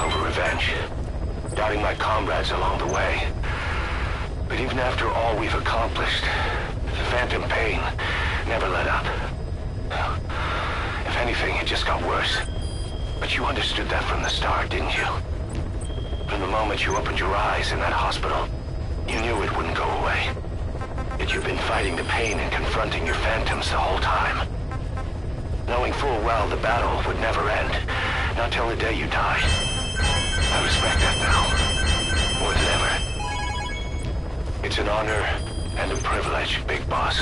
over revenge, doubting my comrades along the way. But even after all we've accomplished, the phantom pain never let up. If anything, it just got worse. But you understood that from the start, didn't you? From the moment you opened your eyes in that hospital, you knew it wouldn't go away. Yet you've been fighting the pain and confronting your phantoms the whole time. Knowing full well the battle would never end, not till the day you die. I respect that now, more than ever. It's an honor and a privilege, Big Boss.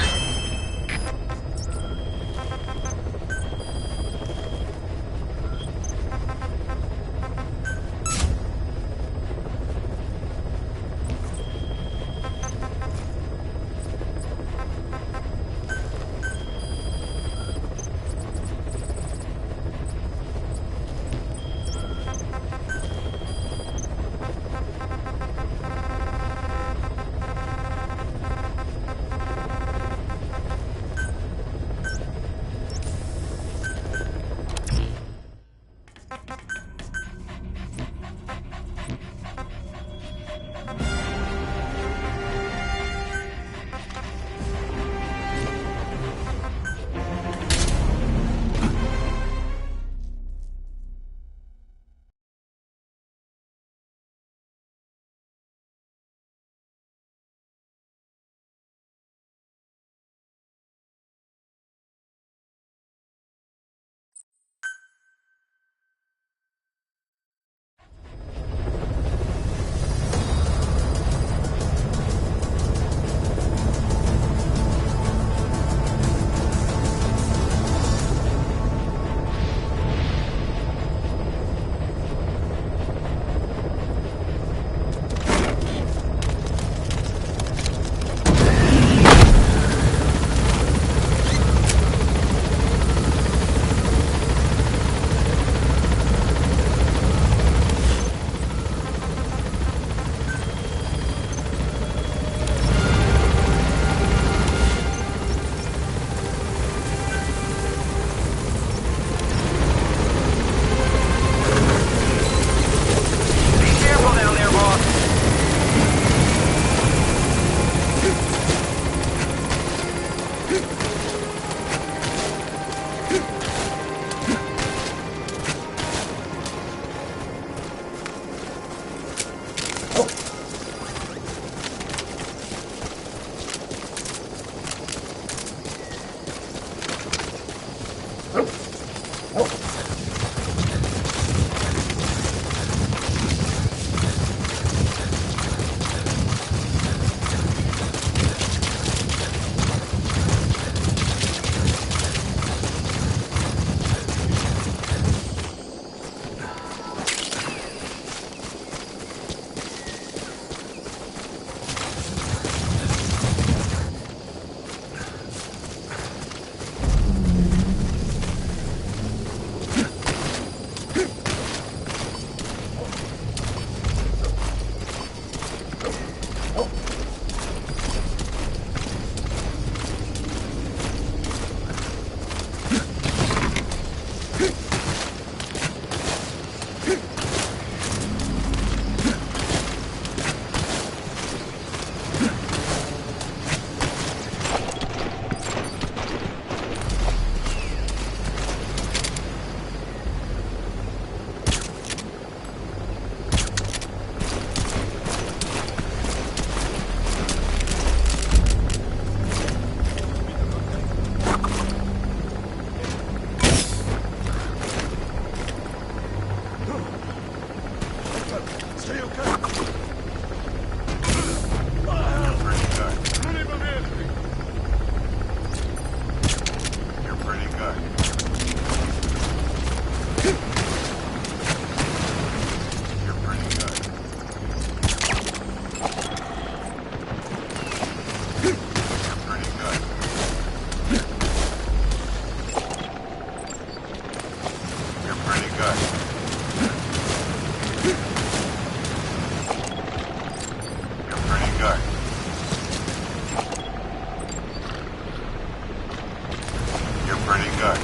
pretty good.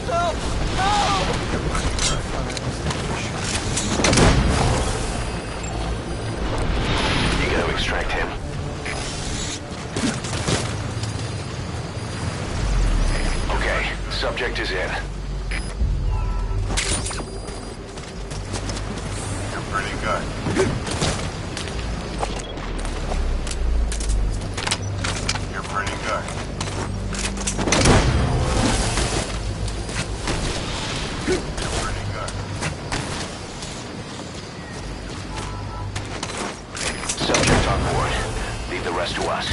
No! No! Pretty good. Subject on board. Leave the rest to us.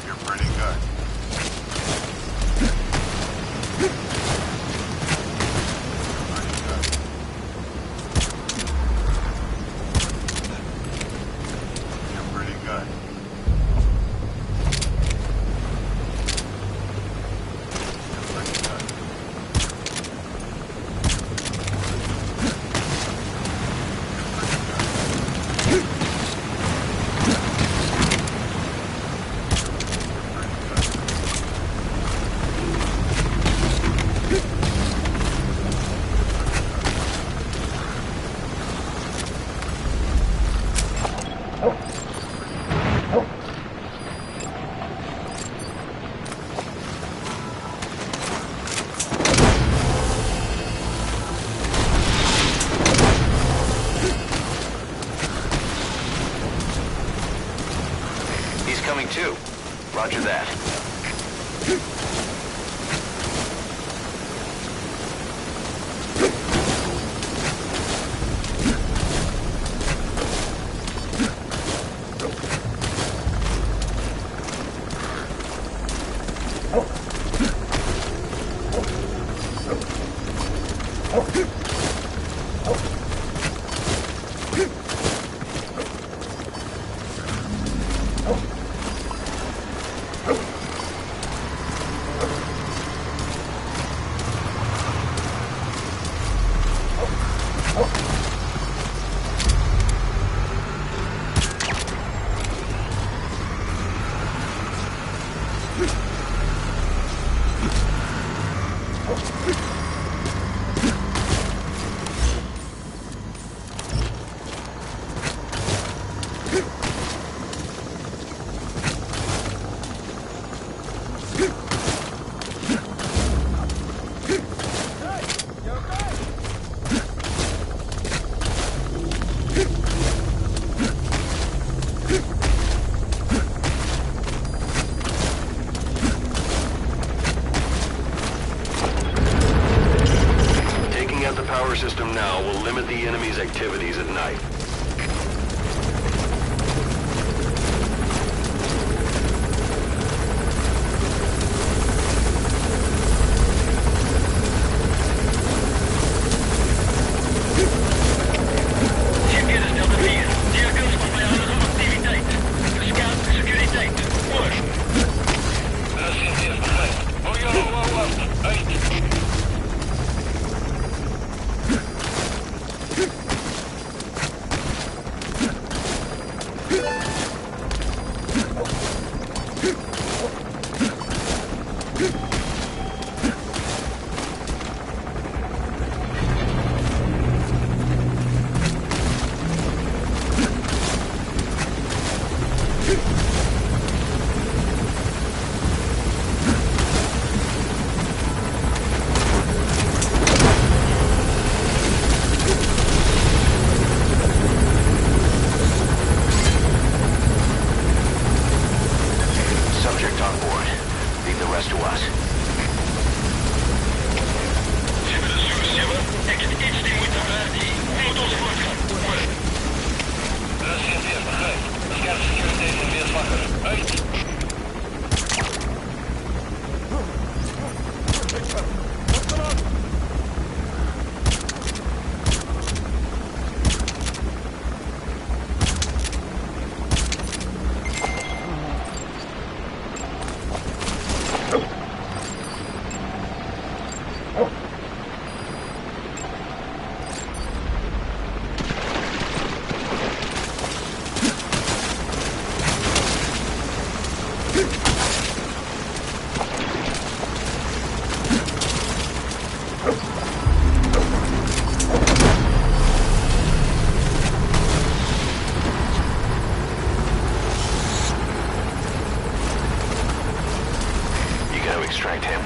You're pretty good. You're pretty good. He's coming too. Roger that. Power system now will limit the enemy's activities at night. Extract him.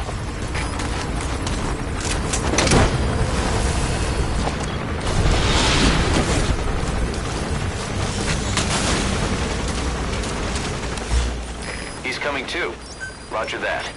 He's coming too. Roger that.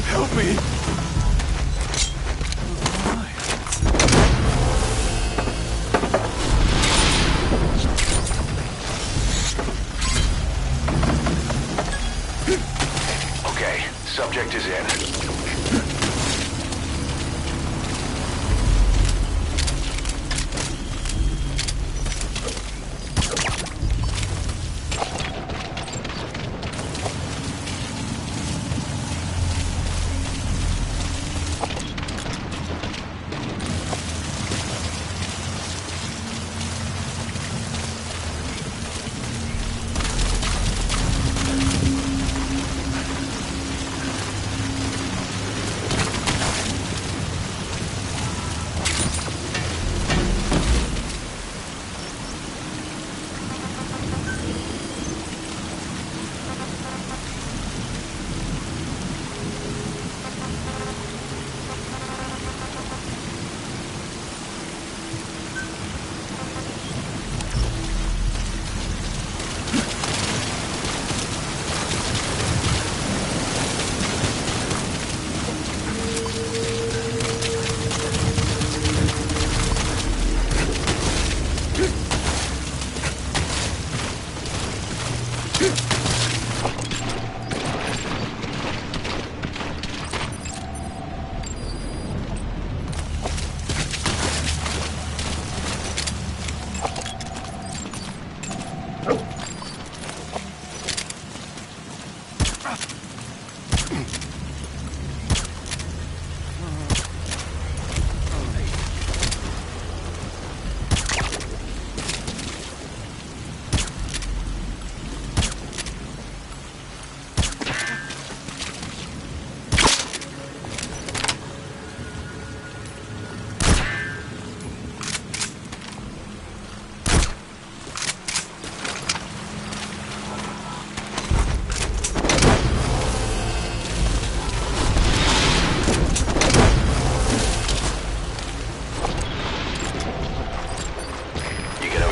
Help me! Okay, subject is in.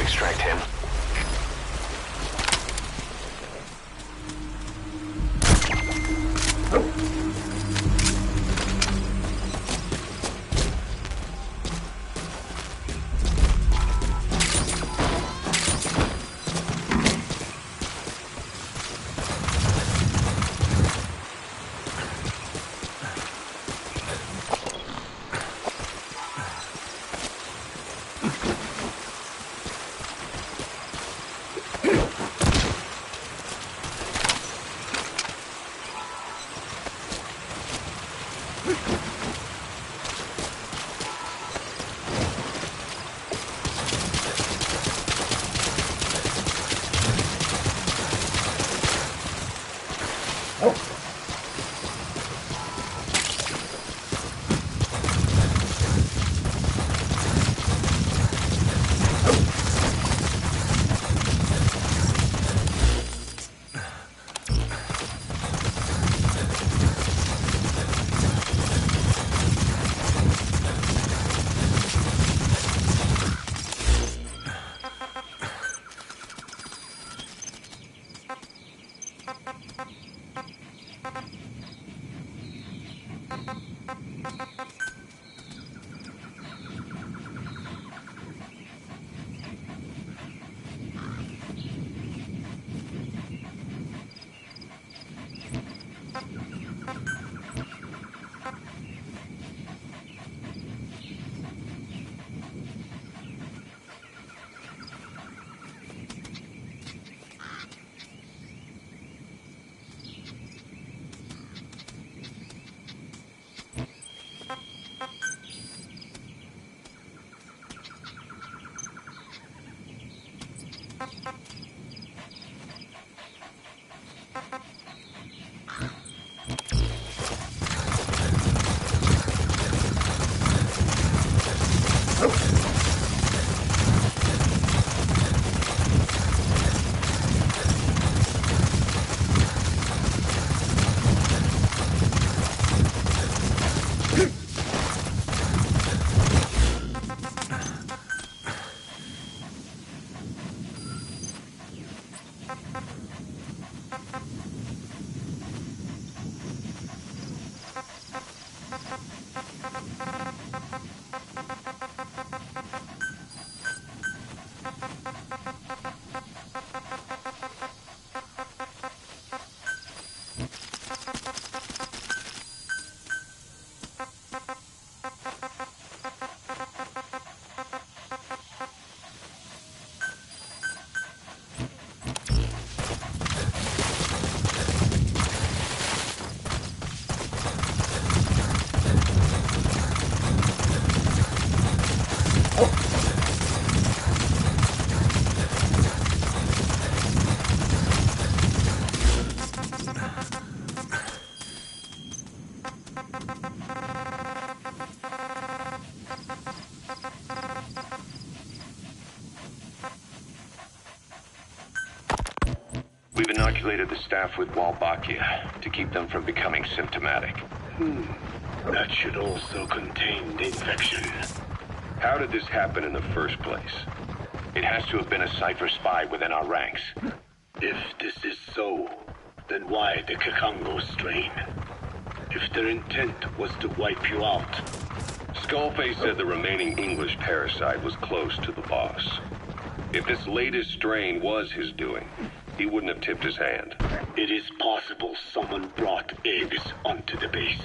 Extract him. We've inoculated the staff with Wolbachia to keep them from becoming symptomatic. That should also contain the infection. How did this happen in the first place? It has to have been a Cypher spy within our ranks. If this is so, then why the Kakongo strain? If their intent was to wipe you out. Skullface said the remaining English parasite was close to the boss. If this latest strain was his doing, he wouldn't have tipped his hand. It is possible someone brought eggs onto the base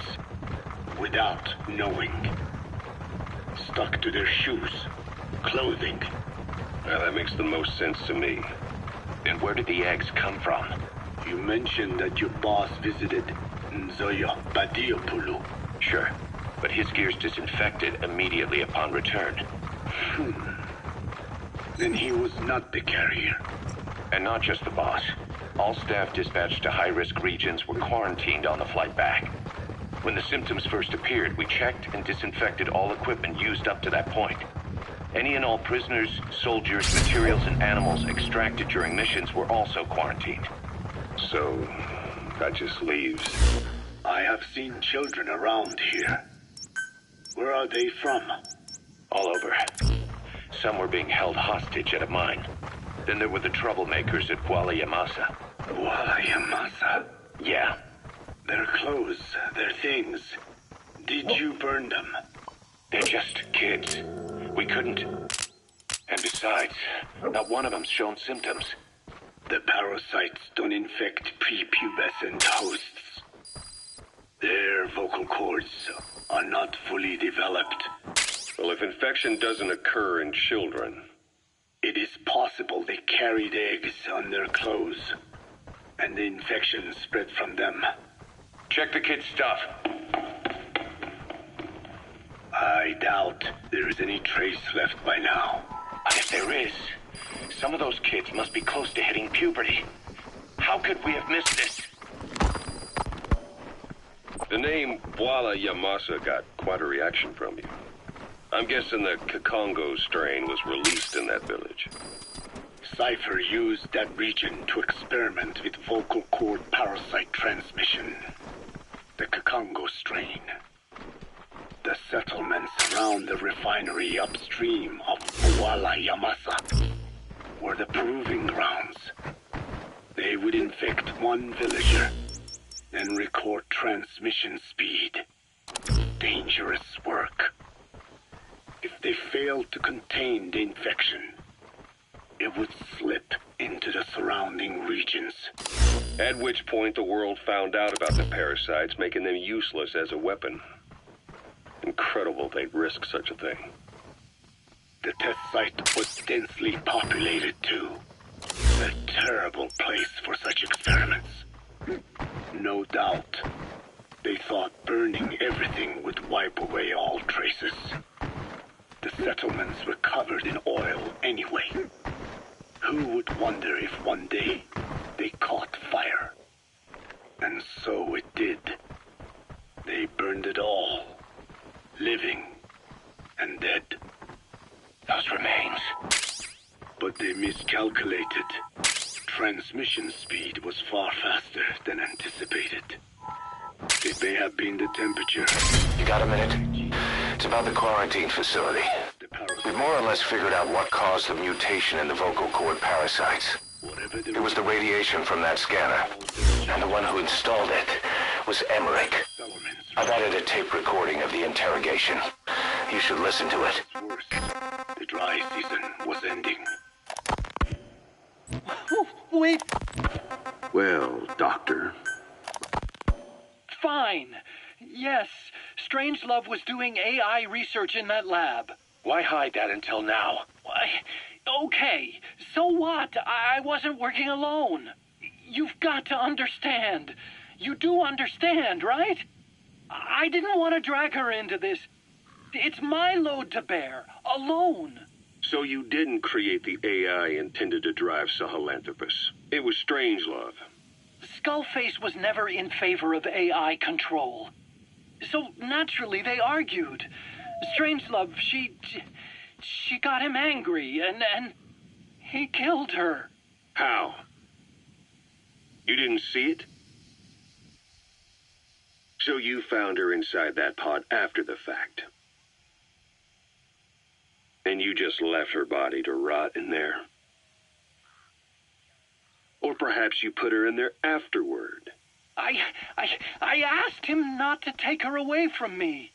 without knowing. Stuck to their shoes, clothing. Well, that makes the most sense to me. And where did the eggs come from? You mentioned that your boss visited Nzoya Badiopulu. Sure, but his gear's disinfected immediately upon return. Then he was not the carrier. And not just the boss. All staff dispatched to high-risk regions were quarantined on the flight back. When the symptoms first appeared, we checked and disinfected all equipment used up to that point. Any and all prisoners, soldiers, materials, and animals extracted during missions were also quarantined. So, that just leaves... I have seen children around here. Where are they from? all over. Some were being held hostage at a mine. Then there were the troublemakers at Guayamasa. Guayamasa? Yeah. Their clothes, their things. Did you burn them? They're just kids. We couldn't. And besides, not one of them's shown symptoms. The parasites don't infect prepubescent hosts. Their vocal cords are not fully developed. Well, if infection doesn't occur in children... It is possible they carried eggs on their clothes, and the infection spread from them. Check the kid's stuff. I doubt there is any trace left by now. And if there is, some of those kids must be close to hitting puberty. How could we have missed this? The name Walla Yamasa got quite a reaction from you. I'm guessing the Kakongo strain was released in that village. Cypher used that region to experiment with vocal cord parasite transmission. The Kakongo strain. The settlements around the refinery upstream of Walla Yamasa were the proving grounds. They would infect one villager, then record transmission speed. Dangerous work. If they failed to contain the infection, it would slip into the surrounding regions. At which point the world found out about the parasites, making them useless as a weapon. Incredible they'd risk such a thing. The test site was densely populated too. A terrible place for such experiments. No doubt, they thought burning everything would wipe away all traces. The settlements were covered in oil anyway. Who would wonder if one day they caught fire? And so it did. They burned it all, living and dead. Those remains. But they miscalculated. Transmission speed was far faster than anticipated. It may have been the temperature. You got a minute? It's about the quarantine facility. We've more or less figured out what caused the mutation in the vocal cord parasites. It was the radiation from that scanner. And the one who installed it was Emmerich. I've added a tape recording of the interrogation. You should listen to it. Worse. The dry season was ending. Wait, Well, Doctor, fine. Yes, Strangelove was doing AI research in that lab. Why hide that until now? Why, okay, so what? I wasn't working alone. You've got to understand. You do understand, right? I didn't want to drag her into this. It's my load to bear, alone. So you didn't create the AI intended to drive Sahelanthropus. It was Strangelove. Skullface was never in favor of AI control. So naturally they argued. Strangelove, she got him angry and he killed her. How? You didn't see it? So you found her inside that pod after the fact. And you just left her body to rot in there. Or perhaps you put her in there afterward. I asked him not to take her away from me.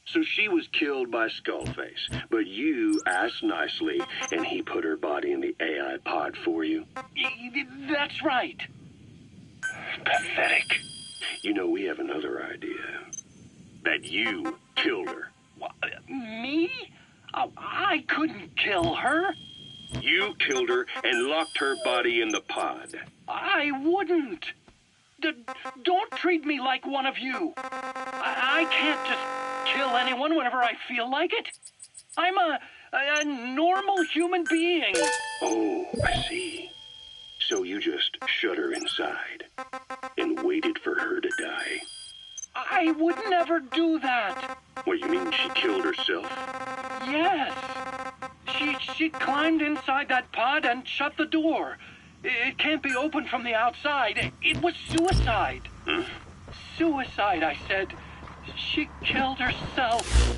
So she was killed by Skullface, but you asked nicely, and he put her body in the AI pod for you. That's right. Pathetic. You know, we have another idea. That you killed her. Me? I couldn't kill her. You killed her and locked her body in the pod. I wouldn't. Don't treat me like one of you. I can't just kill anyone whenever I feel like it. I'm a normal human being. Oh, I see. So you just shut her inside and waited for her to die. I would never do that. What, you mean she killed herself? Yes. She climbed inside that pod and shut the door. It can't be opened from the outside. It was suicide. Suicide, I said. She killed herself.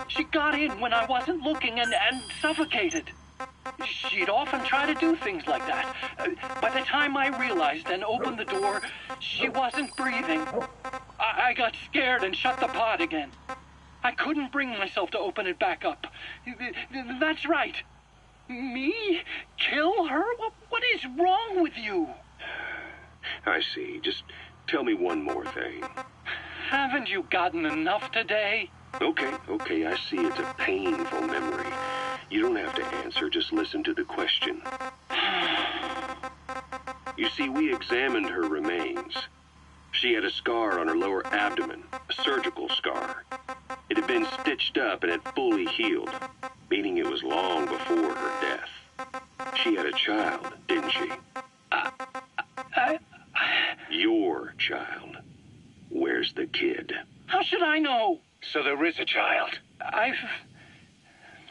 She got in when I wasn't looking and suffocated. She'd often try to do things like that. By the time I realized and opened the door, she wasn't breathing. I got scared and shut the pod again. I couldn't bring myself to open it back up. That's right. Me? Kill her? What is wrong with you? I see. Just tell me one more thing. Haven't you gotten enough today? Okay, I see it's a painful memory. You don't have to answer, just listen to the question. You see, we examined her remains. She had a scar on her lower abdomen, a surgical scar. It had been stitched up and had fully healed, meaning it was long before her death. She had a child, didn't she? Your child. Where's the kid? should I know? So there is a child. I've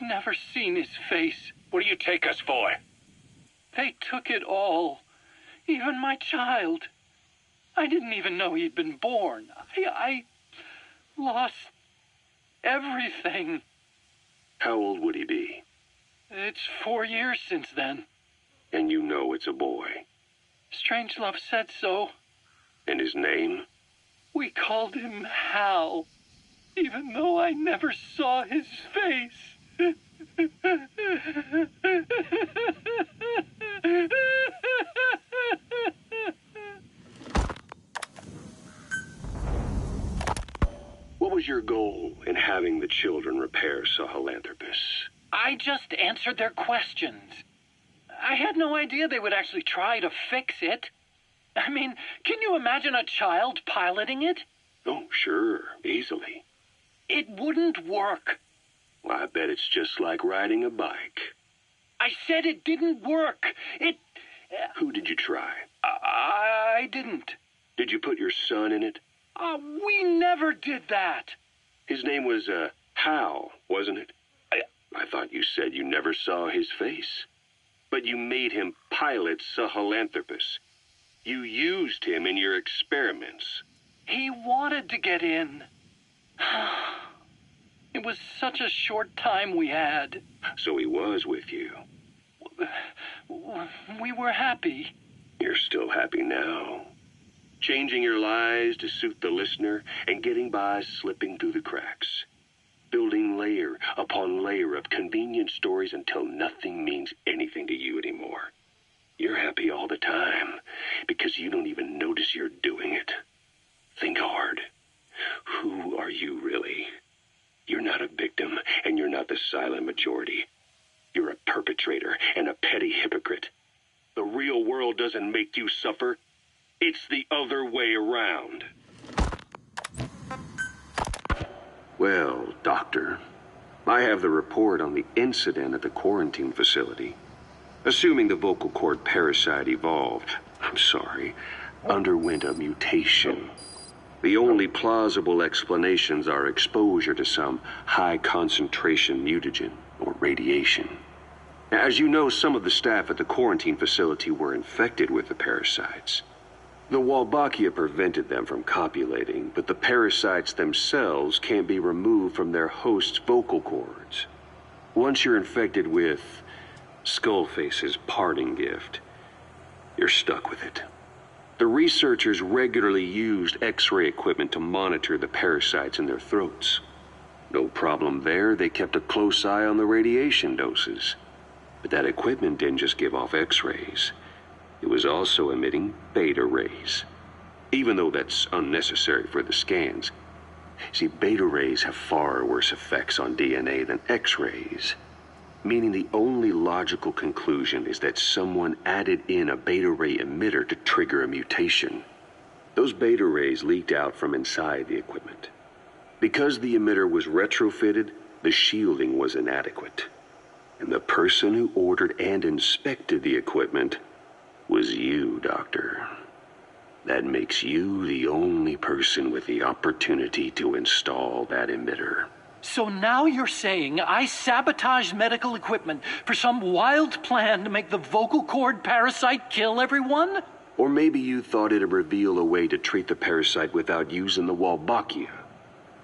never seen his face. What do you take us for? They took it all. Even my child. I didn't even know he'd been born. I lost everything. How old would he be? It's 4 years since then. And you know it's a boy. Strangelove said so. And his name? We called him Hal, even though I never saw his face. What was your goal in having the children repair Sahelanthropus? I just answered their questions. I had no idea they would actually try to fix it. I mean, can you imagine a child piloting it? Oh, sure, easily. It wouldn't work. Well, I bet it's just like riding a bike. I said it didn't work. Who did you try? I didn't. Did you put your son in it? We never did that. His name was, Hal, wasn't it? I thought you said you never saw his face. But you made him pilot Sahelanthropus. You used him in your experiments. He wanted to get in. It was such a short time we had. So he was with you. We were happy. You're still happy now. Changing your lies to suit the listener and getting by slipping through the cracks. Building layer upon layer of convenient stories until nothing means anything to you anymore. You're happy all the time because you don't even notice you're doing it. Think hard. Who are you really? You're not a victim, and you're not the silent majority. You're a perpetrator and a petty hypocrite. The real world doesn't make you suffer. It's the other way around. Well, Doctor, I have the report on the incident at the quarantine facility. Assuming the vocal cord parasite underwent a mutation. The only plausible explanations are exposure to some high-concentration mutagen or radiation. As you know, some of the staff at the quarantine facility were infected with the parasites. The Wolbachia prevented them from copulating, but the parasites themselves can't be removed from their host's vocal cords. Once you're infected with Skullface's parting gift, you're stuck with it. The researchers regularly used X-ray equipment to monitor the parasites in their throats. No problem there, they kept a close eye on the radiation doses. But that equipment didn't just give off X-rays. It was also emitting beta rays, even though that's unnecessary for the scans. See, beta rays have far worse effects on DNA than X-rays, meaning the only logical conclusion is that someone added in a beta ray emitter to trigger a mutation. Those beta rays leaked out from inside the equipment. Because the emitter was retrofitted, the shielding was inadequate. And the person who ordered and inspected the equipment was you, Doctor. That makes you the only person with the opportunity to install that emitter. So now you're saying I sabotaged medical equipment for some wild plan to make the vocal cord parasite kill everyone? Or maybe you thought it'd reveal a way to treat the parasite without using the Wolbachia.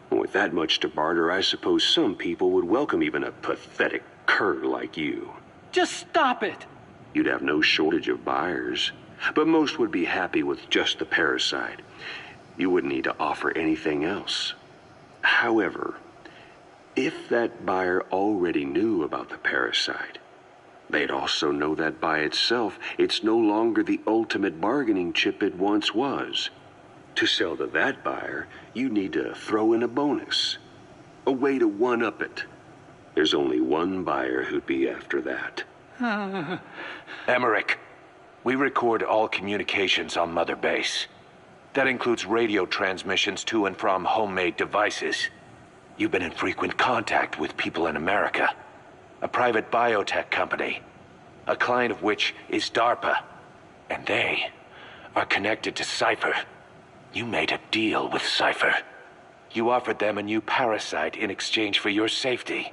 With that much to barter, I suppose some people would welcome even a pathetic cur like you. Just stop it. You'd have no shortage of buyers, but most would be happy with just the parasite. You wouldn't need to offer anything else. However, if that buyer already knew about the parasite, they'd also know that by itself, it's no longer the ultimate bargaining chip it once was. To sell to that buyer, you need to throw in a bonus, a way to one-up it. There's only one buyer who'd be after that. Emmerich, we record all communications on Mother Base. That includes radio transmissions to and from homemade devices. You've been in frequent contact with people in America. A private biotech company. A client of which is DARPA. And they are connected to Cypher. You made a deal with Cypher. You offered them a new parasite in exchange for your safety.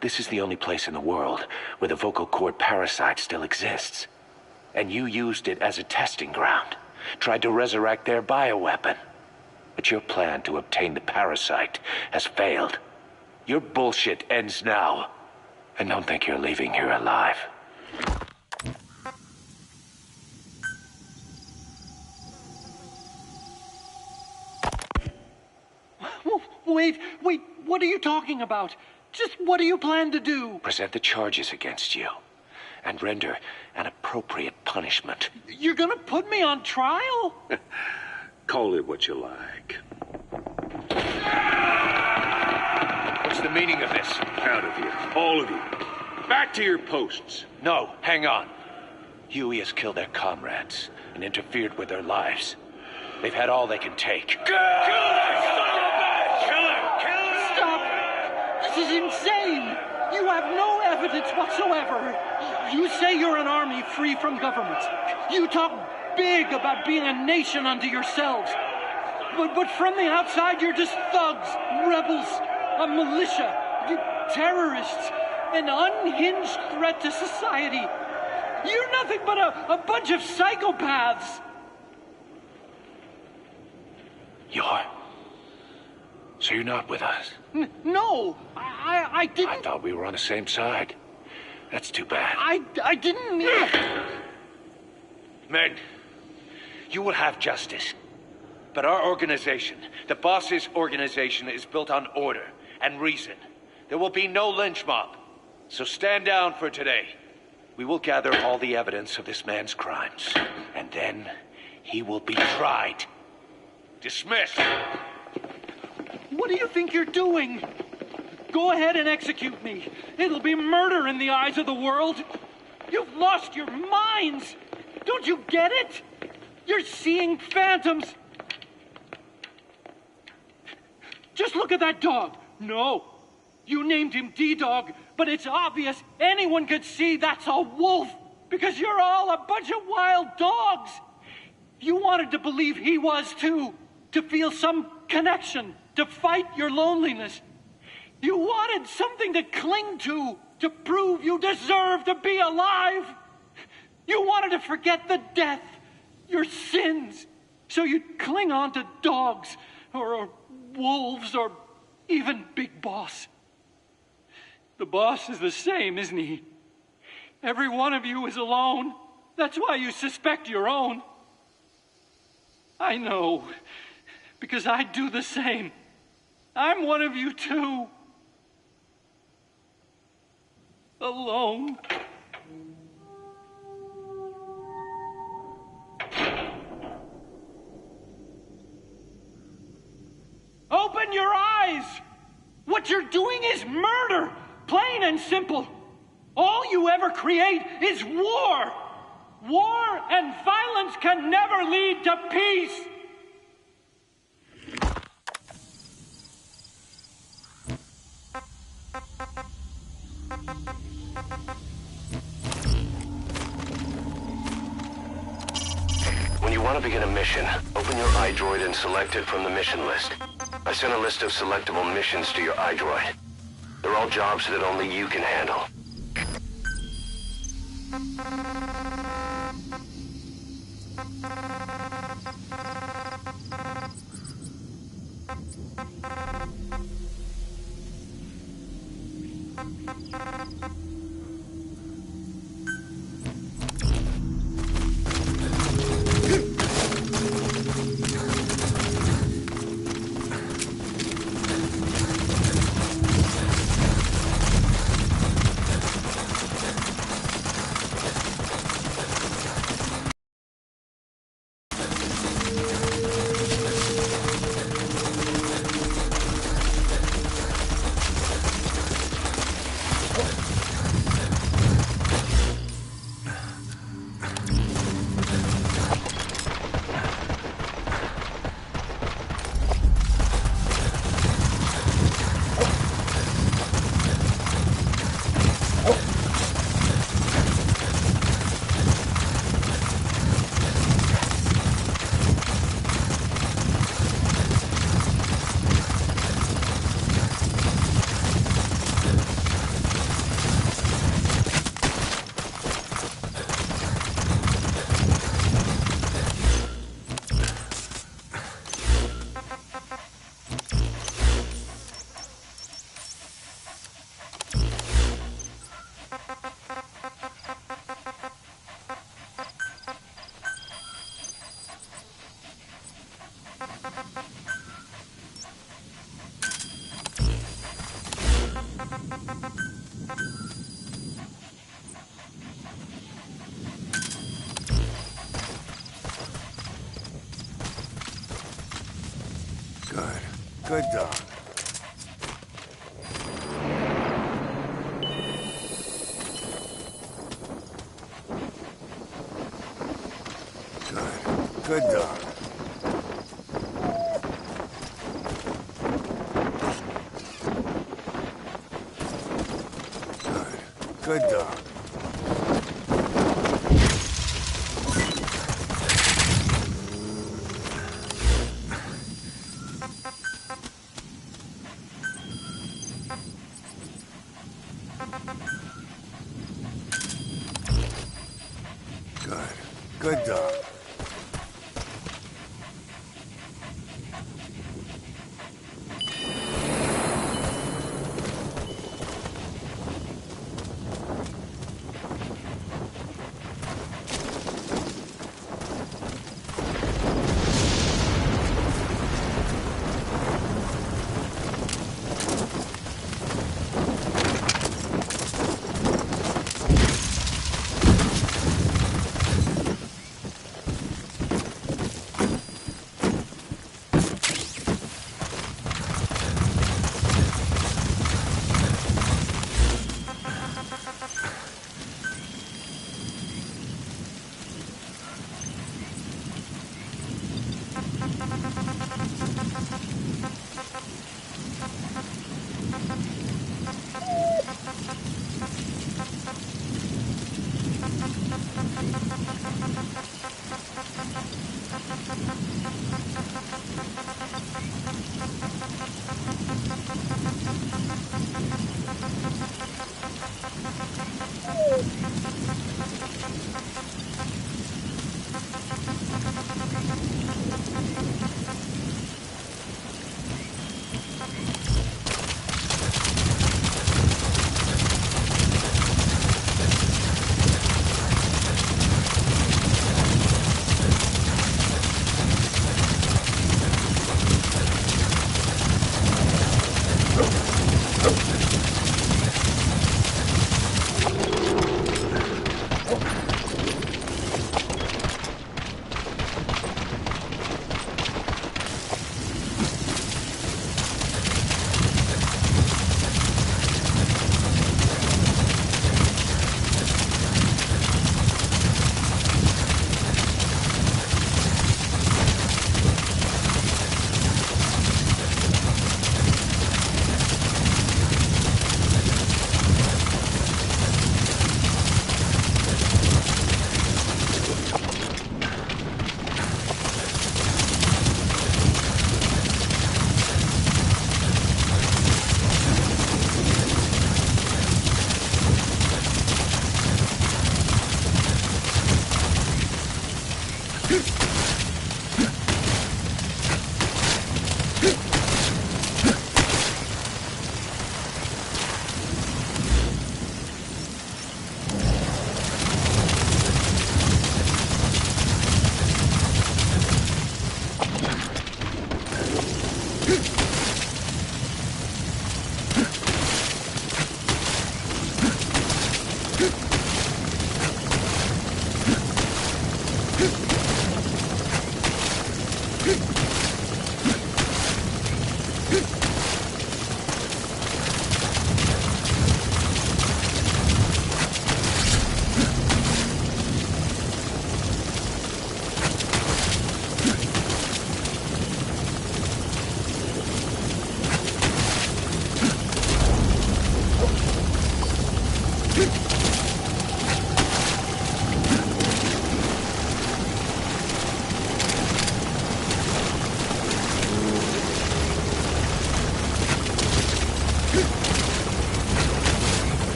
This is the only place in the world where the vocal cord parasite still exists. And you used it as a testing ground, tried to resurrect their bioweapon. But your plan to obtain the parasite has failed. Your bullshit ends now. And don't think you're leaving here alive. Wait, what are you talking about? Just what do you plan to do? Present the charges against you, and render an appropriate punishment. You're gonna put me on trial? Call it what you like. What's the meaning of this? Out of here, all of you. Back to your posts. No, hang on. Huey has killed their comrades and interfered with their lives. They've had all they can take. This is insane! You have no evidence whatsoever. You say you're an army free from government. You talk big about being a nation unto yourselves. But from the outside, you're just thugs, rebels, a militia, terrorists, an unhinged threat to society. You're nothing but a bunch of psychopaths. So you're not with us? No, I didn't. I thought we were on the same side. That's too bad. I didn't mean... Men, you will have justice. But our organization, the boss's organization, is built on order and reason. There will be no lynch mob. So stand down for today. We will gather all the evidence of this man's crimes. And then he will be tried. Dismissed. What do you think you're doing? Go ahead and execute me. It'll be murder in the eyes of the world. You've lost your minds. Don't you get it? You're seeing phantoms. Just look at that dog. No, you named him D-Dog, but it's obvious anyone could see that's a wolf because you're all a bunch of wild dogs. You wanted to believe he was too, to feel some connection, to fight your loneliness. You wanted something to cling to prove you deserve to be alive. You wanted to forget the death, your sins, so you'd cling on to dogs or wolves or even Big Boss. The boss is the same, isn't he? Every one of you is alone. That's why you suspect your own. I know, because I do the same. I'm one of you too. Alone. Open your eyes! What you're doing is murder, plain and simple. All you ever create is war. War and violence can never lead to peace. When you want to begin a mission, open your iDroid and select it from the mission list. I sent a list of selectable missions to your iDroid. They're all jobs that only you can handle. Good dog. Good dog. Good dog. Good dog.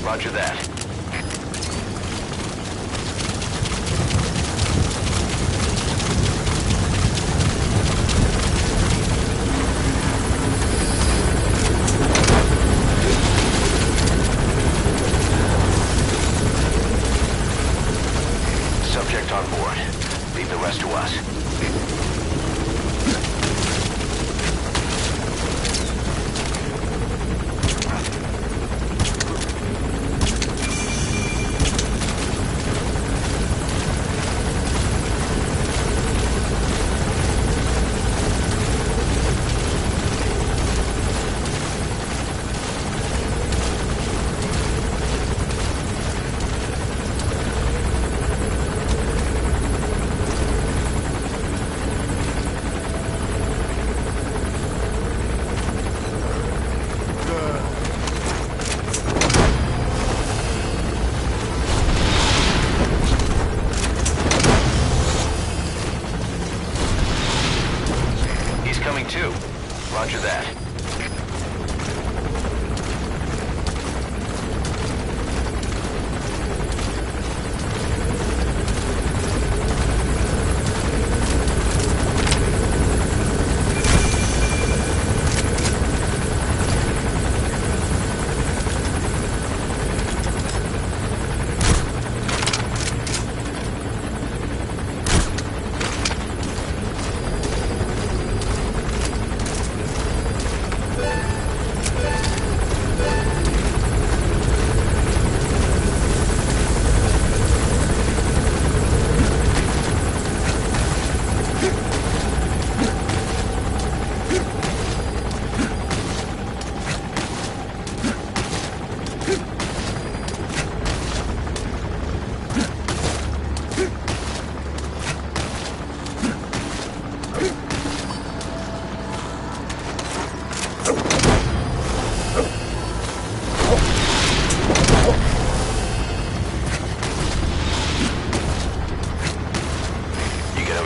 Roger that. Subject on board. Leave the rest to us. Coming too. Roger that.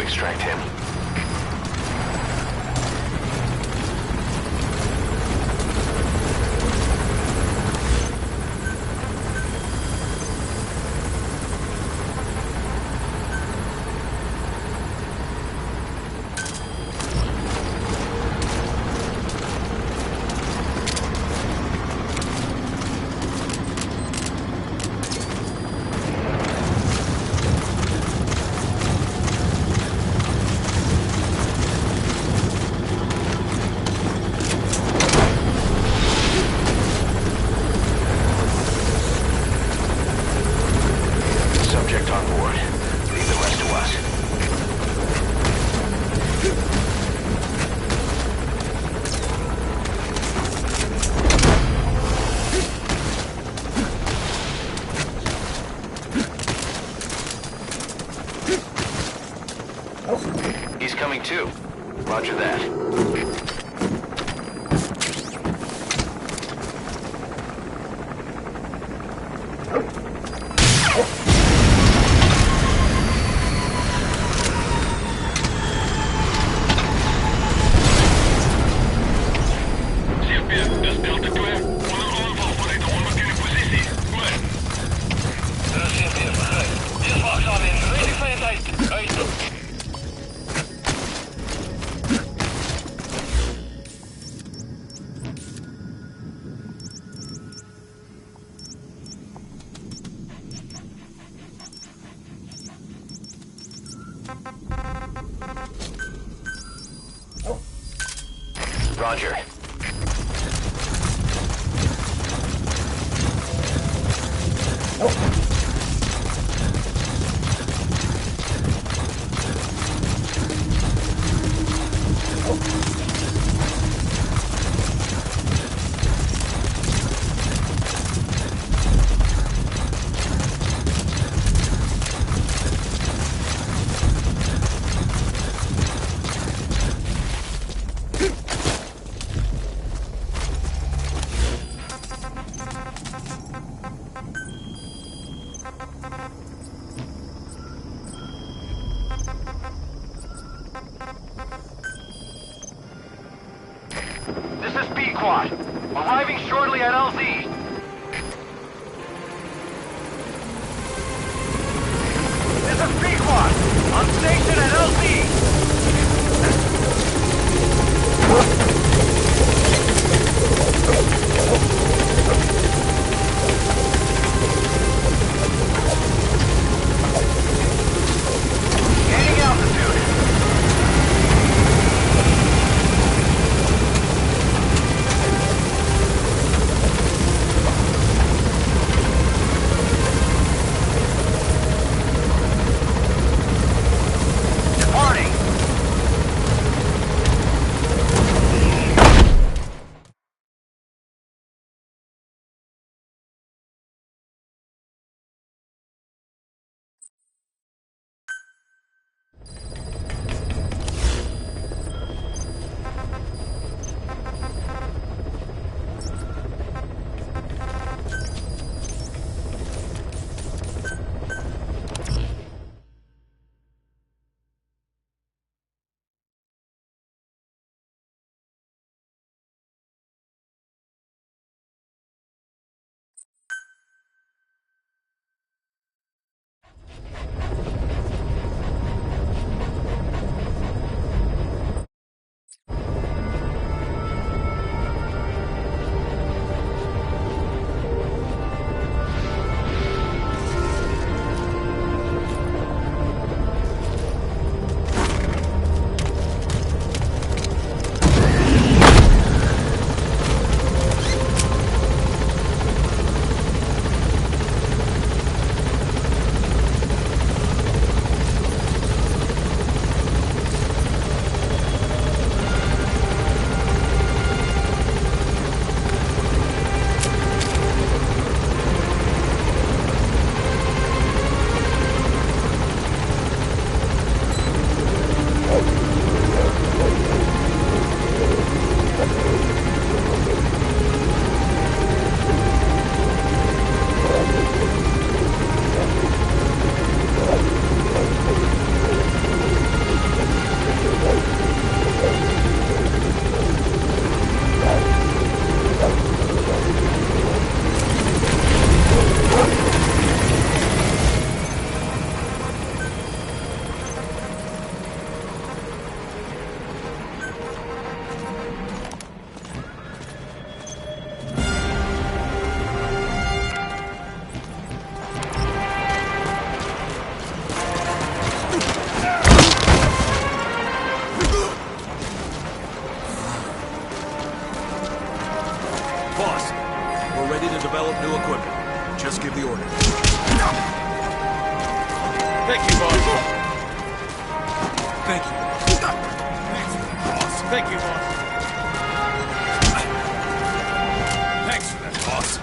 Extract him. Subject on board. Leave the rest to us. He's coming too. Roger that. Roger. This is B Quad. Arriving shortly at LZ. develop new equipment. Just give the order. Thank you, boss. Thank you. Thank you, boss. Thanks for that, boss.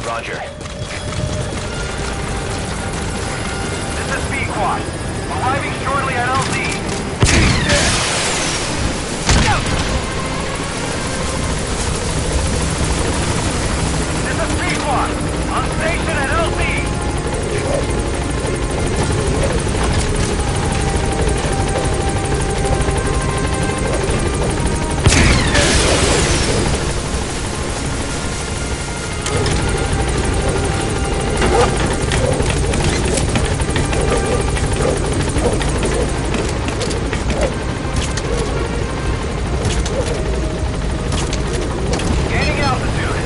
Roger. This is B-Quad. Arriving shortly at LZ. This is B-Quad. On station at LZ. Gaining altitude.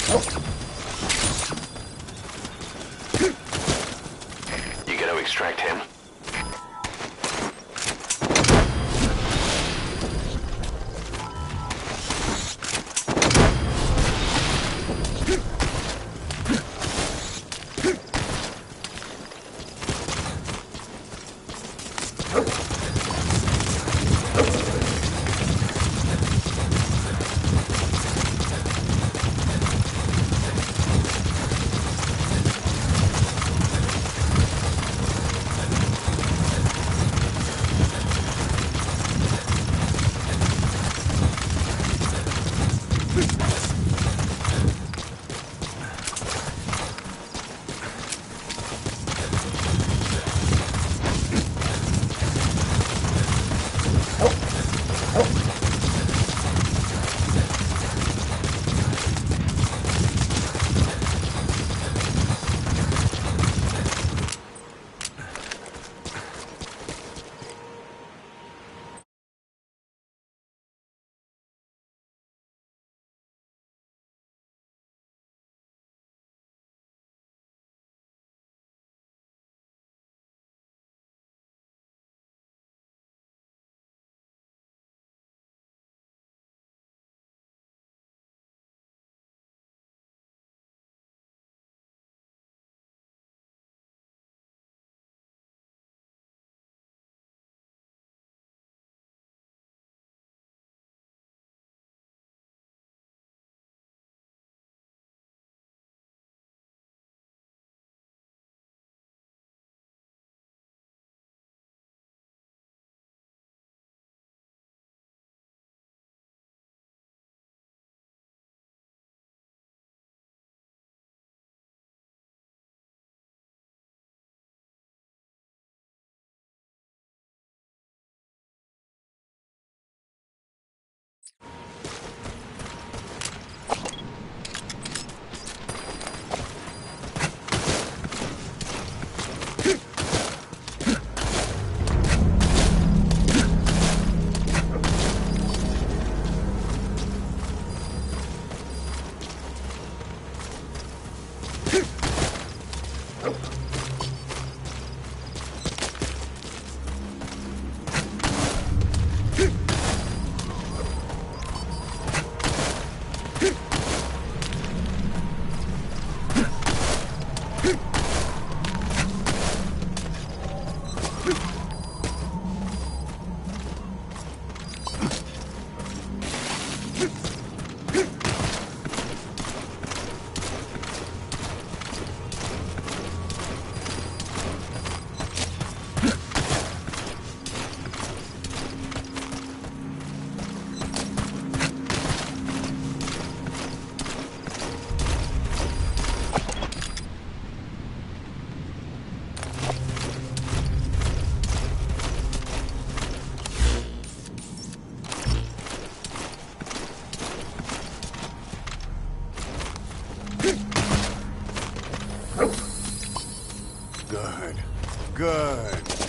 You gotta extract him. Good.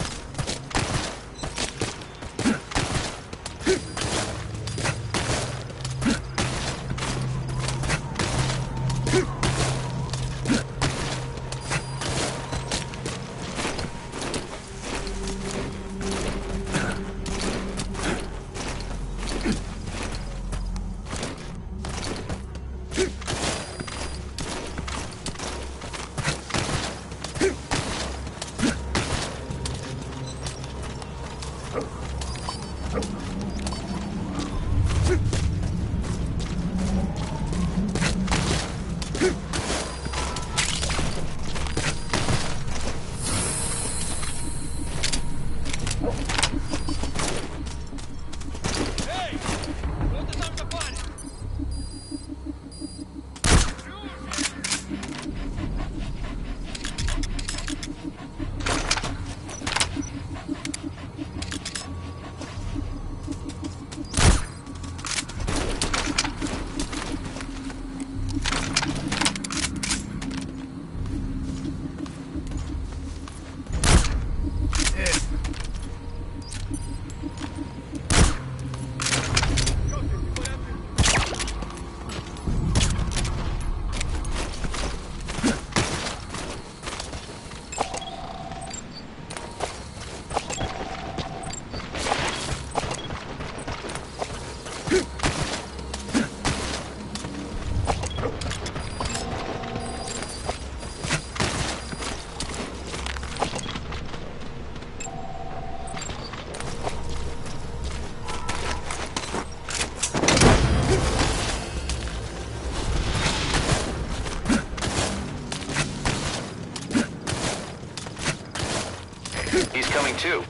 incoming too.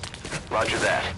Roger that.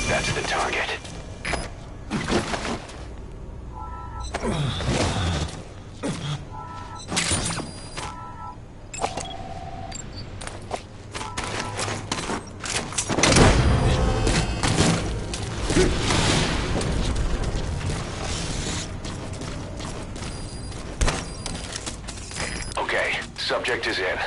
That's the target. Subject is in.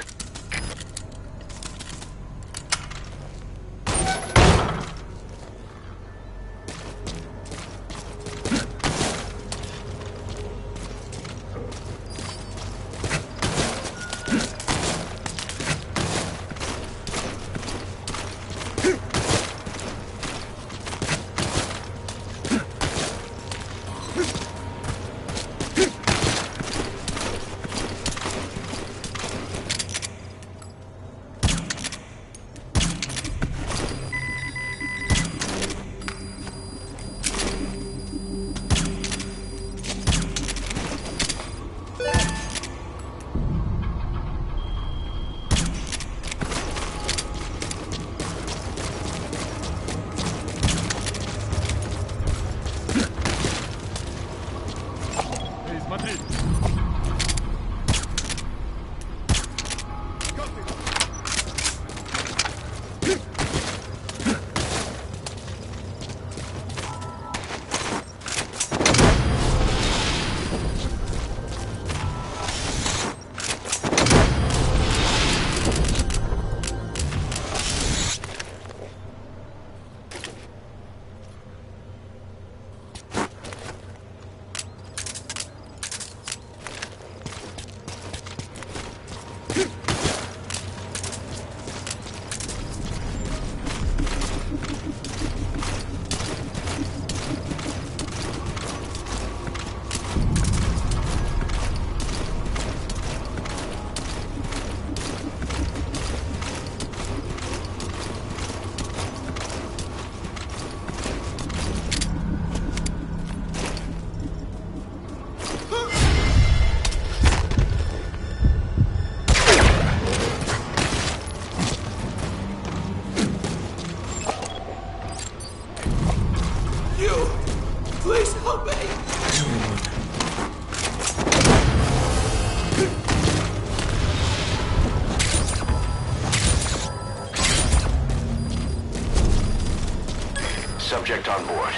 Subject on board.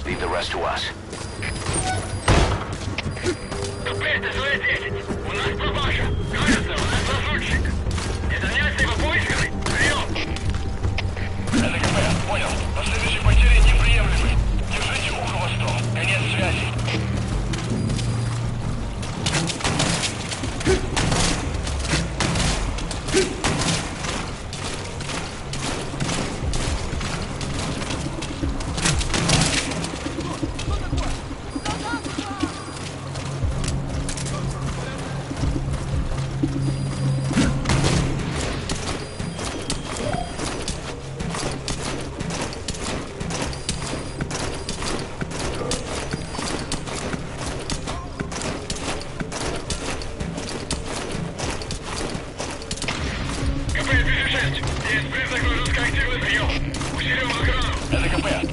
Leave the rest to us. Понял. Последующие потери неприемлемы. Держите ухо восток. Конец связи.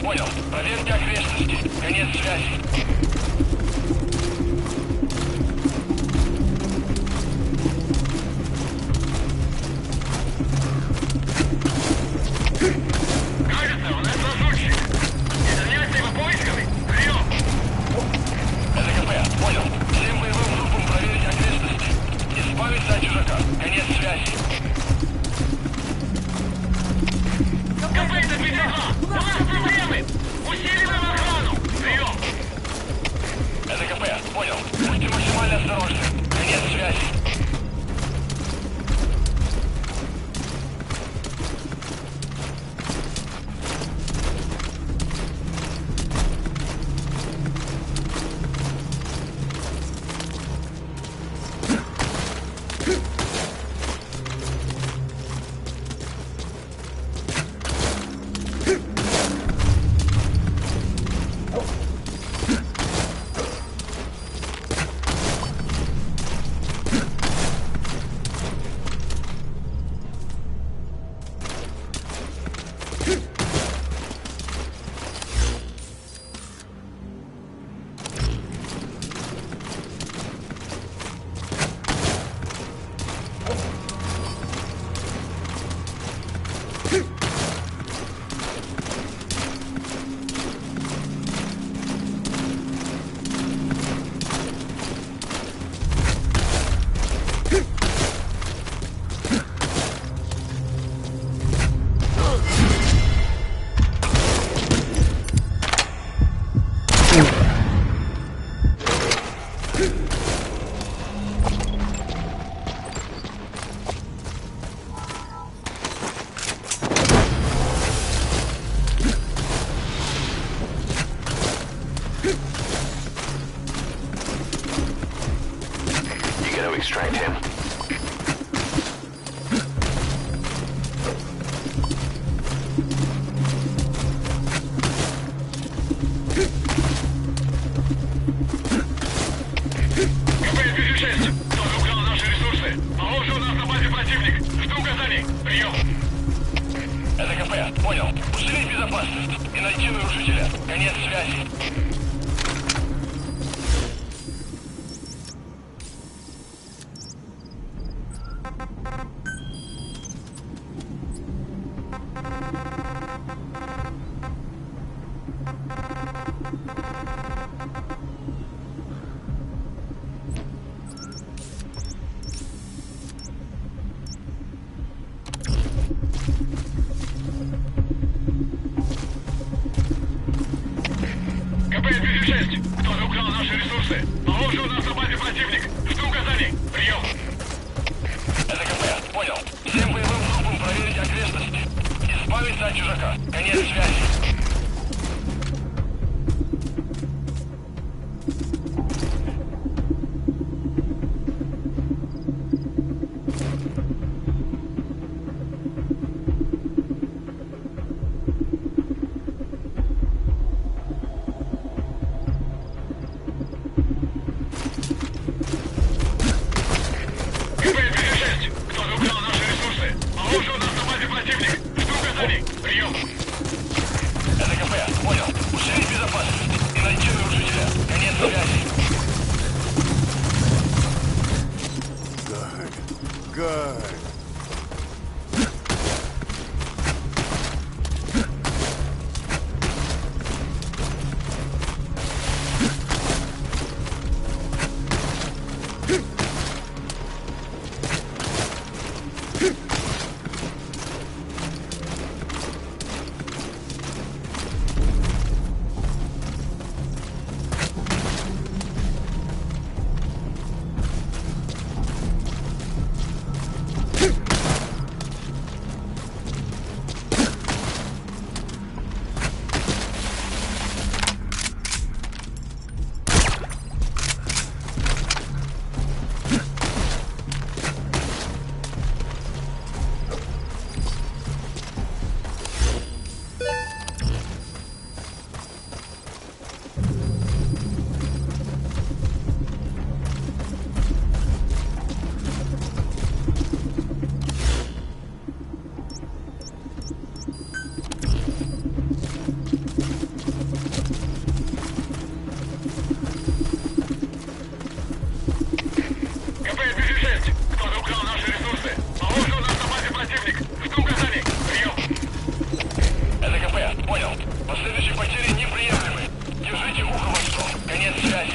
Понял. Проверьте окрестности. Конец связи. Кажется, у нас лазутчик. Это место его поисковый. Прием. ЛКП. Понял. Всем боевым группам проверить окрестности. Избавиться от чужака. Конец связи. КП, это 52. У нас проблемы. Усиливаем охрану! Прием! Это КП, понял. Будьте максимально осторожны. Конец связи. Жду указаний. Прием. Это КП. Понял. Усилить безопасность и найти нарушителя. Конец связи. КП-56. Кто-то украл наши ресурсы. Похоже, у нас на базе противник. Жду указаний. Прием. Это КП. Понял. Всем боевым группам проверить окрестности. Избавиться от чужака. Конец связи. КП-56. Кто-то украл наши ресурсы. Похоже, у нас на базе противник. Жду указаний. Прием. Это КП. Понял. Усилить безопасность и найти нарушителя. Конец связи. Good. Good. КП-56. Кто-то украл наши ресурсы. Похоже, у нас на базе противник. Жду указаний. Прием. Это КП. Понял. Последующие потери неприемлемы. Держите ухо восток. Конец связи.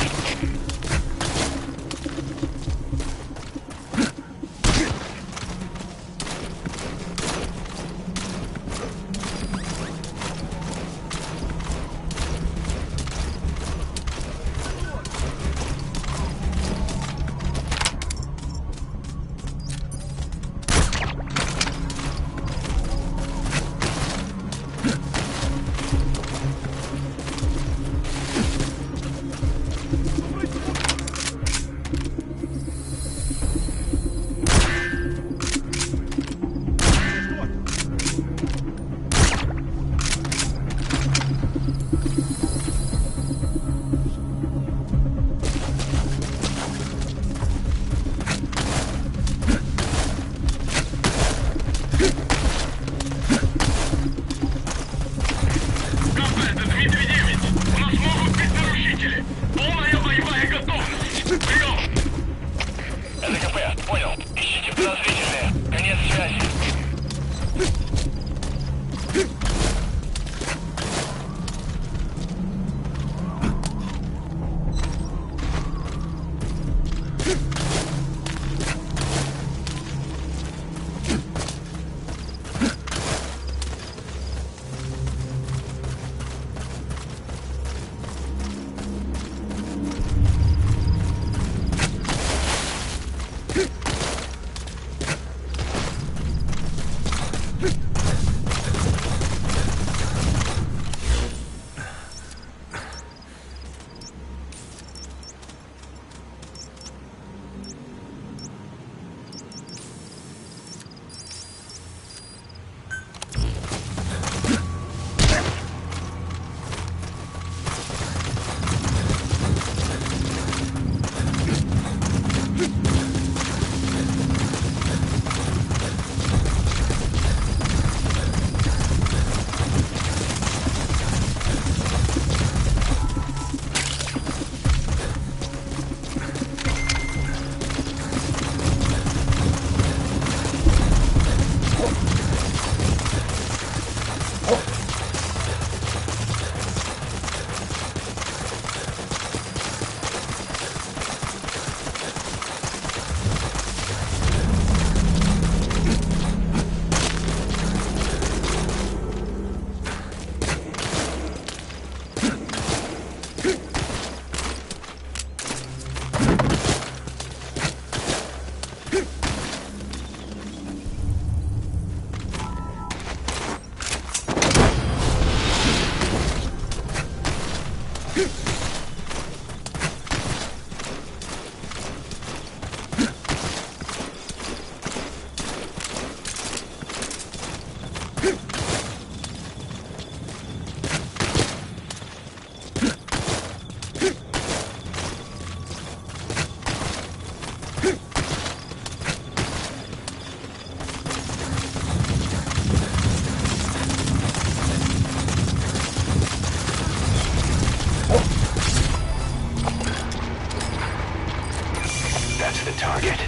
That's the target.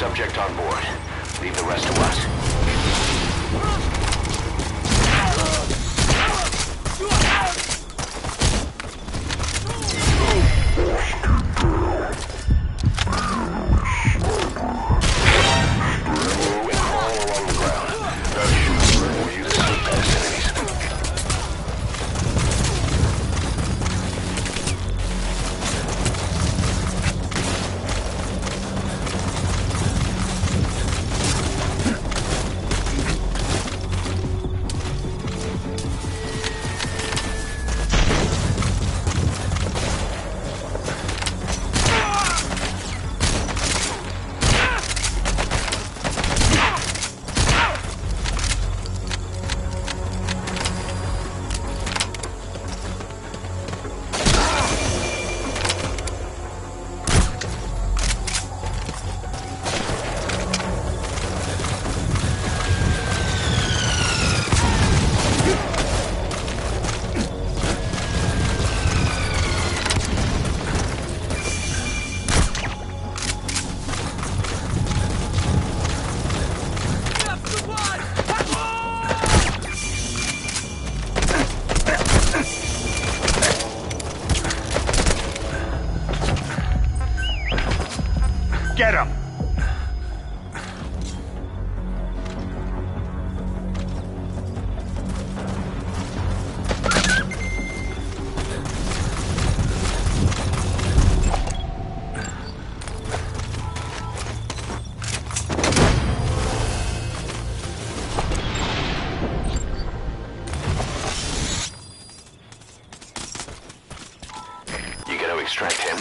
Subject on board. Leave the rest to us. Move and crawl along the ground. Parachuting for you to slip past enemies. Get him! You gotta extract him.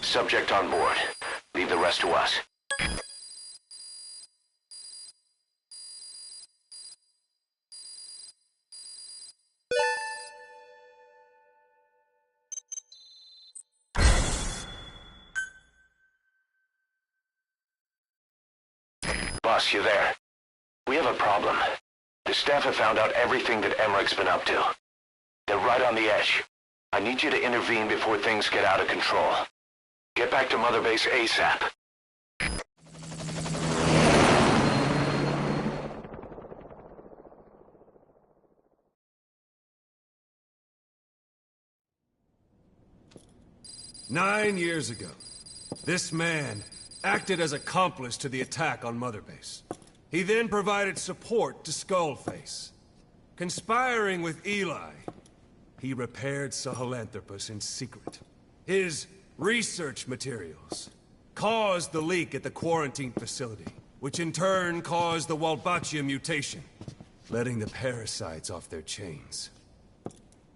Subject on board. Leave the rest to us. Boss, you there? We have a problem. The staff have found out everything that Emmerich's been up to. They're right on the edge. I need you to intervene before things get out of control. Get back to Mother Base ASAP. "9 years ago, this man acted as accomplice to the attack on Mother Base. He then provided support to Skullface. Conspiring with Eli, he repaired Sahelanthropus in secret. His research materials caused the leak at the quarantine facility, which in turn caused the Walbachia mutation, letting the parasites off their chains.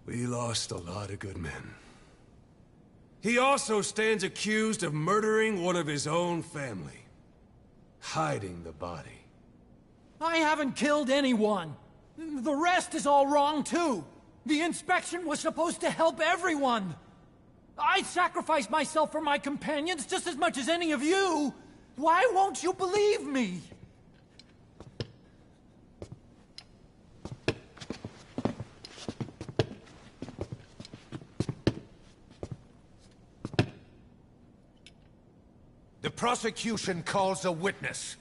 We lost a lot of good men. He also stands accused of murdering one of his own family. Hiding the body. I haven't killed anyone. The rest is all wrong, too. The inspection was supposed to help everyone. I sacrificed myself for my companions just as much as any of you. Why won't you believe me? The prosecution calls a witness.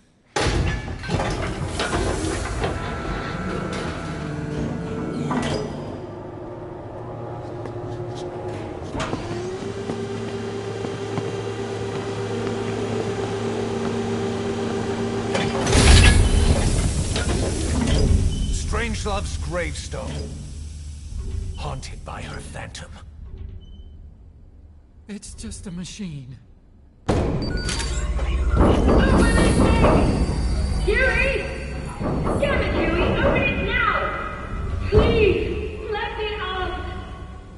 Strangelove's gravestone, haunted by her phantom. It's just a machine. Huey! Damn it, Huey! Open it now! Please! Let me out!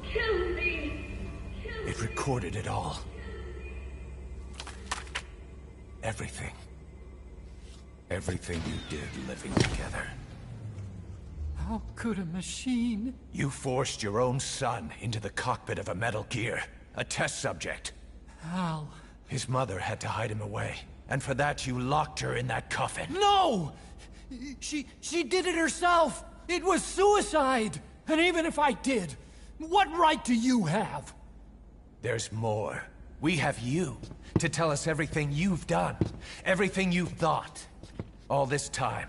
Kill me! Kill me! It recorded it all. Everything. Everything you did living together. How could a machine? You forced your own son into the cockpit of a Metal Gear. A test subject. How? His mother had to hide him away. And for that, you locked her in that coffin. No! She did it herself! It was suicide! And even if I did, what right do you have? There's more. We have you to tell us everything you've done. Everything you've thought. All this time.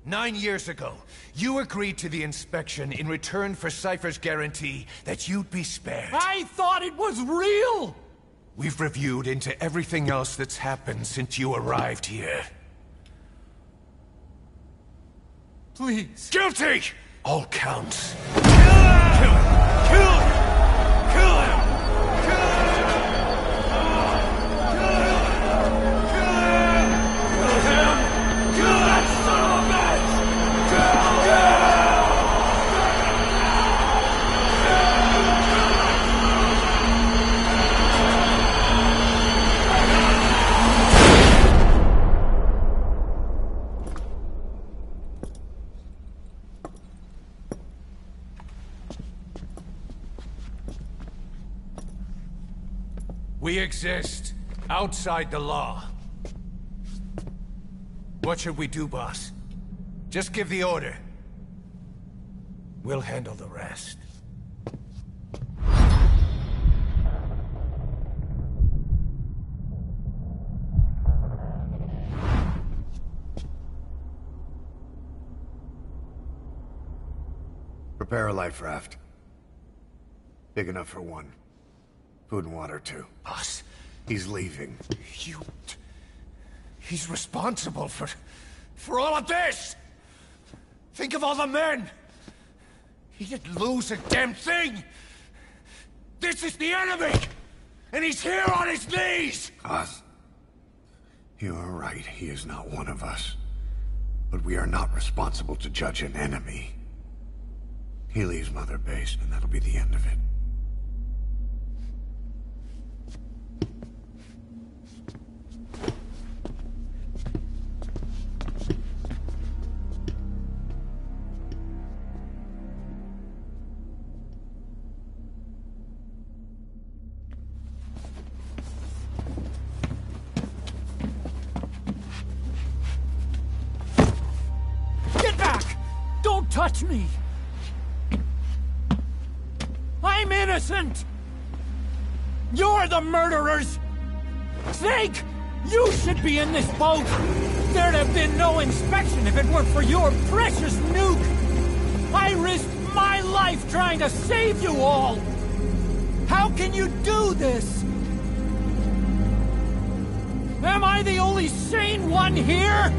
9 years ago, you agreed to the inspection in return for Cypher's guarantee that you'd be spared. I thought it was real! We've reviewed into everything else that's happened since you arrived here. Please. Guilty! All counts. Kill him! Kill him! Kill him! Kill him! We exist outside the law. What should we do, boss? Just give the order. We'll handle the rest. Prepare a life raft. Big enough for one. Food and water, too. Boss, He's leaving. He's responsible for all of this! Think of all the men! He didn't lose a damn thing! This is the enemy! And he's here on his knees! Us? You are right, he is not one of us. But we are not responsible to judge an enemy. He leaves Mother Base, and that'll be the end of it. Touch me! I'm innocent! You're the murderers! Snake! You should be in this boat! There'd have been no inspection if it weren't for your precious nuke! I risked my life trying to save you all! How can you do this? Am I the only sane one here?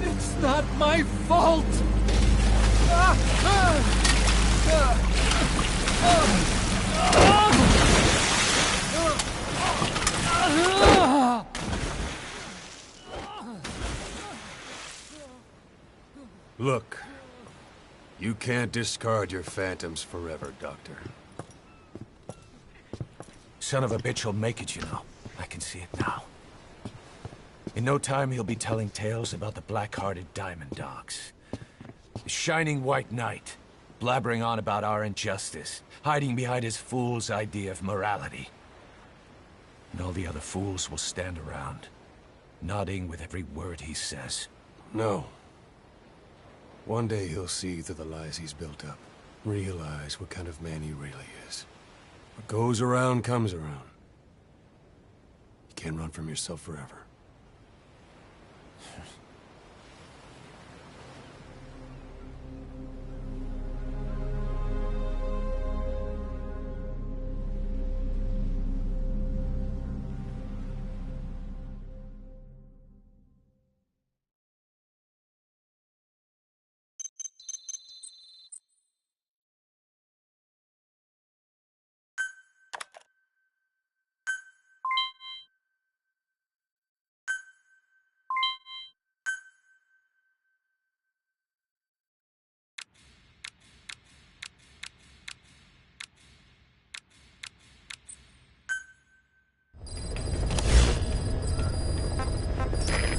It's not my fault! Look, you can't discard your phantoms forever, Doctor. Son of a bitch will make it, you know. I can see it now. In no time, he'll be telling tales about the black-hearted Diamond Dogs. The Shining White Knight, blabbering on about our injustice, hiding behind his fool's idea of morality. And all the other fools will stand around, nodding with every word he says. No. One day he'll see through the lies he's built up, realize what kind of man he really is. What goes around comes around. You can't run from yourself forever.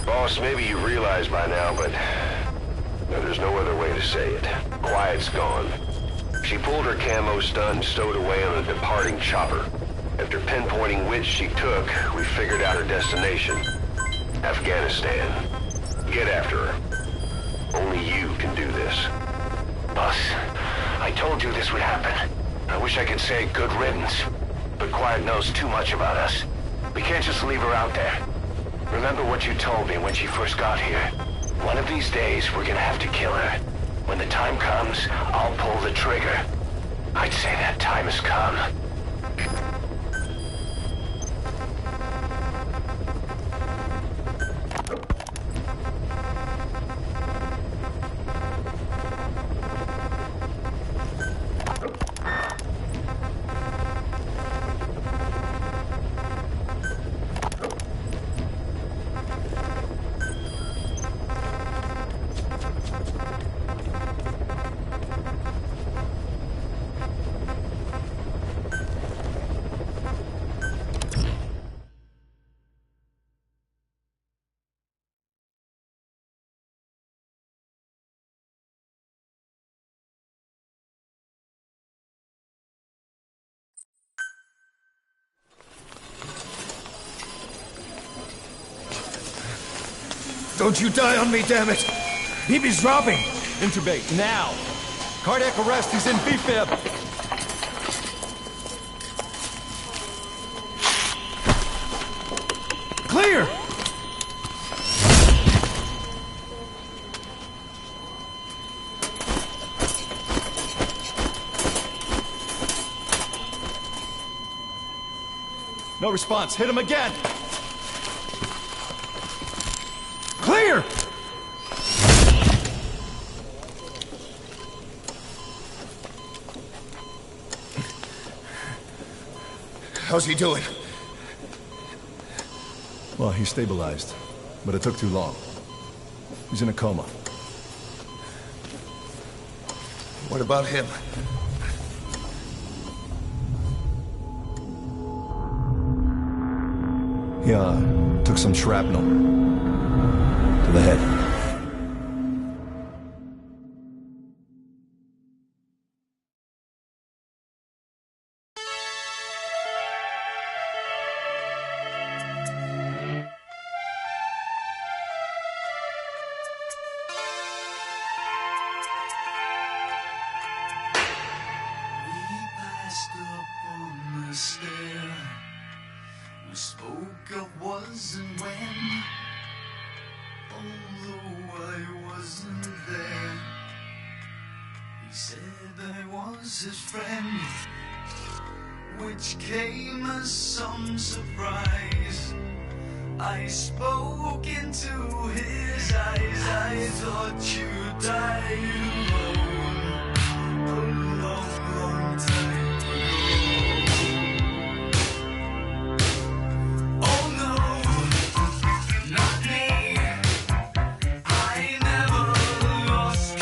Boss, maybe you realize by now, but there's no other way to say it. Quiet's gone. She pulled her camo stun and stowed away on a departing chopper. After pinpointing which she took, we figured out her destination. Afghanistan. Get after her. Only you can do this. Boss, I told you this would happen. I wish I could say good riddance, but Quiet knows too much about us. We can't just leave her out there. Remember what you told me when she first got here. One of these days, we're gonna have to kill her. When the time comes, I'll pull the trigger. I'd say that time has come. Don't you die on me, damn it! BB's dropping! Intubate, now! Cardiac arrest, he's in B-fib! Clear! No response, hit him again! Clear! How's he doing? Well, he stabilized, but it took too long. He's in a coma. What about him? He, took some shrapnel to the head. We spoke of was and when, although I wasn't there. He said I was his friend, which came as some surprise. I spoke into his eyes, I thought you died alone a long, long time ago. Oh no, not me, I never lost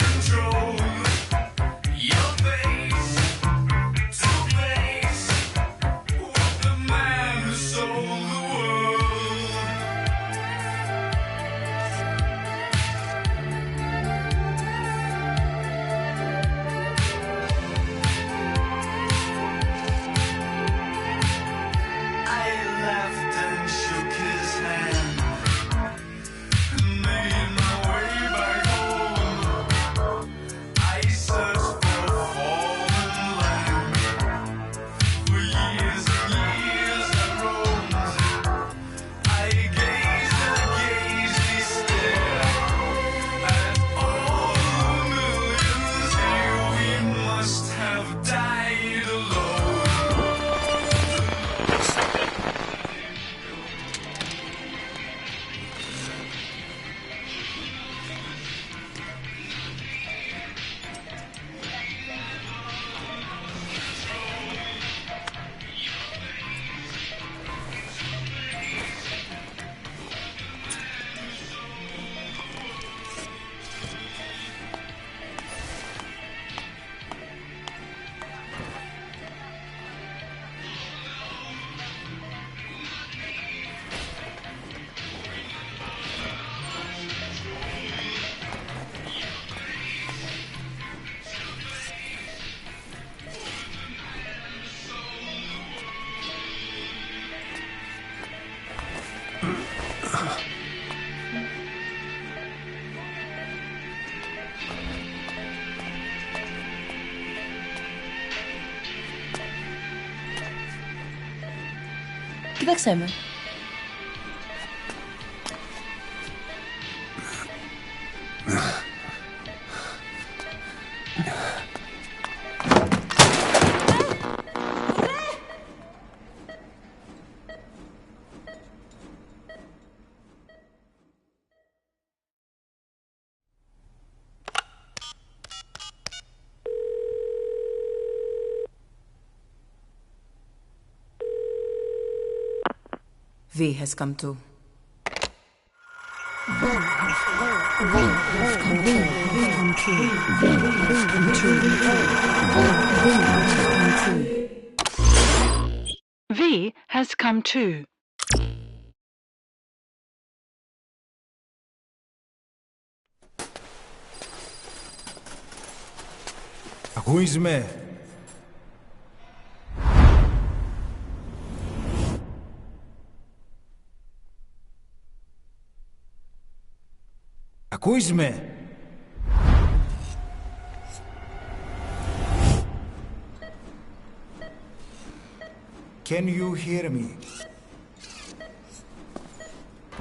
Κοίταξέ με. V has come to. V has come too. Ακούεις με? Ακούεις με? Can you hear me?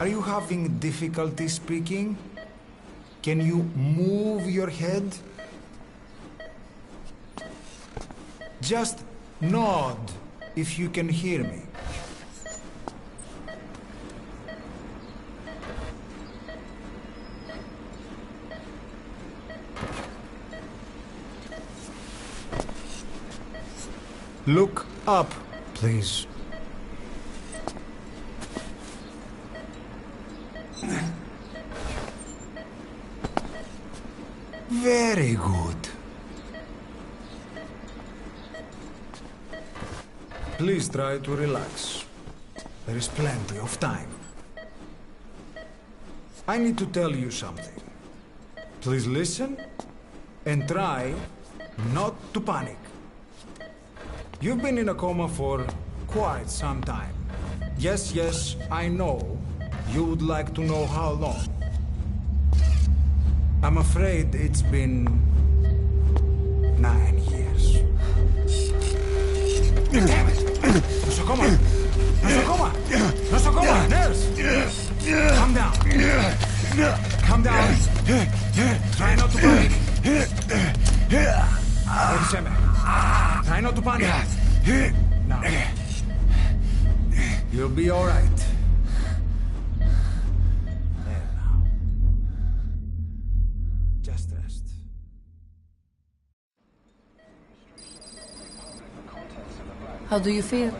Are you having difficulty speaking? Can you move your head? Just nod if you can hear me. Look up, please. Very good. Please try to relax. There is plenty of time. I need to tell you something. Please listen and try not to panic. You've been in a coma for quite some time. Yes, I know. You would like to know how long. I'm afraid it's been 9 years. Damn it! Nosocoma! Nosocoma! Nosocoma! Nurse! Calm down. Calm down. Try not to panic. Try not to panic. Now. You'll be all right. There now. Just rest. How do you feel?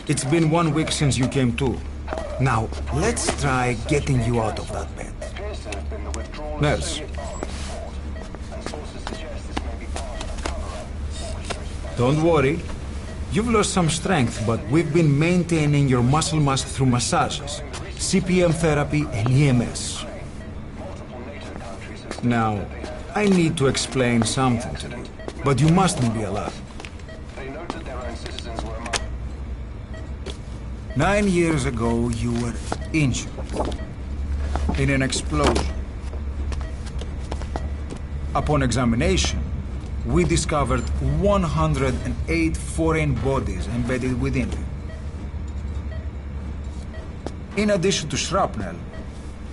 It's been 1 week since you came to. Now, let's try getting you out of that bed. Nurse. Don't worry. You've lost some strength, but we've been maintaining your muscle mass through massages, CPM therapy, and EMS. Now, I need to explain something to you, but you mustn't be alarmed. 9 years ago, you were injured in an explosion. Upon examination, we discovered 108 foreign bodies embedded within you. In addition to shrapnel,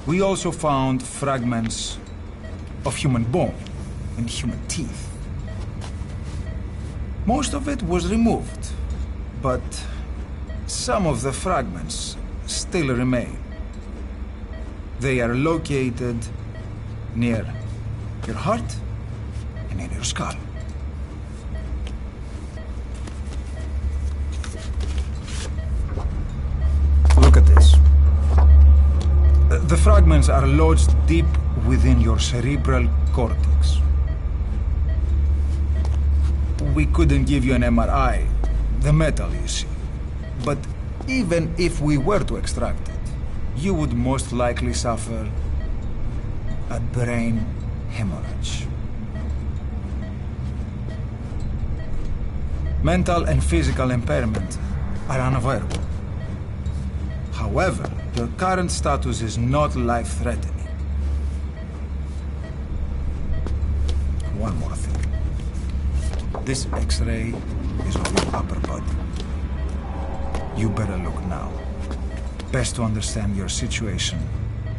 we also found fragments of human bone and human teeth. Most of it was removed, but some of the fragments still remain. They are located near your heart and in your skull. Look at this. The fragments are lodged deep within your cerebral cortex. We couldn't give you an MRI, the metal, you see. But even if we were to extract it, you would most likely suffer a brain hemorrhage. Mental and physical impairment are unavoidable. However, your current status is not life-threatening. one more thing. This X-ray is of your upper body. You better look now. Best to understand your situation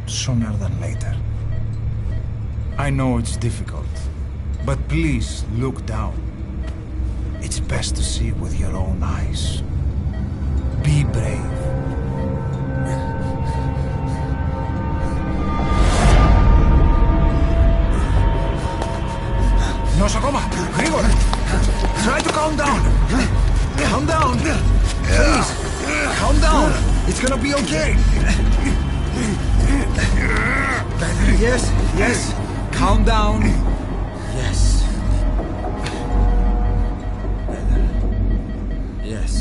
sooner than later. I know it's difficult, but please look down. It's best to see with your own eyes. Be brave. Nosakoma, Grigor! Try to calm down! Calm down! Please! Calm down! It's gonna be okay! Yes, yes! Calm down! Yes. Yes.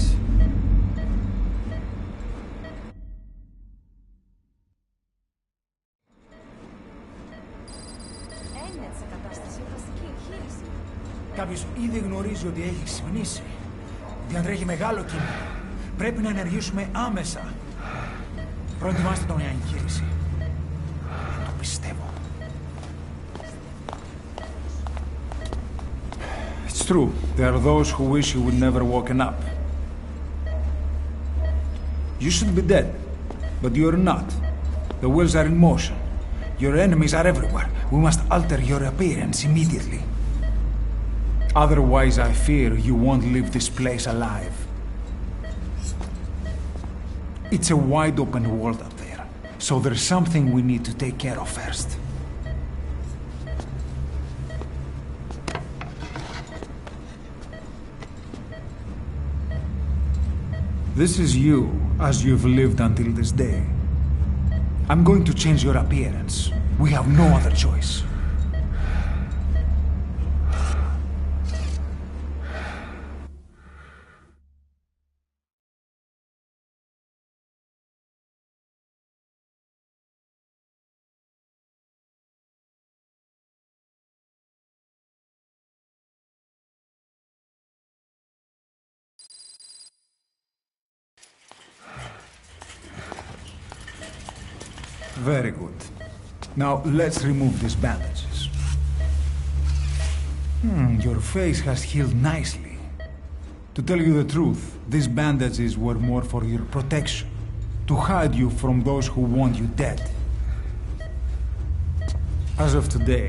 Κάποιος ήδη γνωρίζει ότι έχει ξυπνήσει. Διατρέχει μεγάλο κίνδυνο. Πρέπει να ενεργήσουμε άμεσα. Προετοιμάστε τον για εγχείρηση. Το πιστεύω. It's true. There are those who wish you would never woken up. You should be dead, but you're not. The wheels are in motion. Your enemies are everywhere. We must alter your appearance immediately. Otherwise, I fear you won't leave this place alive. It's a wide open world up there, so there's something we need to take care of first. This is you, as you've lived until this day. I'm going to change your appearance. We have no other choice. Very good. Now, let's remove these bandages. Your face has healed nicely. To tell you the truth, these bandages were more for your protection, to hide you from those who want you dead. As of today,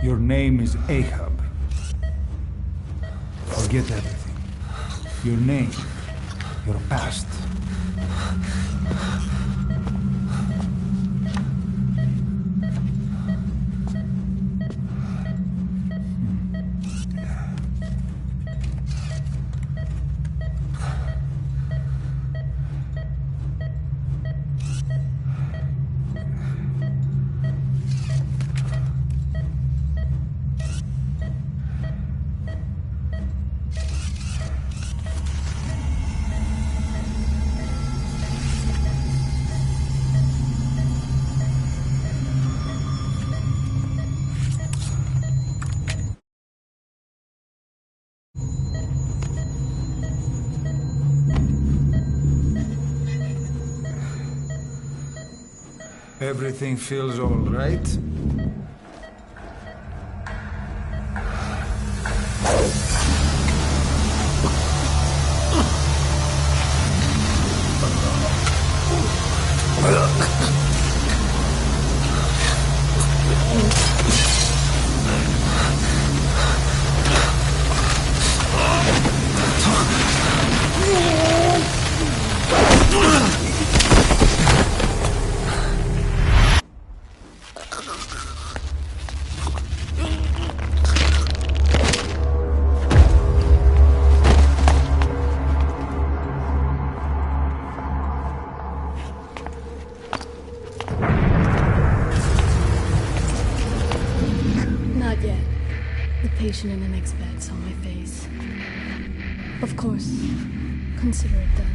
your name is Ahab. Forget everything. Your name, your past. Everything feels all right? In the next bed saw my face. Of course, consider it done.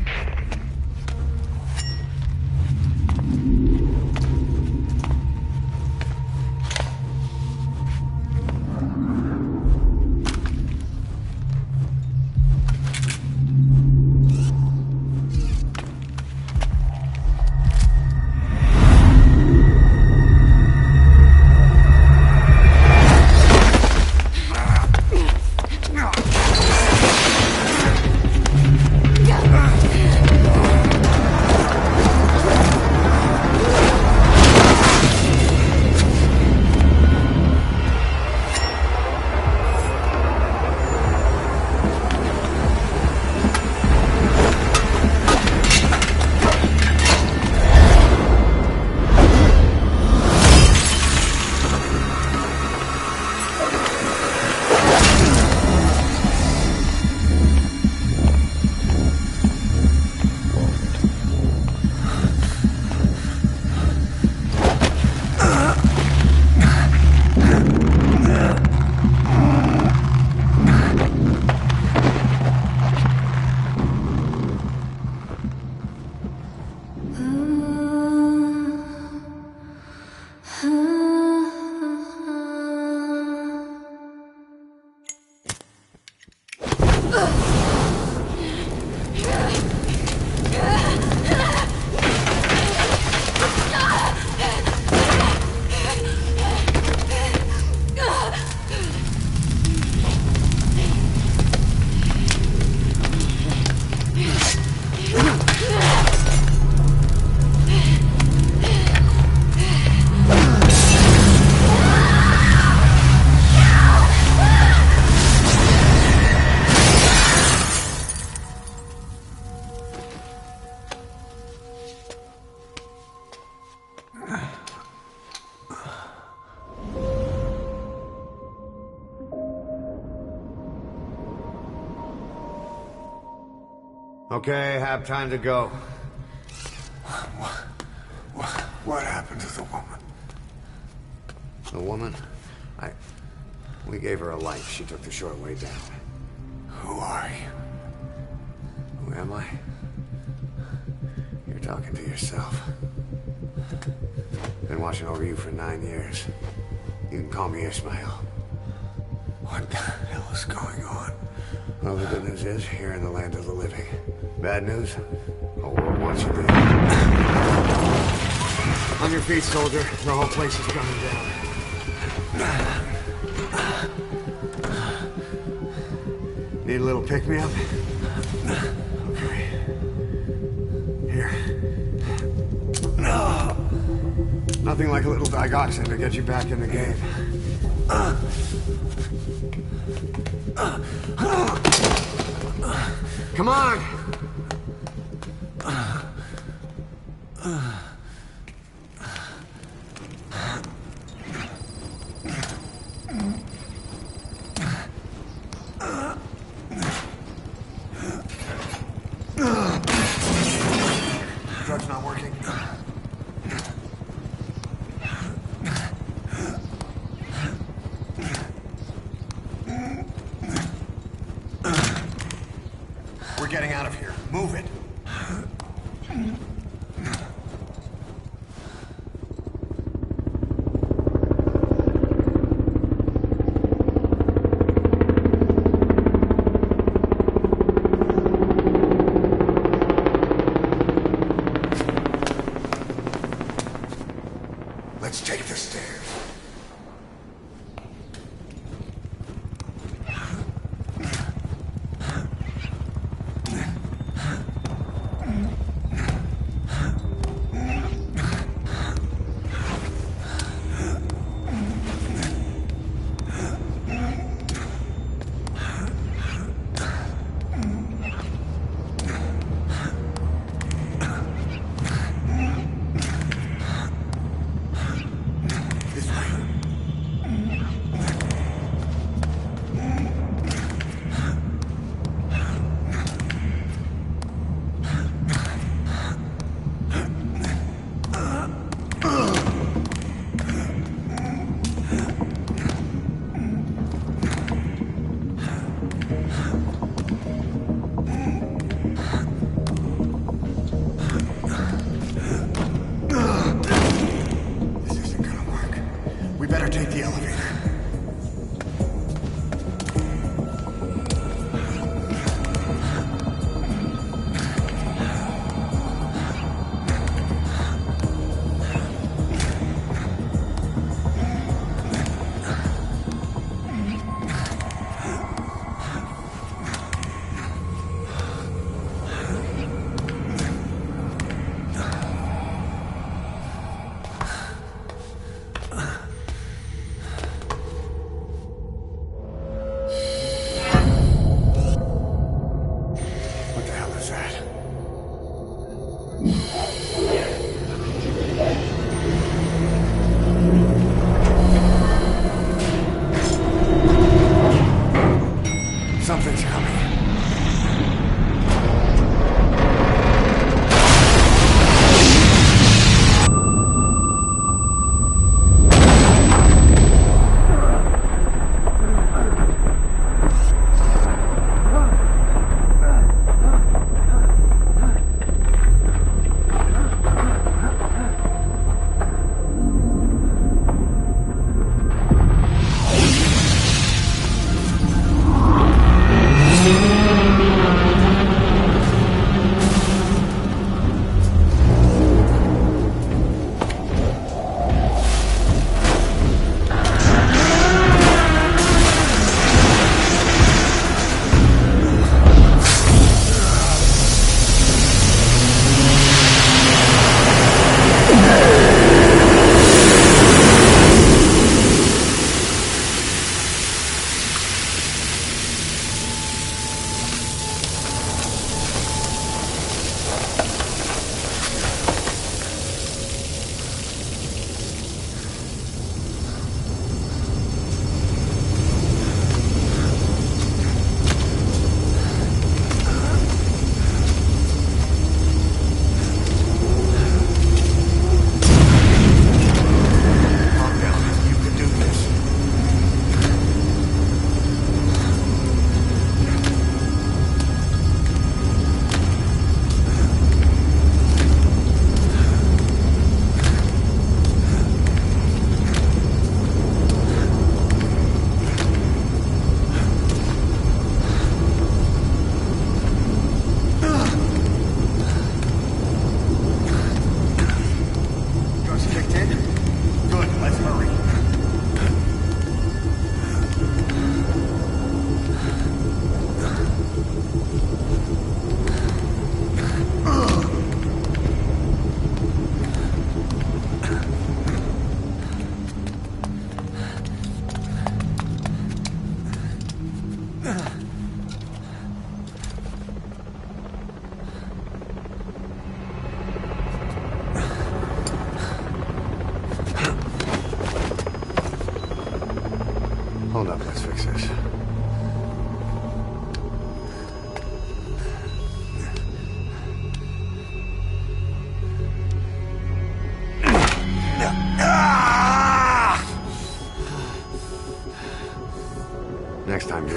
Okay, have time to go. What happened to the woman? The woman? We gave her a life. She took the short way down. Who are you? Who am I? You're talking to yourself. Been watching over you for 9 years. You can call me Ismail. What the hell is going on? Well, the good news is, you're in the land of the living. Bad news? The whole world wants you dead. On your feet, soldier. The whole place is coming down. Need a little pick-me-up? Okay. Here. Nothing like a little digoxin to get you back in the game. Come on! Drug's not working. We're getting out of here. Move it. Let's take the stairs.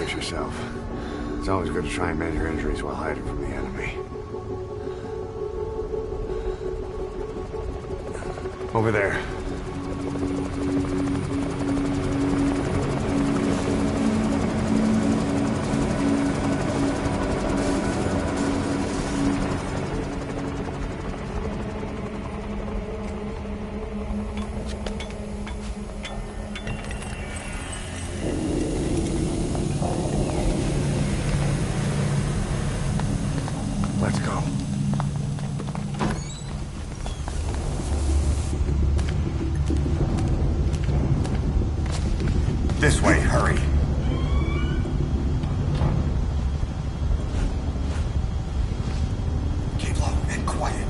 brace yourself. It's always good to try and mend your injuries while hiding from the enemy. Over there. Let's go. This way, hurry. Keep low and quiet.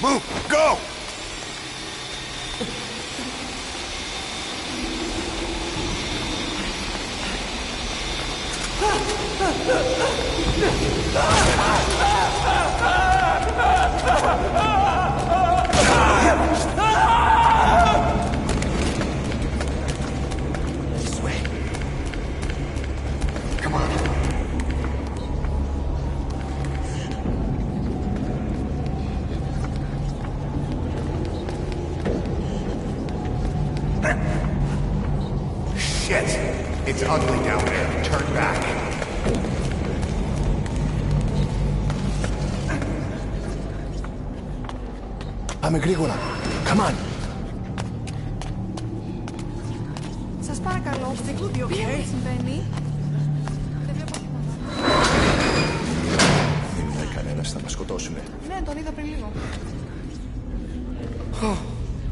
Move! Go! This way. Come on. Shit! It's ugly down there. Turn back. Πάμε γρήγορα. Come on. Σας παρακαλώ, τι συμβαίνει? Δεν βλέπω τίποτα. Δεν είναι κανένας, θα μας σκοτώσουνε. Ναι, τον είδα πριν λίγο.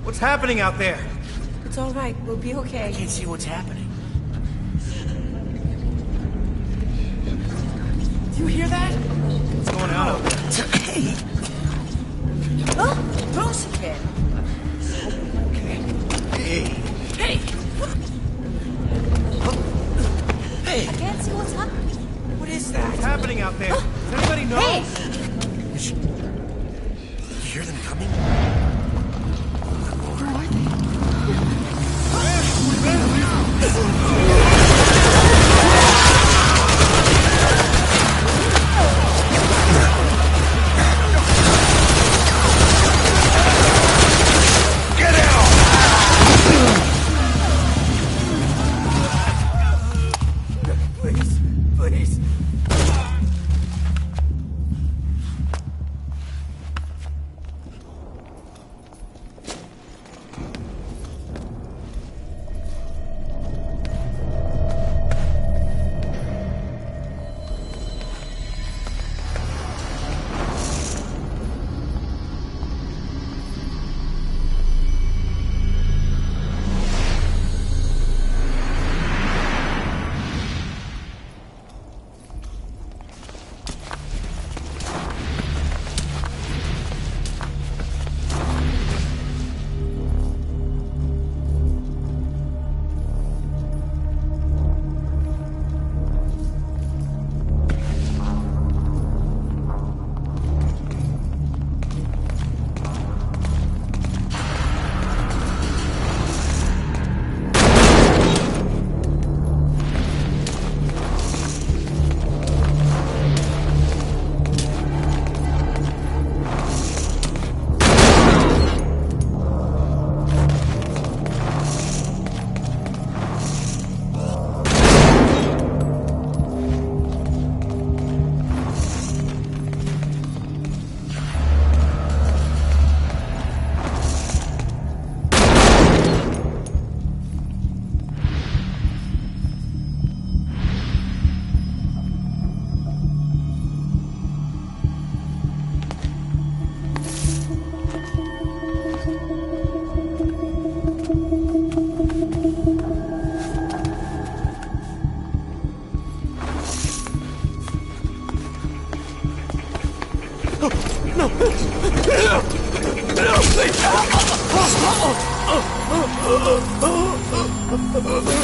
What's happening out there? It's all right. We'll be okay. I can't see what's happening. Do you hear that? What's going on out there? Hey! Oh, close again. Hey! Hey! Hey! I can't see what's happening. What is that? What's happening out there? Does anybody know? Hey! You hear them coming? Where are they?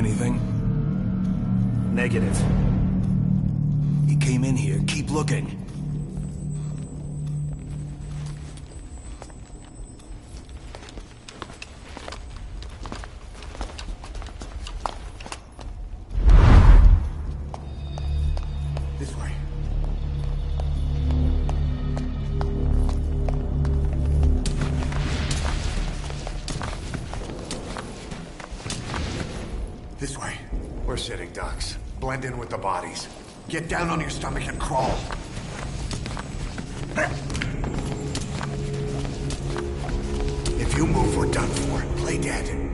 Anything? Negative. He came in here. Keep looking. This way. Blend in with the bodies. Get down on your stomach and crawl. If you move, we're done for. Play dead.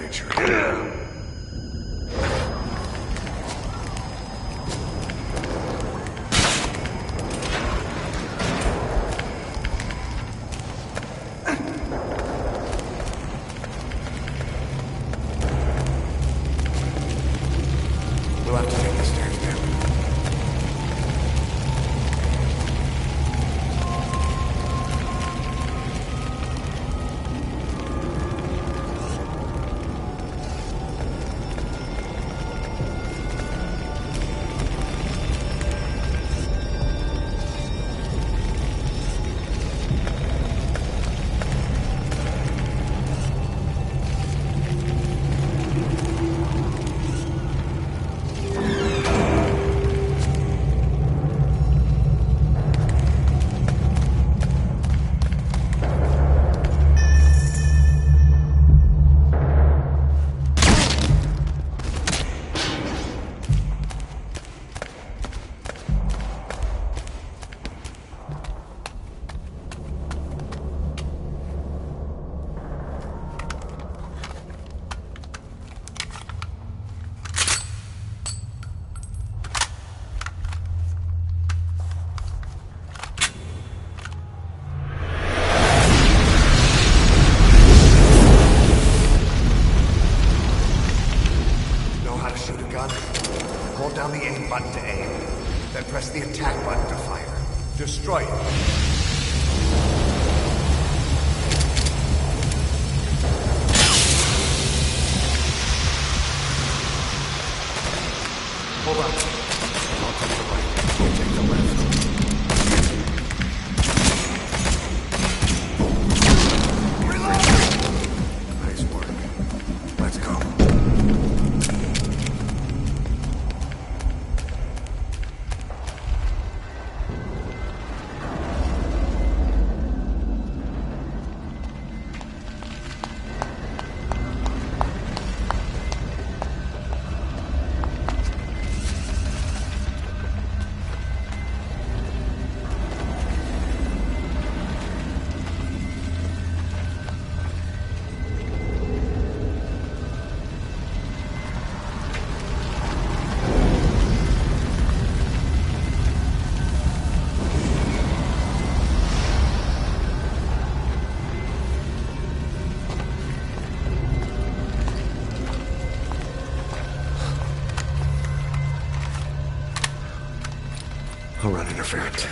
nature. We'll have to take the stairs down. Know how to shoot a gun? Hold down the aim button to aim, then press the attack button to fire. Destroy it. Hold on. I'll take the right. You take the left. Reload! Nice work. Let's go. I'll run interference.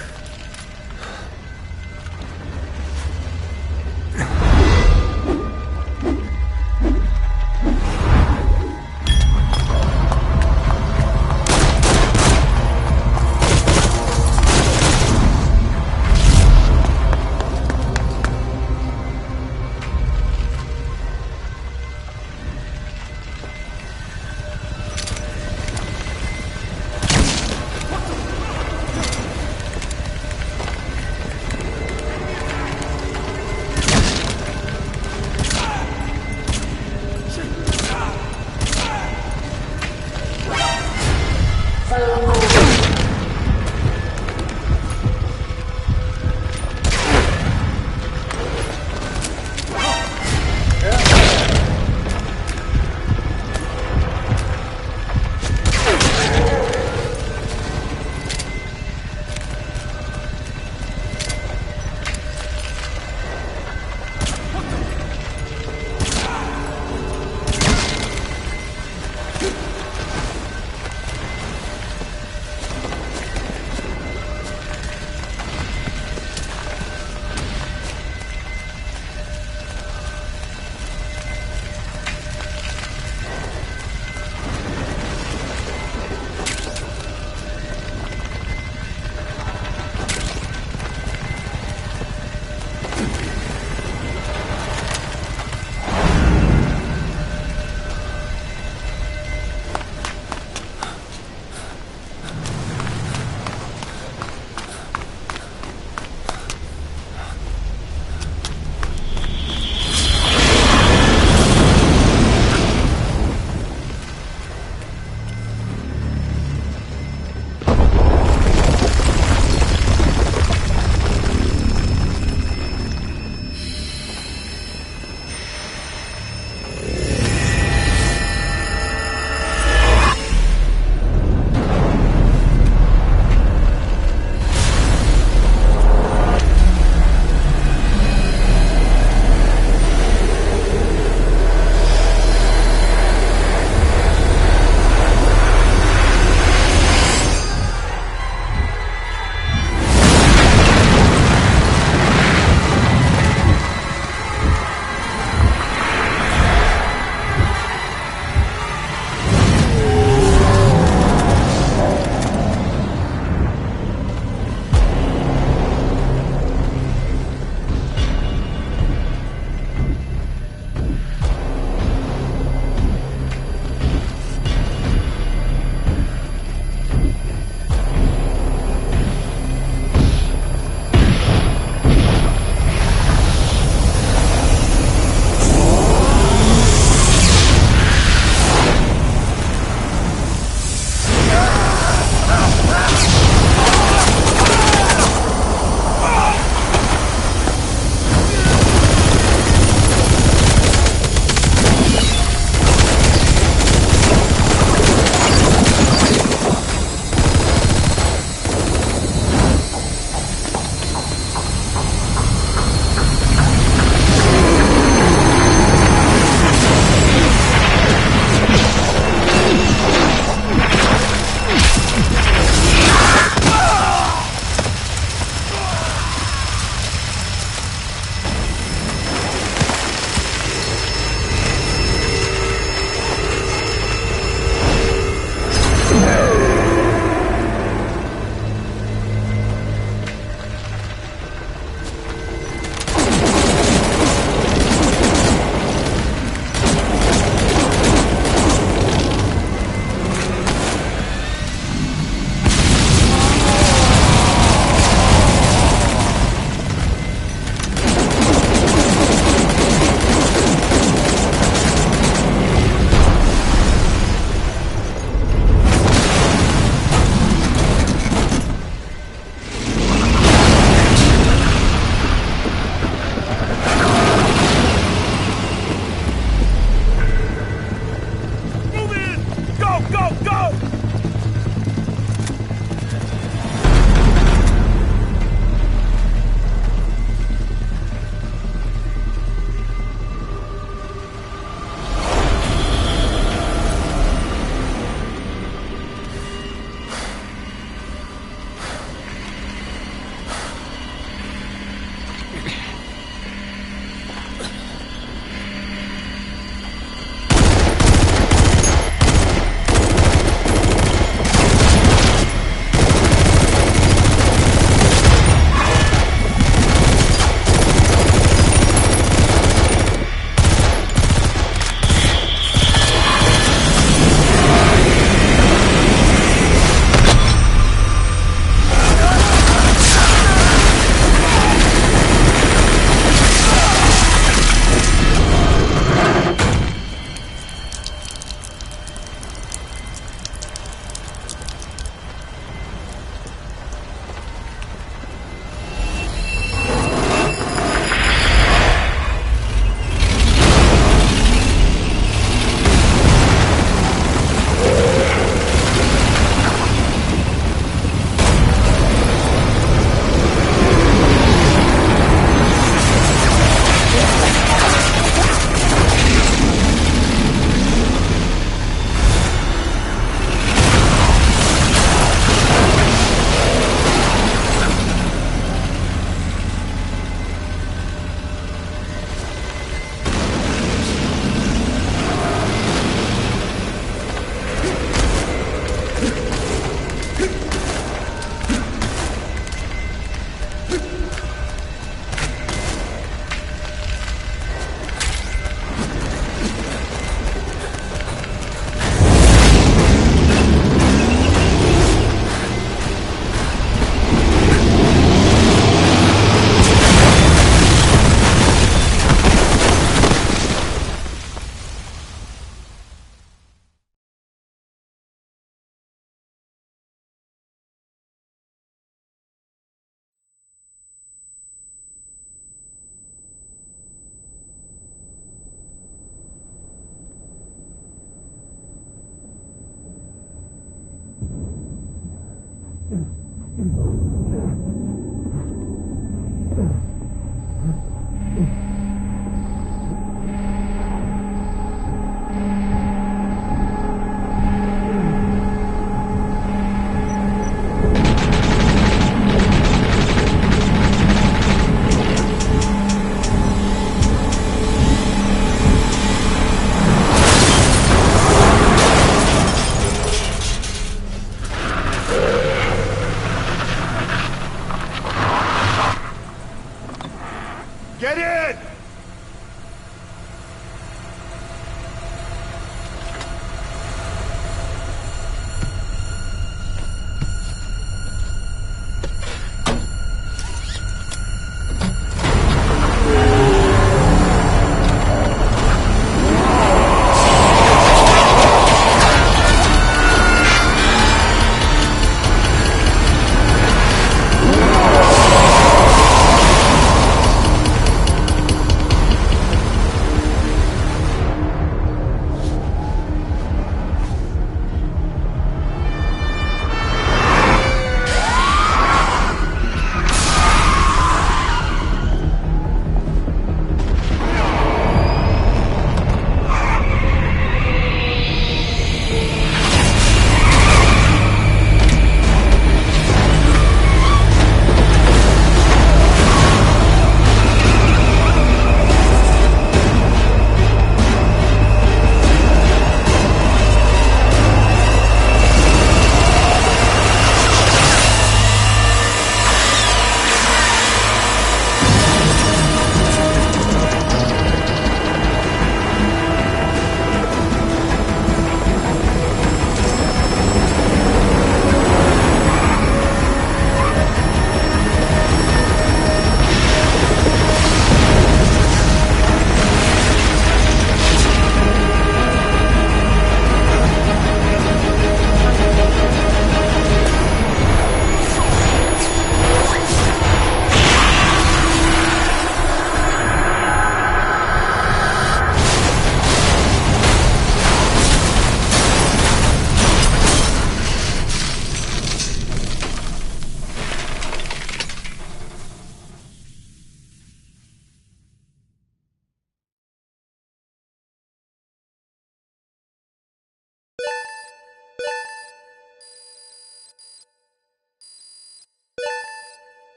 Get in!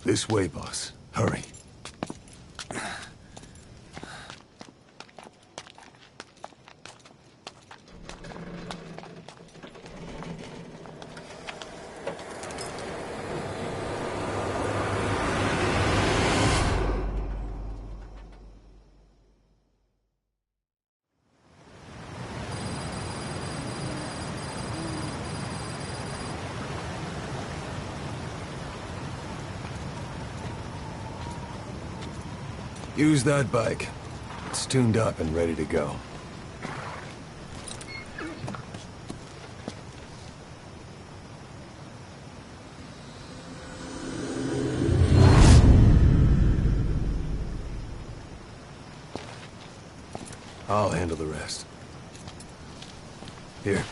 This way, boss. Hurry. Use that bike. It's tuned up and ready to go. I'll handle the rest. Here.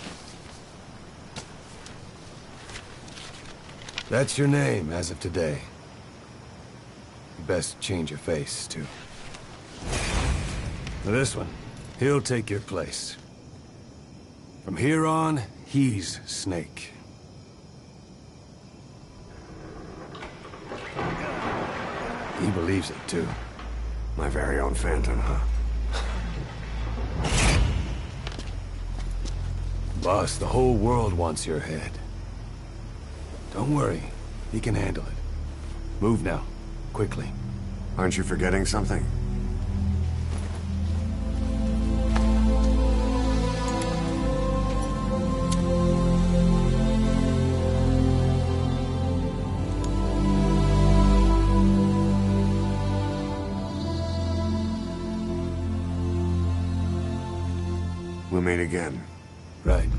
That's your name as of today. You best change your face, too. This one, he'll take your place. From here on, he's Snake. He believes it, too. My very own phantom, huh? Boss, the whole world wants your head. Don't worry, he can handle it. Move now, quickly. Aren't you forgetting something? We'll meet again. Right.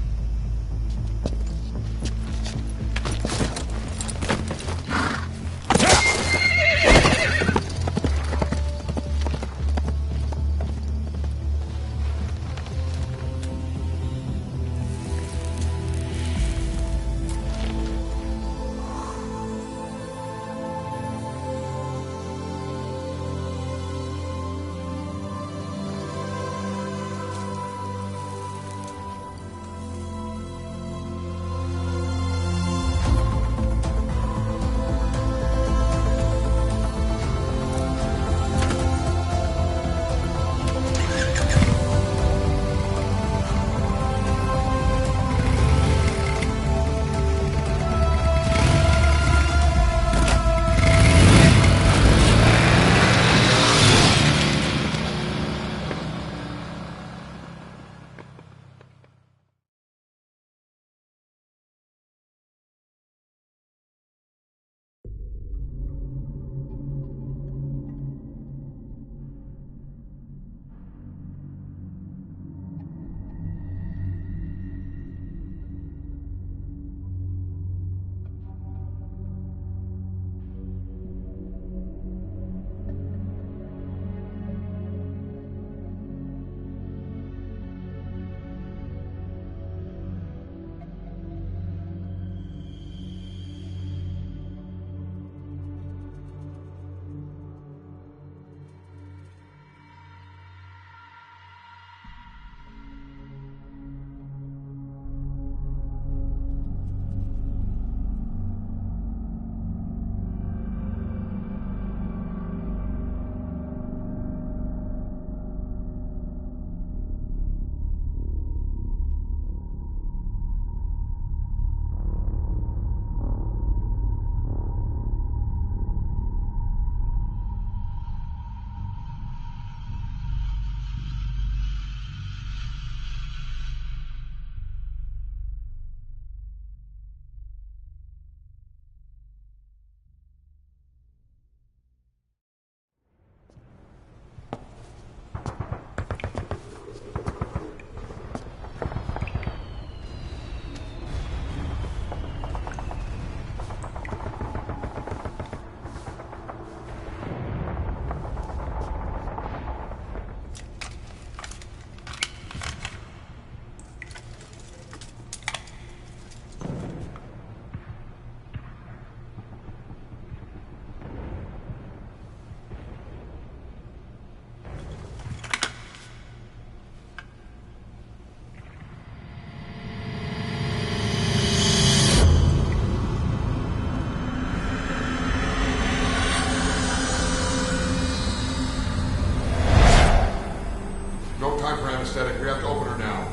anesthetic. We have to open her now.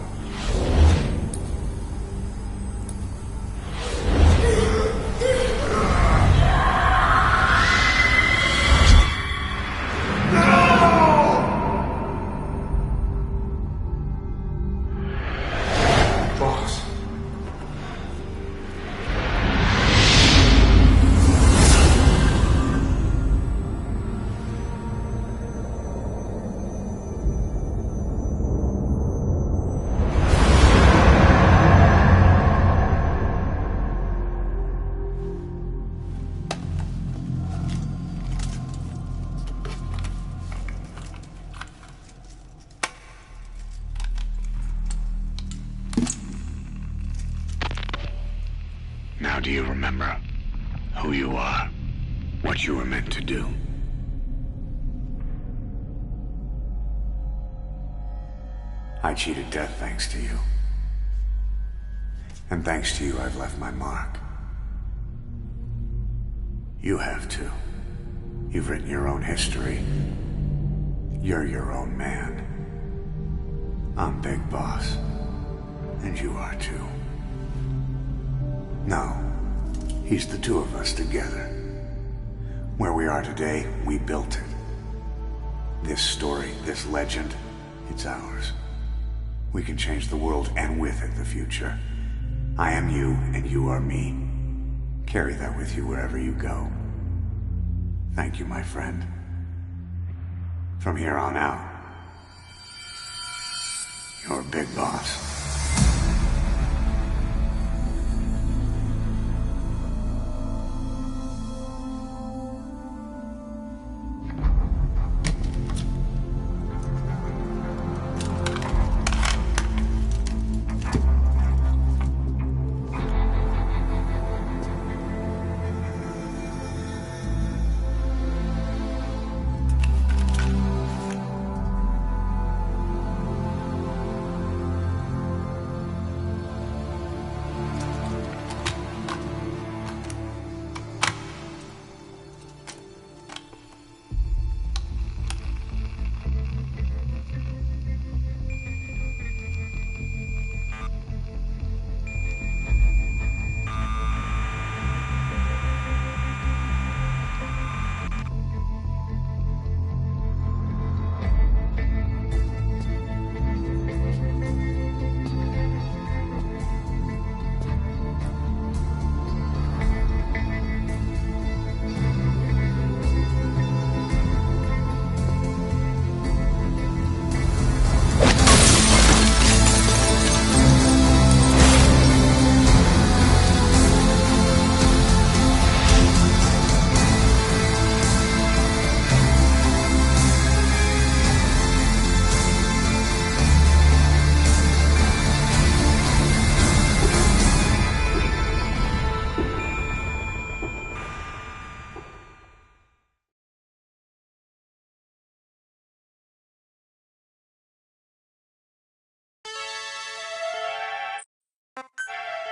Boss. Now do you remember who you are? What you were meant to do? I cheated death thanks to you. And thanks to you, I've left my mark. You have too. You've written your own history. You're your own man. I'm Big Boss. And you are too. No. He's the two of us together. Where we are today, we built it. This story, this legend, it's ours. We can change the world and with it the future. I am you and you are me. Carry that with you wherever you go. Thank you, my friend. From here on out, you're Big Boss.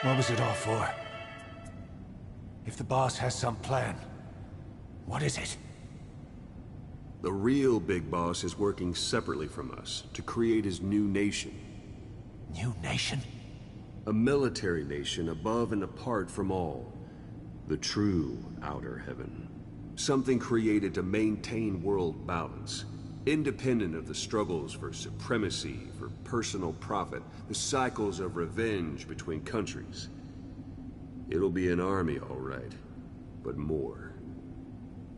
What was it all for? If the boss has some plan, what is it? The real Big Boss is working separately from us to create his new nation. New nation? A military nation above and apart from all. The true outer heaven. Something created to maintain world balance. Independent of the struggles for supremacy, for personal profit, the cycles of revenge between countries. It'll be an army, all right, but more.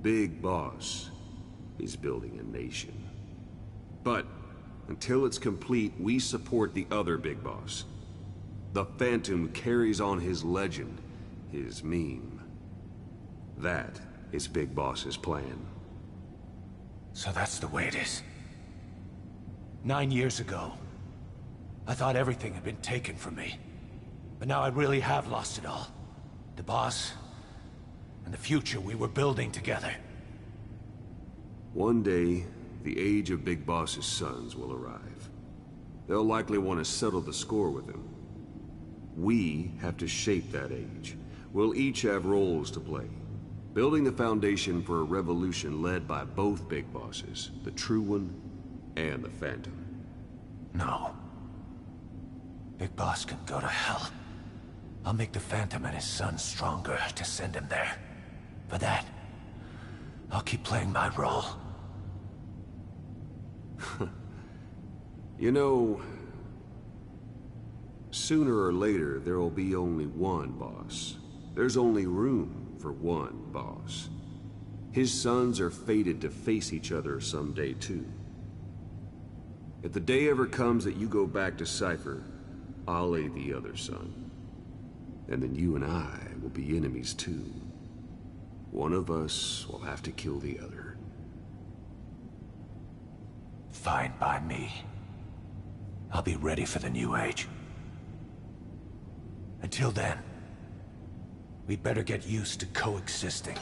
Big Boss is building a nation. But until it's complete, we support the other Big Boss. The Phantom carries on his legend, his meme. That is Big Boss's plan. So that's the way it is. 9 years ago, I thought everything had been taken from me. But now I really have lost it all. The boss, and the future we were building together. One day, the age of Big Boss's sons will arrive. They'll likely want to settle the score with him. We have to shape that age. We'll each have roles to play. Building the foundation for a revolution led by both Big Bosses, the True One and the Phantom. No. Big Boss can go to hell. I'll make the Phantom and his son stronger to send him there. For that, I'll keep playing my role. You know, sooner or later there will be only one boss. There's only room for one boss. His sons are fated to face each other someday too. If the day ever comes that you go back to Cypher, I'll aid the other son. And then you and I will be enemies too. One of us will have to kill the other. Fine by me. I'll be ready for the new age. Until then, we'd better get used to coexisting.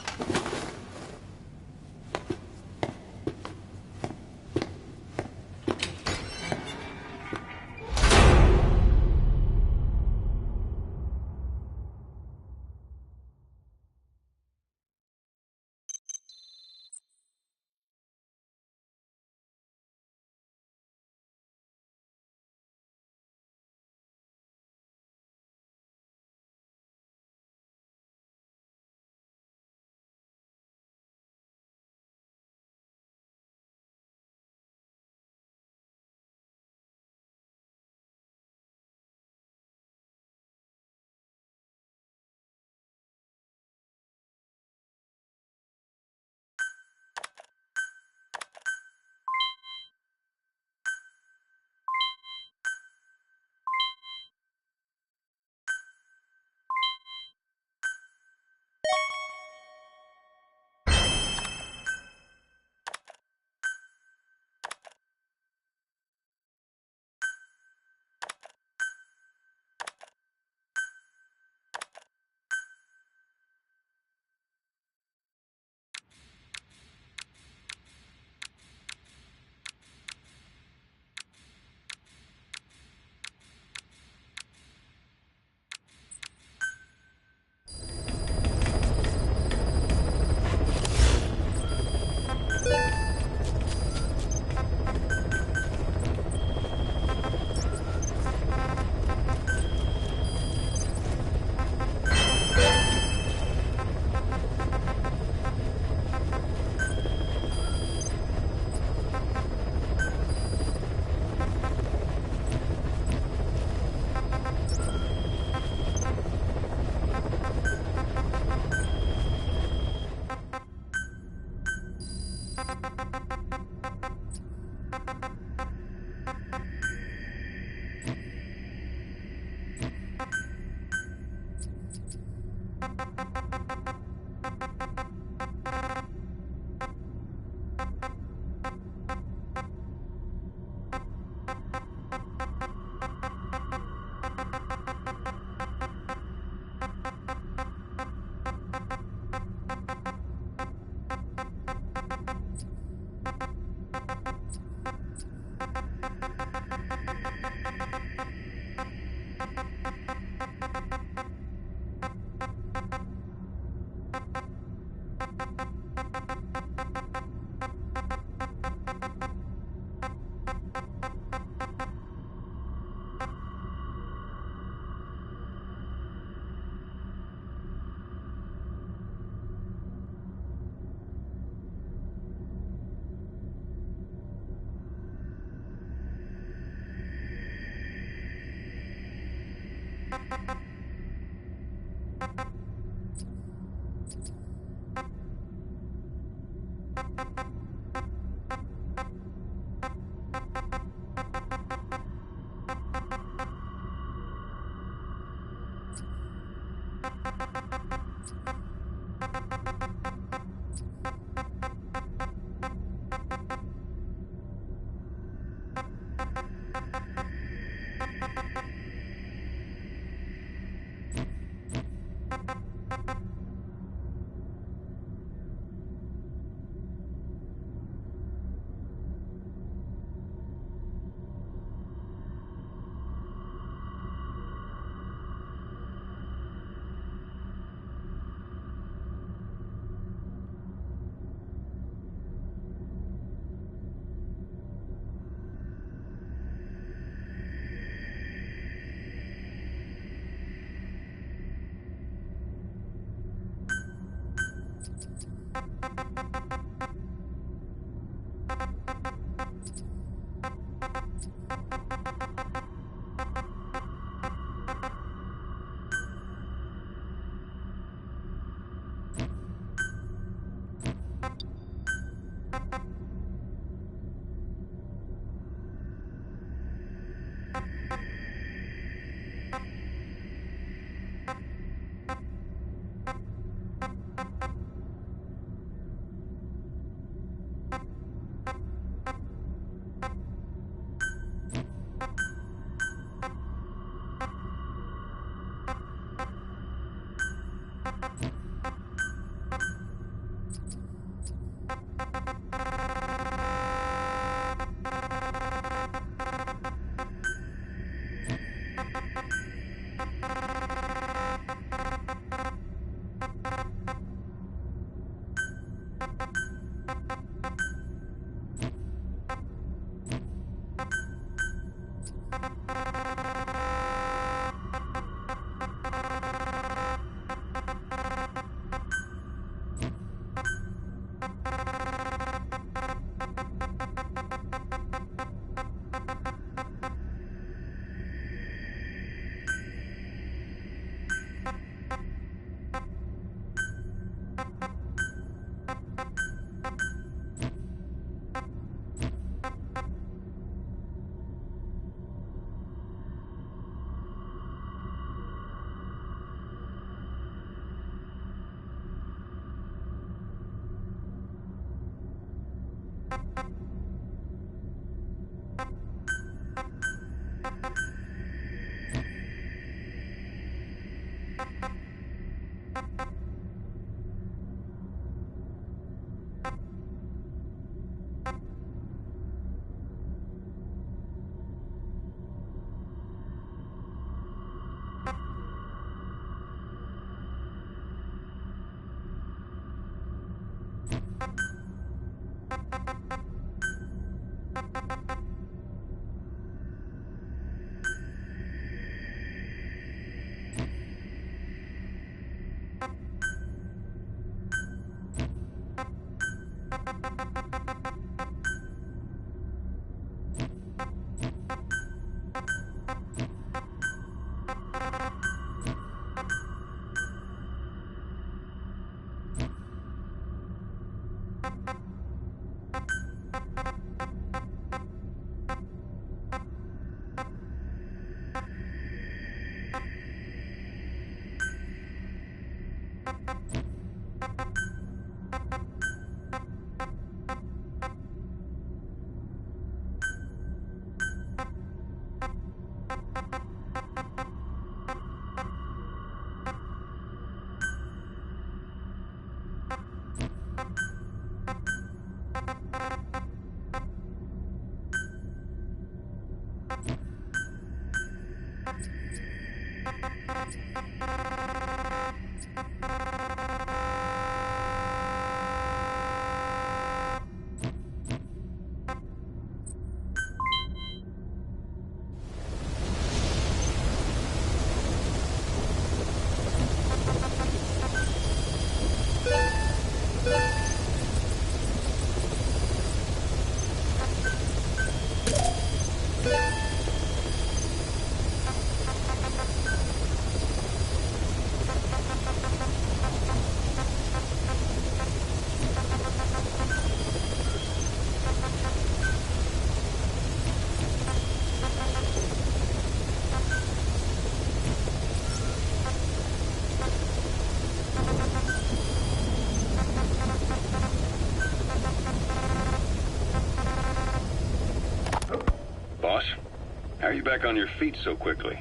you back on your feet so quickly?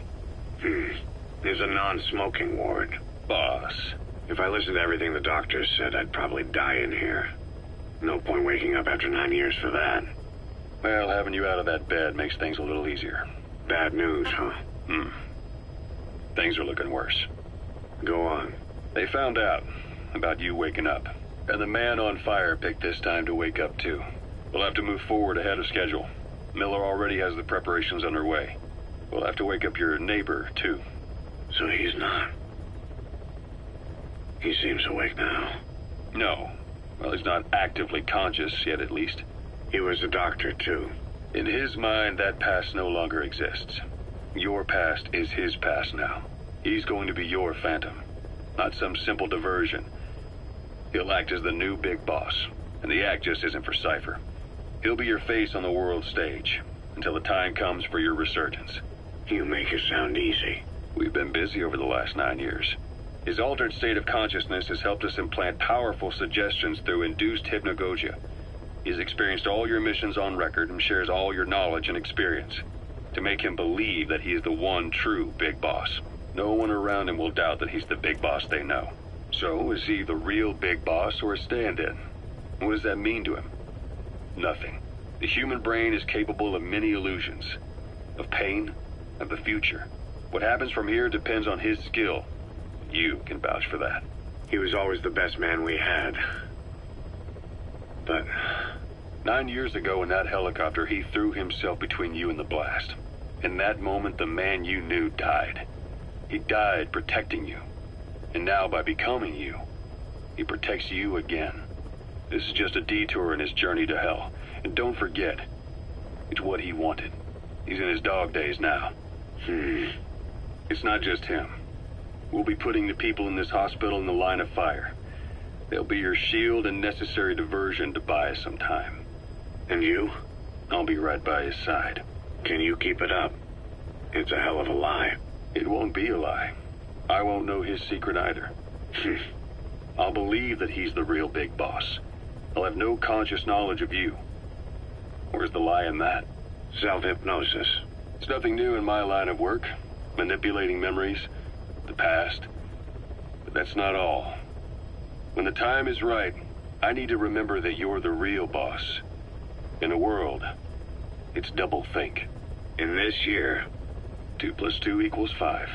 There's a non-smoking ward. Boss. If I listened to everything the doctors said, I'd probably die in here. No point waking up after 9 years for that. Well, having you out of that bed makes things a little easier. Bad news, huh? Things are looking worse. Go on. They found out about you waking up. And the man on fire picked this time to wake up too. We'll have to move forward ahead of schedule. Miller already has the preparations underway. We'll have to wake up your neighbor too. So he's not. He seems awake now. No. Well, he's not actively conscious yet, at least. He was a doctor too. In his mind, that past no longer exists. Your past is his past now. He's going to be your phantom, not some simple diversion. He'll act as the new big boss, and the act just isn't for Cypher. He'll be your face on the world stage, until the time comes for your resurgence. You make it sound easy. We've been busy over the last 9 years. His altered state of consciousness has helped us implant powerful suggestions through induced hypnagogia. He's experienced all your missions on record and shares all your knowledge and experience, to make him believe that he is the one true big boss. No one around him will doubt that he's the big boss they know. So, is he the real big boss or a stand-in? What does that mean to him? Nothing. The human brain is capable of many illusions. Of pain, of the future. What happens from here depends on his skill. You can vouch for that. He was always the best man we had. But 9 years ago in that helicopter, he threw himself between you and the blast. In that moment, the man you knew died. He died protecting you. And now, by becoming you, he protects you again. This is just a detour in his journey to hell. And don't forget, it's what he wanted. He's in his dog days now. It's not just him. We'll be putting the people in this hospital in the line of fire. They'll be your shield and necessary diversion to buy us some time. And you? I'll be right by his side. Can you keep it up? It's a hell of a lie. It won't be a lie. I won't know his secret either. I'll believe that he's the real big boss. I'll have no conscious knowledge of you. Where's the lie in that? Self-hypnosis. It's nothing new in my line of work. Manipulating memories, the past. But that's not all. When the time is right, I need to remember that you're the real boss. In a world, it's double think. In this year, 2 + 2 = 5.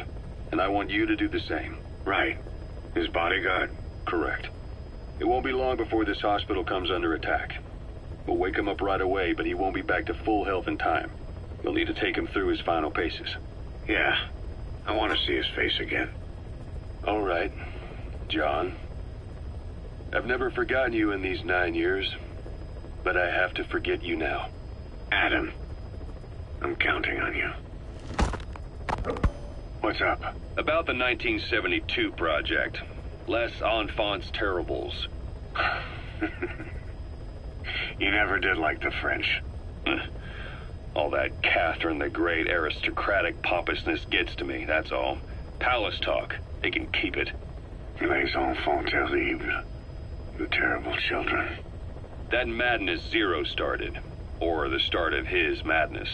And I want you to do the same. Right. His bodyguard? Correct. It won't be long before this hospital comes under attack. We'll wake him up right away, but he won't be back to full health in time. We'll need to take him through his final paces. Yeah. I want to see his face again. All right, John. I've never forgotten you in these 9 years, but I have to forget you now. Adam, I'm counting on you. What's up? About the 1972 project. Les Enfants Terribles. You never did like the French. All that Catherine the Great aristocratic pompousness gets to me, that's all. Palace talk. They can keep it. Les enfants terribles. The terrible children. That madness Zero started. Or the start of his madness.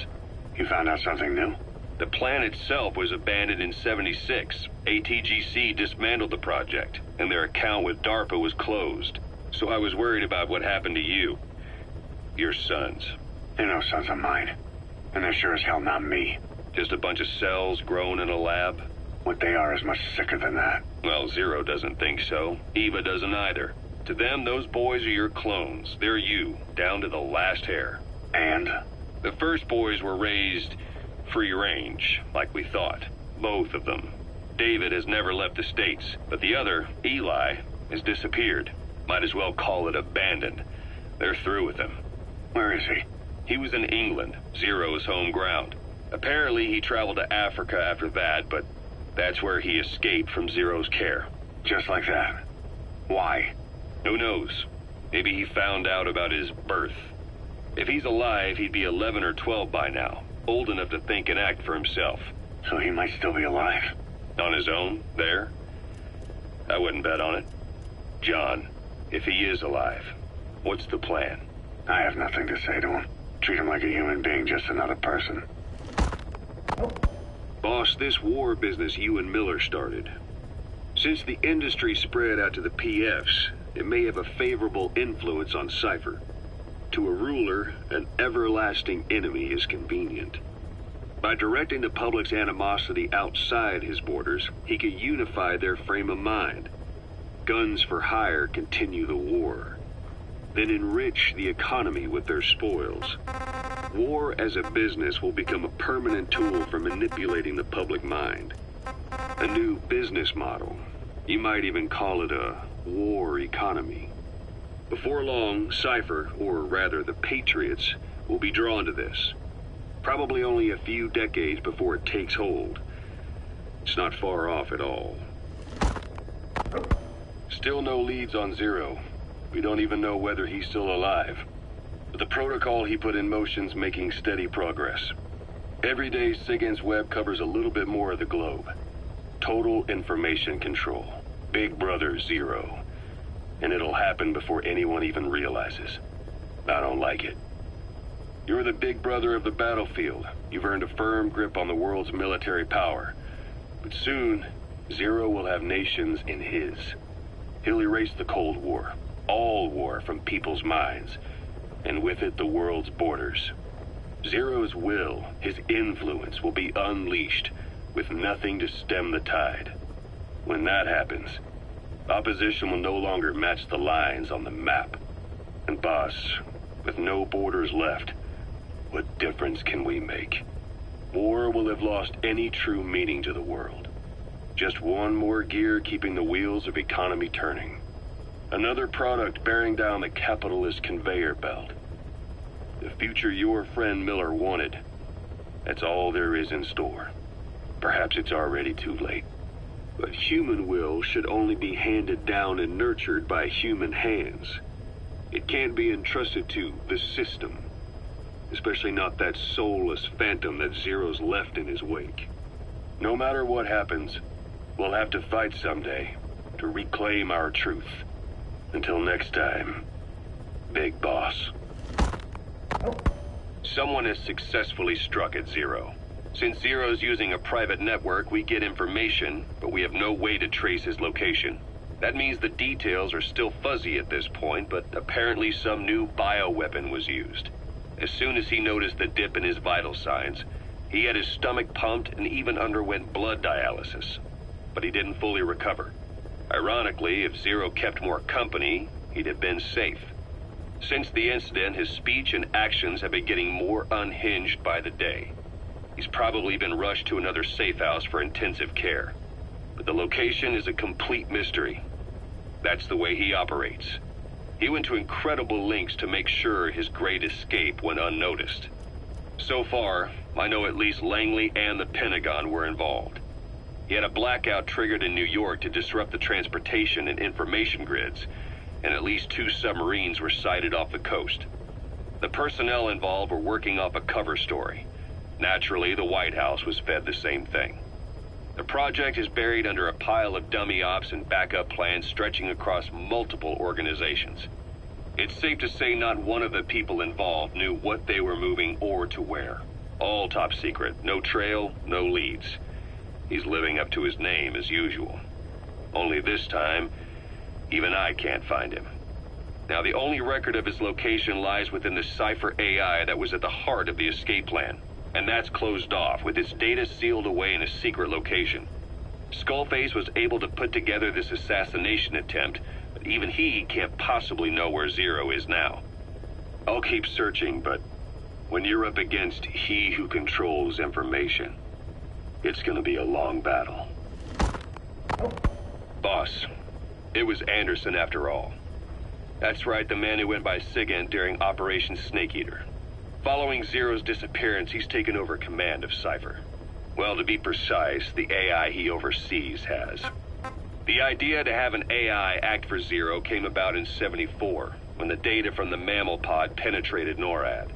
You found out something new? The plan itself was abandoned in '76. ATGC dismantled the project, and their account with DARPA was closed. So I was worried about what happened to you. Your sons. They're no sons of mine. And they're sure as hell not me. Just a bunch of cells grown in a lab? What they are is much sicker than that. Well, Zero doesn't think so. Eva doesn't either. To them, those boys are your clones. They're you, down to the last hair. And? The first boys were raised free range, like we thought. Both of them. David has never left the States, but the other, Eli, has disappeared. Might as well call it abandoned. They're through with him. Where is he? He was in England, Zero's home ground. Apparently he traveled to Africa after that, but that's where he escaped from Zero's care. Just like that? Why? Who knows? Maybe he found out about his birth. If he's alive, he'd be 11 or 12 by now. Old enough to think and act for himself. So he might still be alive? On his own, there? I wouldn't bet on it. John, if he is alive, what's the plan? I have nothing to say to him. Treat him like a human being, just another person. Boss, this war business you and Miller started. Since the industry spread out to the PFs, it may have a favorable influence on Cypher. To a ruler, an everlasting enemy is convenient. By directing the public's animosity outside his borders, he could unify their frame of mind. Guns for hire continue the war. Then enrich the economy with their spoils. War as a business will become a permanent tool for manipulating the public mind. A new business model. You might even call it a war economy. Before long, Cypher, or rather the Patriots, will be drawn to this. Probably only a few decades before it takes hold. It's not far off at all. Still no leads on Zero. We don't even know whether he's still alive. But the protocol he put in motion's making steady progress. Every day, SIGINT's web covers a little bit more of the globe. Total information control. Big Brother Zero. And it'll happen before anyone even realizes. I don't like it. You're the big brother of the battlefield. You've earned a firm grip on the world's military power. But soon, Zero will have nations in his. He'll erase the Cold War. All war from people's minds. And with it, the world's borders. Zero's will, his influence, will be unleashed, with nothing to stem the tide. When that happens, opposition will no longer match the lines on the map. And boss, with no borders left, what difference can we make? War will have lost any true meaning to the world. Just one more gear keeping the wheels of economy turning. Another product bearing down the capitalist conveyor belt. The future your friend Miller wanted. That's all there is in store. Perhaps it's already too late. But human will should only be handed down and nurtured by human hands. It can't be entrusted to the system. Especially not that soulless phantom that Zero's left in his wake. No matter what happens, we'll have to fight someday to reclaim our truth. Until next time, Big Boss. Someone has successfully struck at Zero. Since Zero's using a private network, we get information, but we have no way to trace his location. That means the details are still fuzzy at this point, but apparently some new bioweapon was used. As soon as he noticed the dip in his vital signs, he had his stomach pumped and even underwent blood dialysis. But he didn't fully recover. Ironically, if Zero kept more company, he'd have been safe. Since the incident, his speech and actions have been getting more unhinged by the day. He's probably been rushed to another safe house for intensive care. But the location is a complete mystery. That's the way he operates. He went to incredible lengths to make sure his great escape went unnoticed. So far, I know at least Langley and the Pentagon were involved. He had a blackout triggered in New York to disrupt the transportation and information grids, and at least 2 submarines were sighted off the coast. The personnel involved were working off a cover story. Naturally, the White House was fed the same thing. The project is buried under a pile of dummy ops and backup plans stretching across multiple organizations. It's safe to say not one of the people involved knew what they were moving or to where. All top secret, no trail, no leads. He's living up to his name as usual. Only this time, even I can't find him. Now, the only record of his location lies within the Cypher AI that was at the heart of the escape plan. And that's closed off, with its data sealed away in a secret location. Skullface was able to put together this assassination attempt, but even he can't possibly know where Zero is now. I'll keep searching, but when you're up against he who controls information, it's gonna be a long battle. Boss, it was Anderson after all. That's right, the man who went by SIGINT during Operation Snake Eater. Following Zero's disappearance, he's taken over command of Cypher. Well, to be precise, the AI he oversees has. The idea to have an AI act for Zero came about in '74, when the data from the mammal pod penetrated NORAD.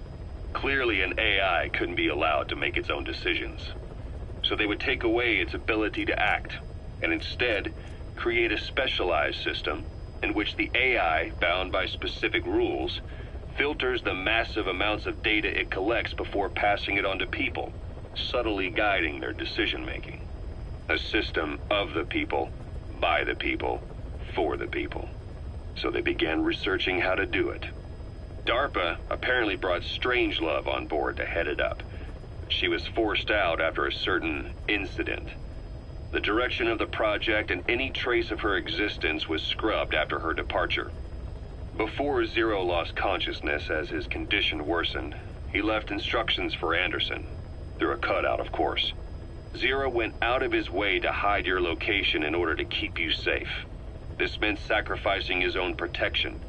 Clearly, an AI couldn't be allowed to make its own decisions. So they would take away its ability to act, and instead create a specialized system in which the AI, bound by specific rules, filters the massive amounts of data it collects before passing it on to people, subtly guiding their decision-making. A system of the people, by the people, for the people. So they began researching how to do it. DARPA apparently brought Strangelove on board to head it up. She was forced out after a certain incident. The direction of the project and any trace of her existence was scrubbed after her departure. Before Zero lost consciousness as his condition worsened, he left instructions for Anderson, through a cutout, of course. Zero went out of his way to hide your location in order to keep you safe. This meant sacrificing his own protection.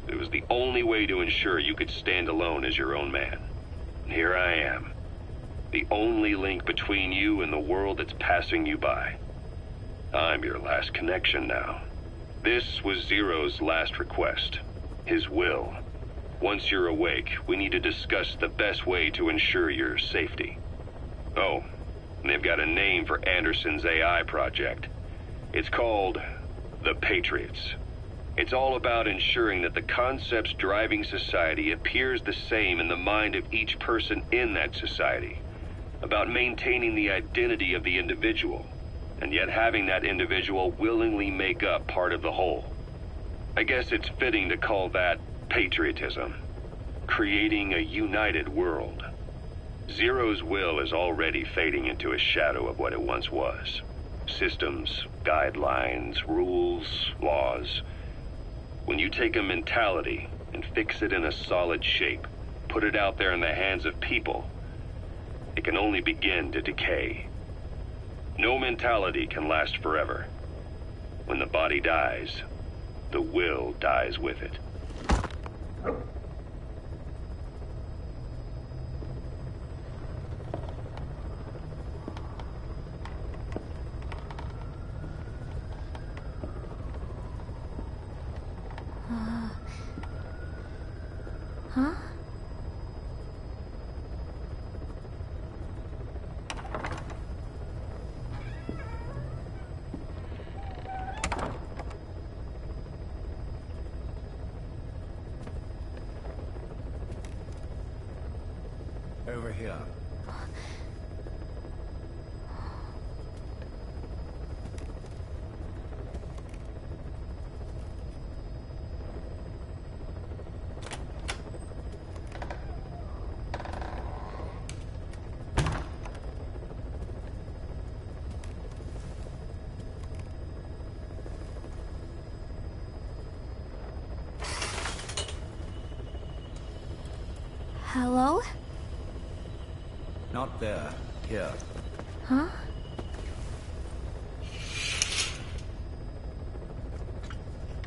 It was the only way to ensure you could stand alone as your own man. And here I am, the only link between you and the world that's passing you by. I'm your last connection now. This was Zero's last request, his will. Once you're awake, we need to discuss the best way to ensure your safety. Oh, and they've got a name for Anderson's AI project. It's called the Patriots. It's all about ensuring that the concepts driving society appears the same in the mind of each person in that society. About maintaining the identity of the individual, and yet having that individual willingly make up part of the whole. I guess it's fitting to call that patriotism. Creating a united world. Zero's will is already fading into a shadow of what it once was. Systems, guidelines, rules, laws. When you take a mentality and fix it in a solid shape, put it out there in the hands of people, it can only begin to decay. No mentality can last forever. When the body dies, the will dies with it. Huh? Over here. Hello? Not there. Here. Huh?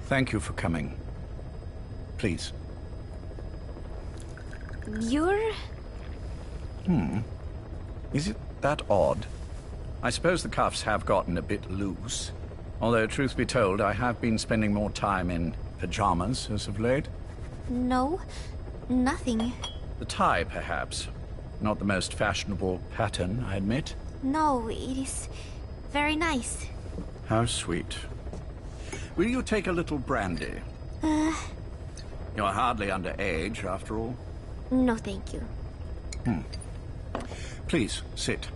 Thank you for coming. Please. You're... Is it that odd? I suppose the cuffs have gotten a bit loose. Although, truth be told, I have been spending more time in pajamas as of late. No, nothing. The tie, perhaps. Not the most fashionable pattern, I admit. No, it is very nice. How sweet. Will you take a little brandy? You're hardly underage, after all. No, thank you. Please, sit.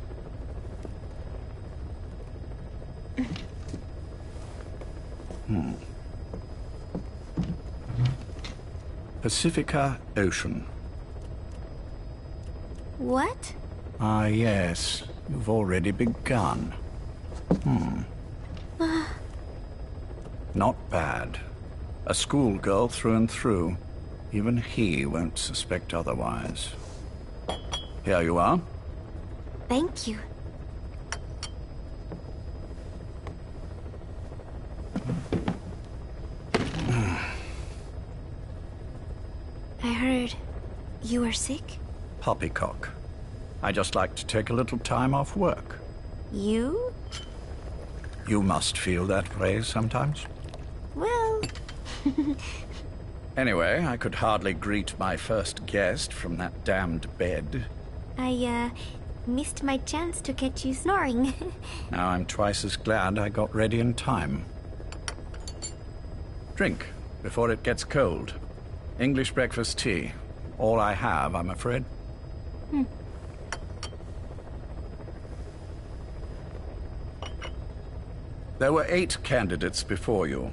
Pacifica Ocean. What? Ah, yes. You've already begun. Not bad. A schoolgirl through and through. Even he won't suspect otherwise. Here you are. Thank you. I heard you were sick? Poppycock. I just like to take a little time off work. You? You must feel that way sometimes. Well... Anyway, I could hardly greet my first guest from that damned bed. I, missed my chance to catch you snoring. Now I'm twice as glad I got ready in time. Drink, before it gets cold. English breakfast tea. All I have, I'm afraid. There were 8 candidates before you,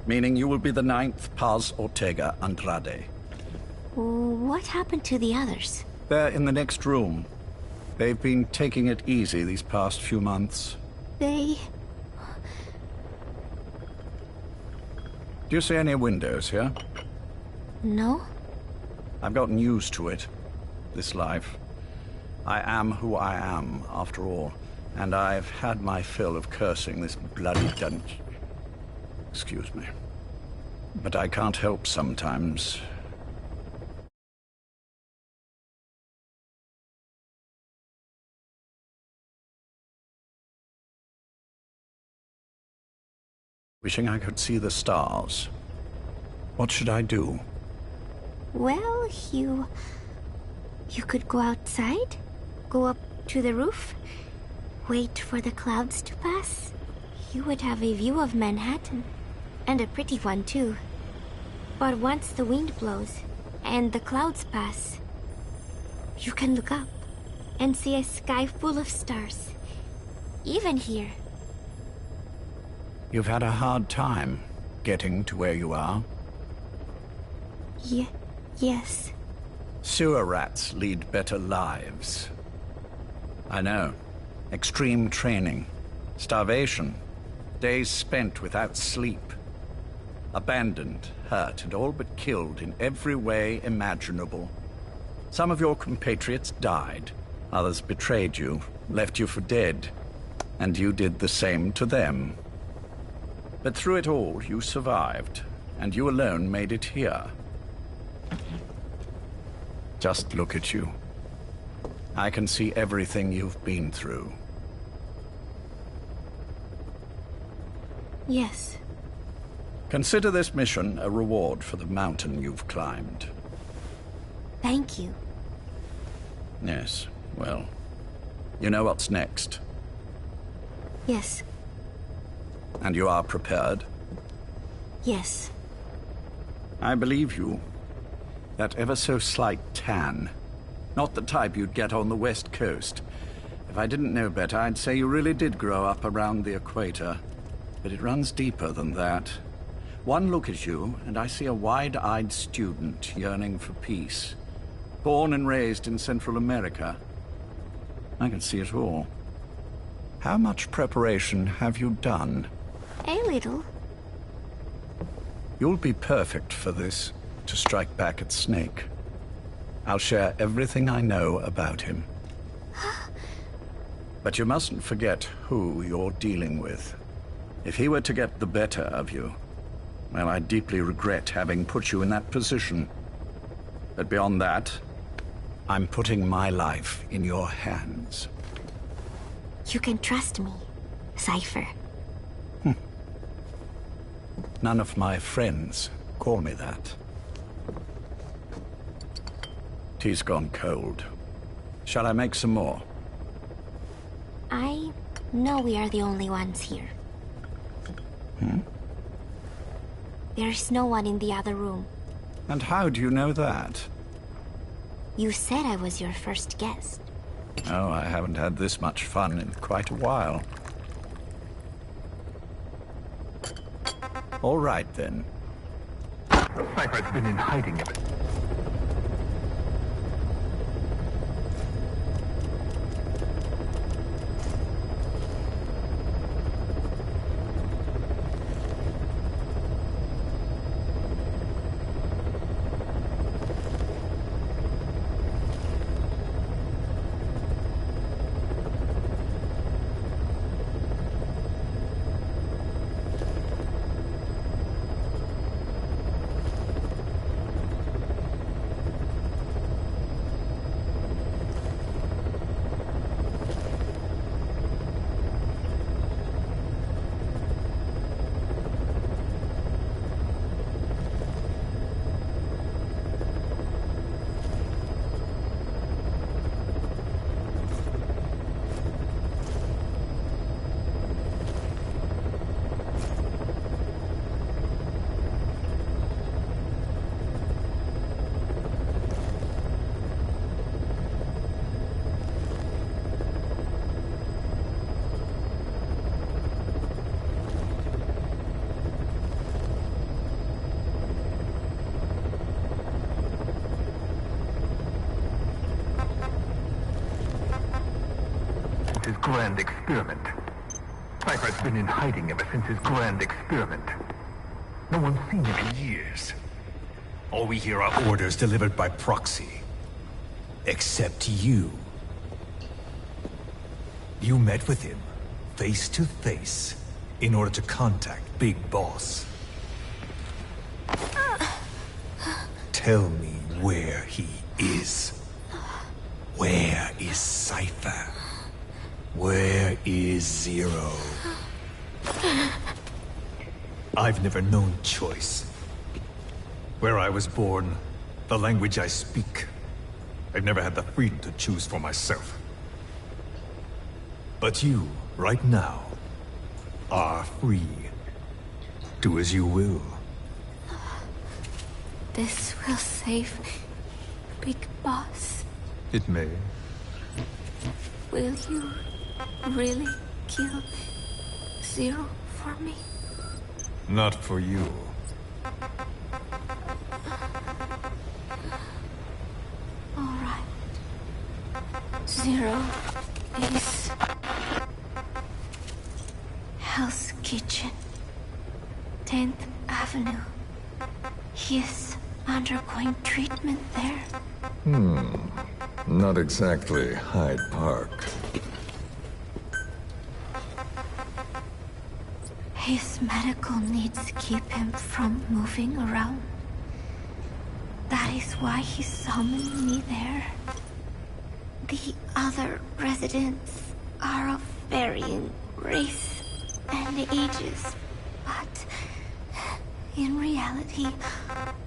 meaning you will be the 9th Paz Ortega Andrade. What happened to the others? They're in the next room. They've been taking it easy these past few months. They... Do you see any windows here? No? I've gotten used to it, this life. I am who I am, after all, and I've had my fill of cursing this bloody dungeon. Excuse me. But I can't help sometimes. Wishing I could see the stars. What should I do? Well, you could go outside, go up to the roof, wait for the clouds to pass. You would have a view of Manhattan, and a pretty one too. But once the wind blows, and the clouds pass, you can look up and see a sky full of stars, even here. You've had a hard time getting to where you are. Yes. Sewer rats lead better lives. I know. Extreme training, starvation, days spent without sleep. Abandoned, hurt, and all but killed in every way imaginable. Some of your compatriots died. Others betrayed you, left you for dead. And you did the same to them. But through it all, you survived, and you alone made it here. Just look at you. I can see everything you've been through. Yes. Consider this mission a reward for the mountain you've climbed. Thank you. Yes, well, you know what's next. Yes. And you are prepared? Yes. I believe you. That ever so slight tan. Not the type you'd get on the West Coast. If I didn't know better, I'd say you really did grow up around the equator. But it runs deeper than that. One look at you, and I see a wide-eyed student yearning for peace. Born and raised in Central America. I can see it all. How much preparation have you done? A little. You'll be perfect for this, to strike back at Snake. I'll share everything I know about him. But you mustn't forget who you're dealing with. If he were to get the better of you, well, I deeply regret having put you in that position. But beyond that, I'm putting my life in your hands. You can trust me, Cypher. None of my friends call me that. Tea's gone cold. Shall I make some more? I know we are the only ones here. There's no one in the other room. And how do you know that? You said I was your first guest. Oh, I haven't had this much fun in quite a while. All right, then. Cypher's been in hiding ever. grand experiment. Cypher's been in hiding ever since his grand experiment. No one's seen him in years. All we hear are orders delivered by proxy. Except you. You met with him, face to face, in order to contact Big Boss. Tell me where he is. Where is Cypher? Where is Zero? I've never known choice. Where I was born, the language I speak, I've never had the freedom to choose for myself. But you, right now, are free. Do as you will. This will save Big Boss. It may. Will you really kill Zero for me? Not for you. All right. Zero is Hell's Kitchen, 10th Avenue. He is undergoing treatment there. Not exactly Hyde Park. His medical needs keep him from moving around. That is why he summoned me there. The other residents are of varying race and ages, but in reality,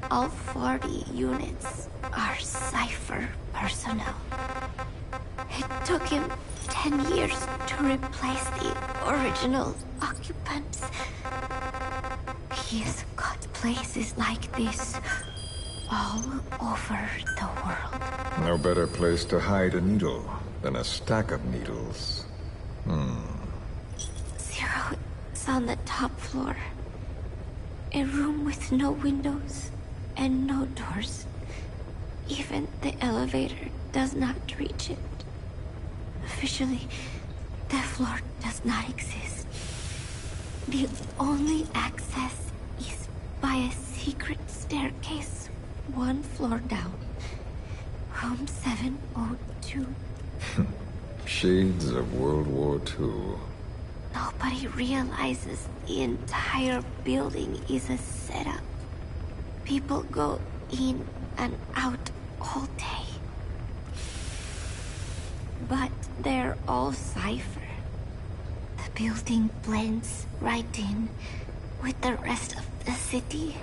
all 40 units are Cypher personnel. It took him 10 years to replace the original occupants. He's got places like this all over the world. No better place to hide a needle than a stack of needles. Zero is on the top floor. A room with no windows and no doors. Even the elevator does not reach it. Officially, the floor does not exist. The only access is by a secret staircase 1 floor down. Room 702. Shades of World War II. Nobody realizes the entire building is a setup. People go in and out all day. But they're all Cypher. The building blends right in with the rest of the city.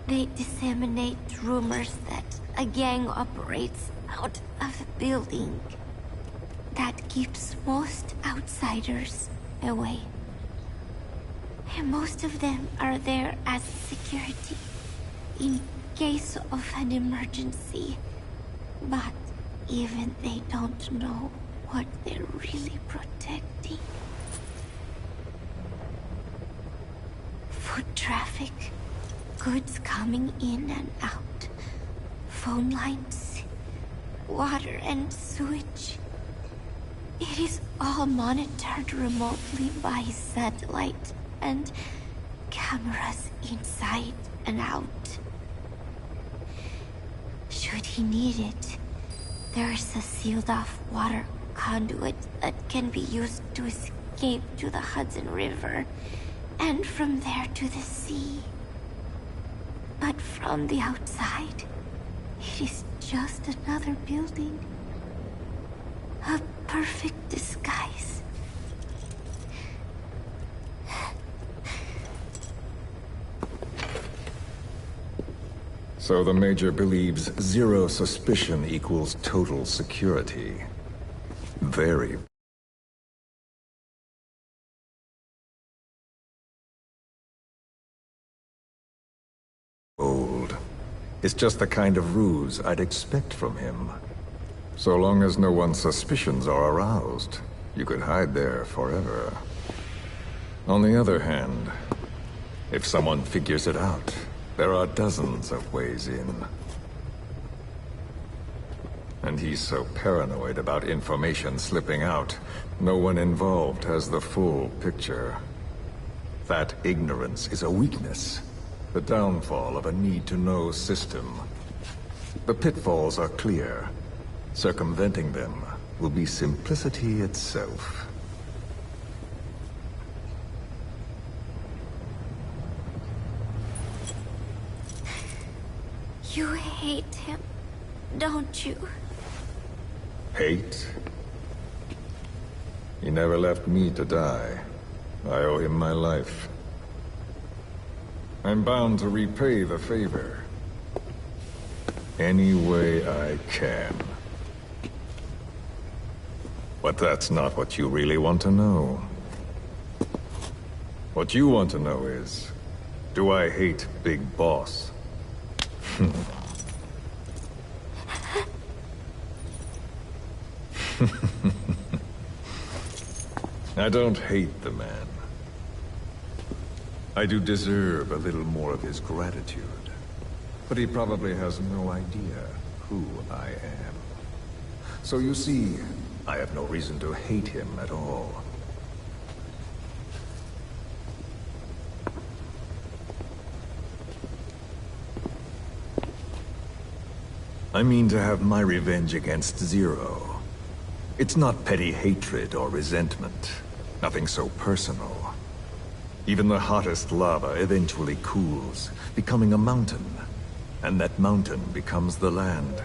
They disseminate rumors that a gang operates out of the building. That keeps most outsiders away. And most of them are there as security in case of an emergency. But even they don't know what they're really protecting. Foot traffic, goods coming in and out, phone lines, water and sewage. It is all monitored remotely by satellite and cameras inside and out. Should he need it, there is a sealed-off water conduit that can be used to escape to the Hudson River, and from there to the sea. But from the outside, it is just another building. A perfect disguise. So the Major believes zero suspicion equals total security. Very bold. It's just the kind of ruse I'd expect from him. So long as no one's suspicions are aroused, you could hide there forever. On the other hand, if someone figures it out, there are dozens of ways in. And And he's so paranoid about information slipping out, no one involved has the full picture. That ignorance is a weakness, the downfall of a need-to-know system. The pitfalls are clear. Circumventing them will be simplicity itself. You hate him, don't you? Hate? He never left me to die. I owe him my life. I'm bound to repay the favor. Any way I can. But that's not what you really want to know. What you want to know is, do I hate Big Boss? I don't hate the man. I do deserve a little more of his gratitude. But he probably has no idea who I am. So you see, I have no reason to hate him at all. I mean to have my revenge against Zero. It's not petty hatred or resentment. Nothing so personal. Even the hottest lava eventually cools, becoming a mountain. And that mountain becomes the land.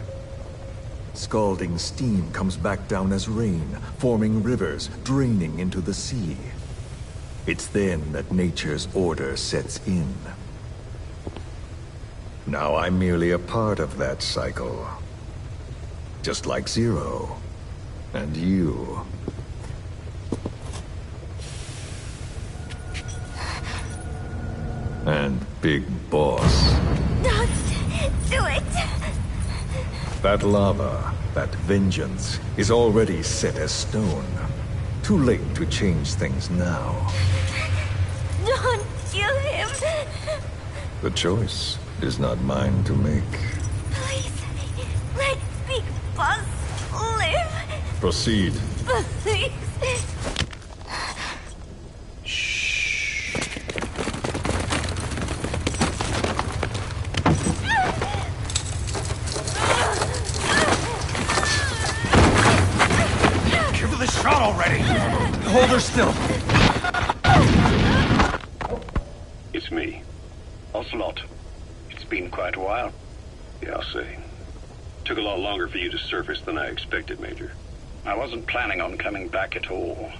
Scalding steam comes back down as rain, forming rivers, draining into the sea. It's then that nature's order sets in. Now I'm merely a part of that cycle. Just like Zero. And you. And Big Boss. Don't do it! That lava, that vengeance, is already set as stone. Too late to change things now. Don't kill him! The choice is not mine to make. Please, let Big Boss live! Proceed. Please! Give her the shot already! Hold her still. It's me. Ocelot. It's been quite a while. Yeah, I'll say. Took a lot longer for you to surface than I expected, Major. I wasn't planning on coming back at all,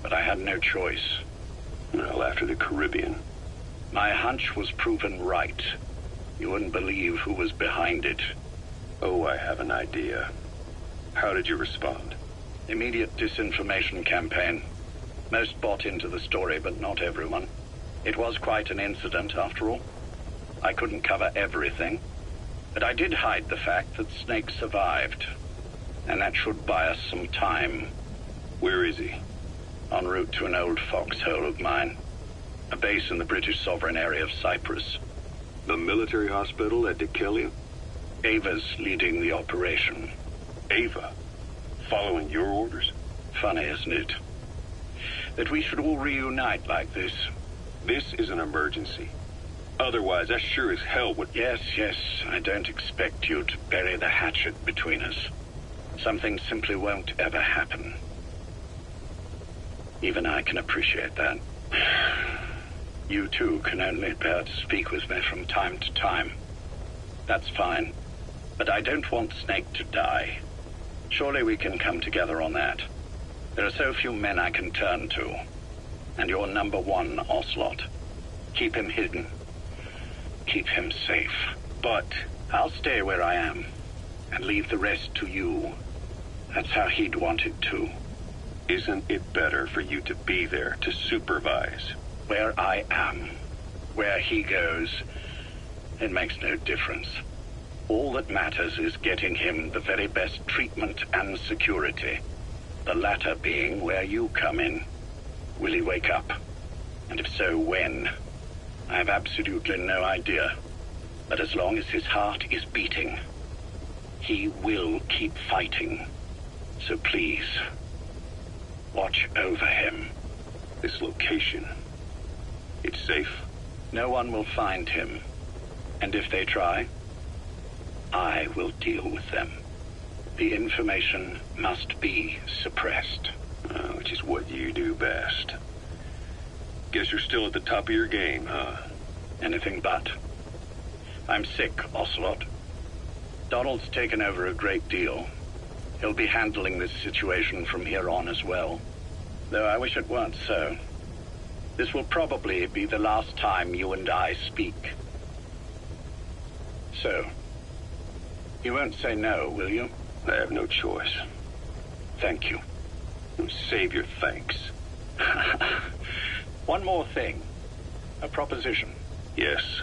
but I had no choice. Well, after the Caribbean. My hunch was proven right. You wouldn't believe who was behind it. Oh, I have an idea. How did you respond? Immediate disinformation campaign. Most bought into the story, but not everyone. It was quite an incident, after all. I couldn't cover everything, but I did hide the fact that Snake survived. And that should buy us some time. Where is he? En route to an old foxhole of mine. A base in the British sovereign area of Cyprus. The military hospital at Dikelia? Ava's leading the operation. Ava? Following your orders? Funny, isn't it? That we should all reunite like this. This is an emergency. Otherwise, I sure as hell would... Yes, I don't expect you to bury the hatchet between us. Something simply won't ever happen. Even I can appreciate that. You too can only bear to speak with me from time to time. That's fine. But I don't want Snake to die. Surely we can come together on that. There are so few men I can turn to. And you're number one, Ocelot. Keep him hidden. Keep him safe. But I'll stay where I am and leave the rest to you. That's how he'd want it too. Isn't it better for you to be there to supervise? Where I am, where he goes, it makes no difference. All that matters is getting him the very best treatment and security. The latter being where you come in. Will he wake up? And if so, when? I have absolutely no idea. But as long as his heart is beating, He will keep fighting. So please, watch over him. This location, it's safe? No one will find him. And if they try, I will deal with them. The information must be suppressed. Which is what you do best. Guess you're still at the top of your game, huh? Anything but. I'm sick, Ocelot. Donald's taken over a great deal. He'll be handling this situation from here on as well. Though I wish it weren't so. This will probably be the last time you and I speak. So, you won't say no, will you? I have no choice. Thank you. Save your thanks. One more thing. A proposition. Yes.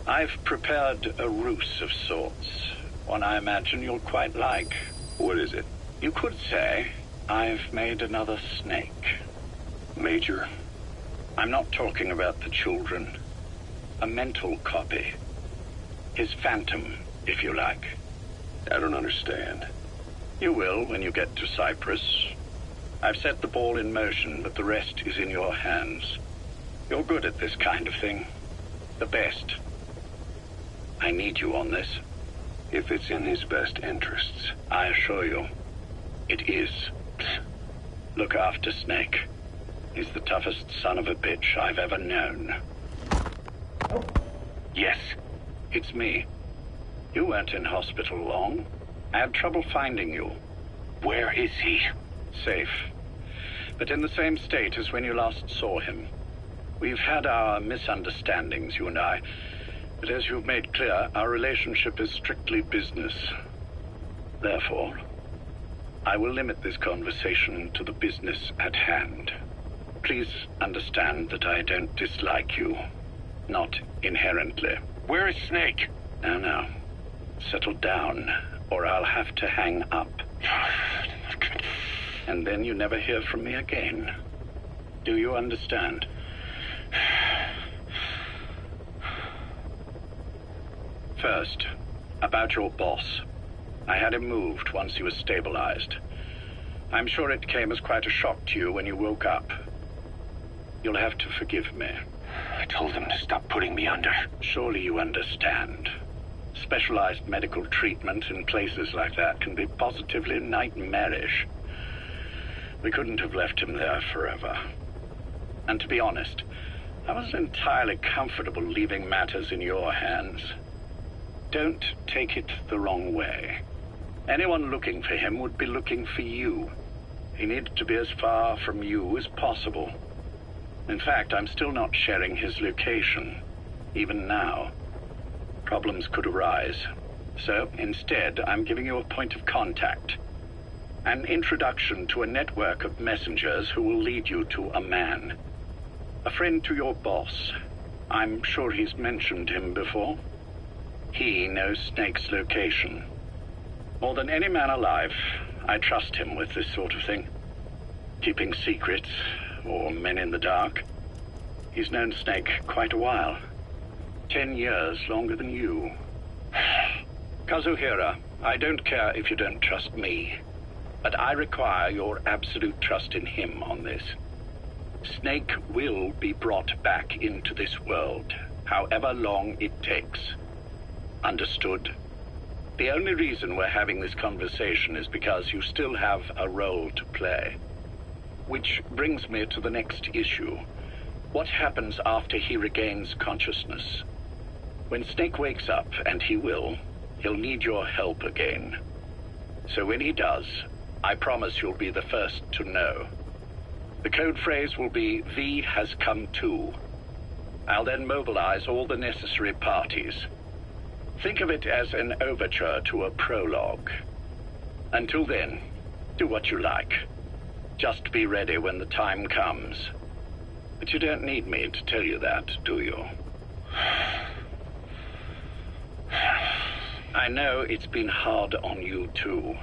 I've prepared a ruse of sorts. One I imagine you'll quite like. What is it? You could say I've made another snake. Major? I'm not talking about the children. A mental copy. His phantom, if you like. I don't understand. You will when you get to Cyprus. I've set the ball in motion, but the rest is in your hands. You're good at this kind of thing. The best. I need you on this. If it's in his best interests. I assure you, it is. Look after Snake. He's the toughest son of a bitch I've ever known. Yes, it's me. You weren't in hospital long. I had trouble finding you. Where is he? Safe. But in the same state as when you last saw him. We've had our misunderstandings, you and I. But as you've made clear, our relationship is strictly business. Therefore, I will limit this conversation to the business at hand. Please understand that I don't dislike you. Not inherently. Where is Snake? Now. Settle down, or I'll have to hang up. And then you never hear from me again. Do you understand? First, about your boss. I had him moved once he was stabilized. I'm sure it came as quite a shock to you when you woke up. You'll have to forgive me. I told him to stop putting me under. Surely you understand. Specialized medical treatment in places like that can be positively nightmarish. We couldn't have left him there forever. And to be honest, I wasn't entirely comfortable leaving matters in your hands. Don't take it the wrong way. Anyone looking for him would be looking for you. He needed to be as far from you as possible. In fact, I'm still not sharing his location, even now. Problems could arise. So, instead, I'm giving you a point of contact. An introduction to a network of messengers who will lead you to a man. A friend to your boss. I'm sure he's mentioned him before. He knows Snake's location. More than any man alive, I trust him with this sort of thing. Keeping secrets, or men in the dark. He's known Snake quite a while. 10 years longer than you. Kazuhira, I don't care if you don't trust me, but I require your absolute trust in him on this. Snake will be brought back into this world, however long it takes. Understood? The only reason we're having this conversation is because you still have a role to play. Which brings me to the next issue. What happens after he regains consciousness? When Snake wakes up, and he will, he'll need your help again. So when he does, I promise you'll be the first to know. The code phrase will be, V has come to. I'll then mobilize all the necessary parties. Think of it as an overture to a prologue. Until then, do what you like. Just be ready when the time comes. But you don't need me to tell you that, do you? I know it's been hard on you too.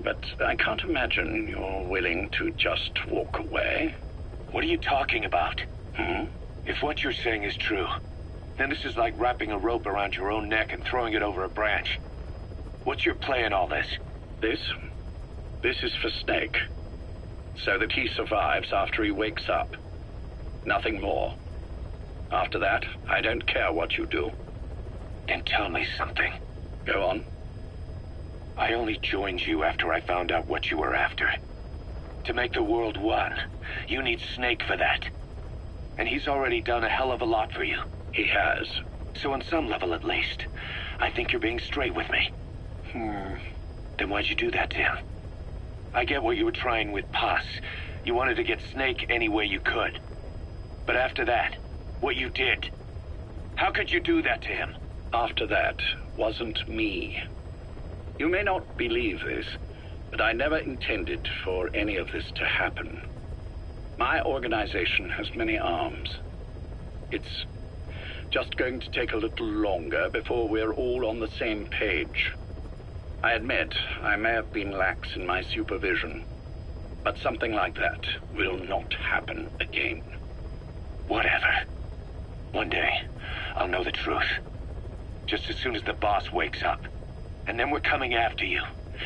But I can't imagine you're willing to just walk away. What are you talking about? If what you're saying is true, then this is like wrapping a rope around your own neck and throwing it over a branch. What's your play in all this? This is for Snake. So that he survives after he wakes up. Nothing more. After that, I don't care what you do. Then tell me something. Go on. I only joined you after I found out what you were after. To make the world one, you need Snake for that. And he's already done a hell of a lot for you. He has. So on some level at least, I think you're being straight with me. Then why'd you do that to him? I get what you were trying with Paz. You wanted to get Snake any way you could. But after that, what you did, how could you do that to him? After that wasn't me. You may not believe this, but I never intended for any of this to happen. My organization has many arms. It's just going to take a little longer before we're all on the same page. I admit I may have been lax in my supervision, but something like that will not happen again. Whatever. One day, I'll know the truth. Just as soon as the boss wakes up. And then we're coming after you.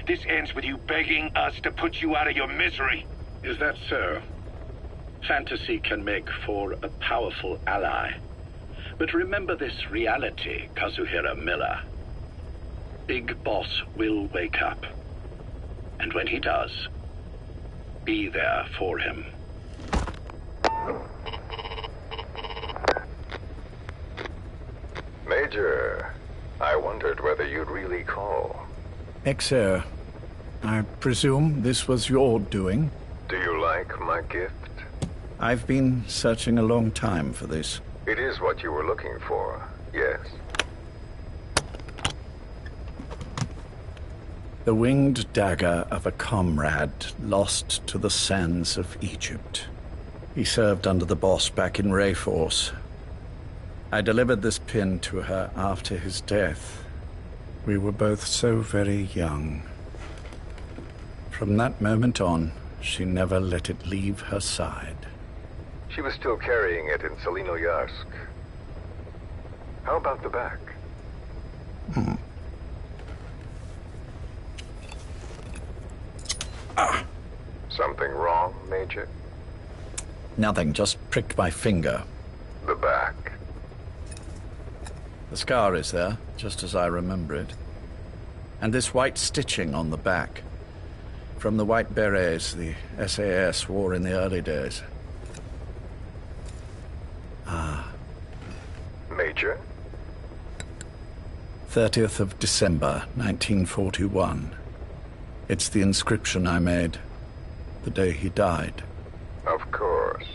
This ends with you begging us to put you out of your misery. Is that so? Fantasy can make for a powerful ally. But remember this reality, Kazuhira Miller. Big Boss will wake up. And when he does, be there for him. Major, I wondered whether you'd really call. eeeeeee, I presume this was your doing? Do you like my gift? I've been searching a long time for this. It is what you were looking for, yes. The winged dagger of a comrade lost to the sands of Egypt. He served under the boss back in Rayforce. I delivered this pin to her after his death. We were both so very young. From that moment on, she never let it leave her side. She was still carrying it in Selinoyarsk. How about the back? Something wrong, Major? Nothing, just pricked my finger. The back. The scar is there, just as I remember it. And this white stitching on the back. From the white berets the SAS wore in the early days. Major? 30th of December, 1941. It's the inscription I made the day he died. Of course.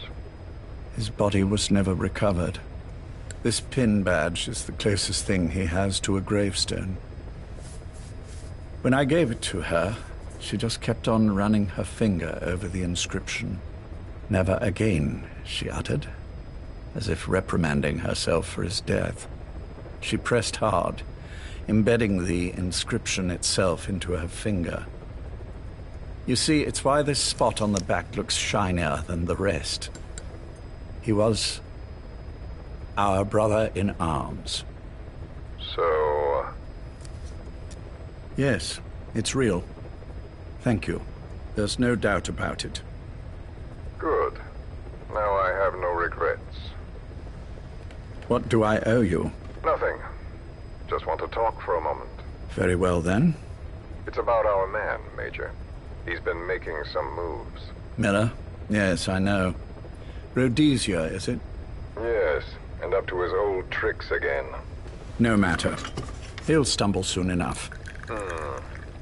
His body was never recovered. This pin badge is the closest thing he has to a gravestone. When I gave it to her, she just kept on running her finger over the inscription. Never again, she uttered, as if reprimanding herself for his death. She pressed hard, embedding the inscription itself into her finger. You see, it's why this spot on the back looks shinier than the rest. He was our brother in arms. So... Yes, it's real. Thank you. There's no doubt about it. Good. Now I have no regrets. What do I owe you? Nothing. Just want to talk for a moment. Very well, then. It's about our man, Major. He's been making some moves. Miller? Yes, I know. Rhodesia, is it? Yes, and up to his old tricks again. No matter. He'll stumble soon enough.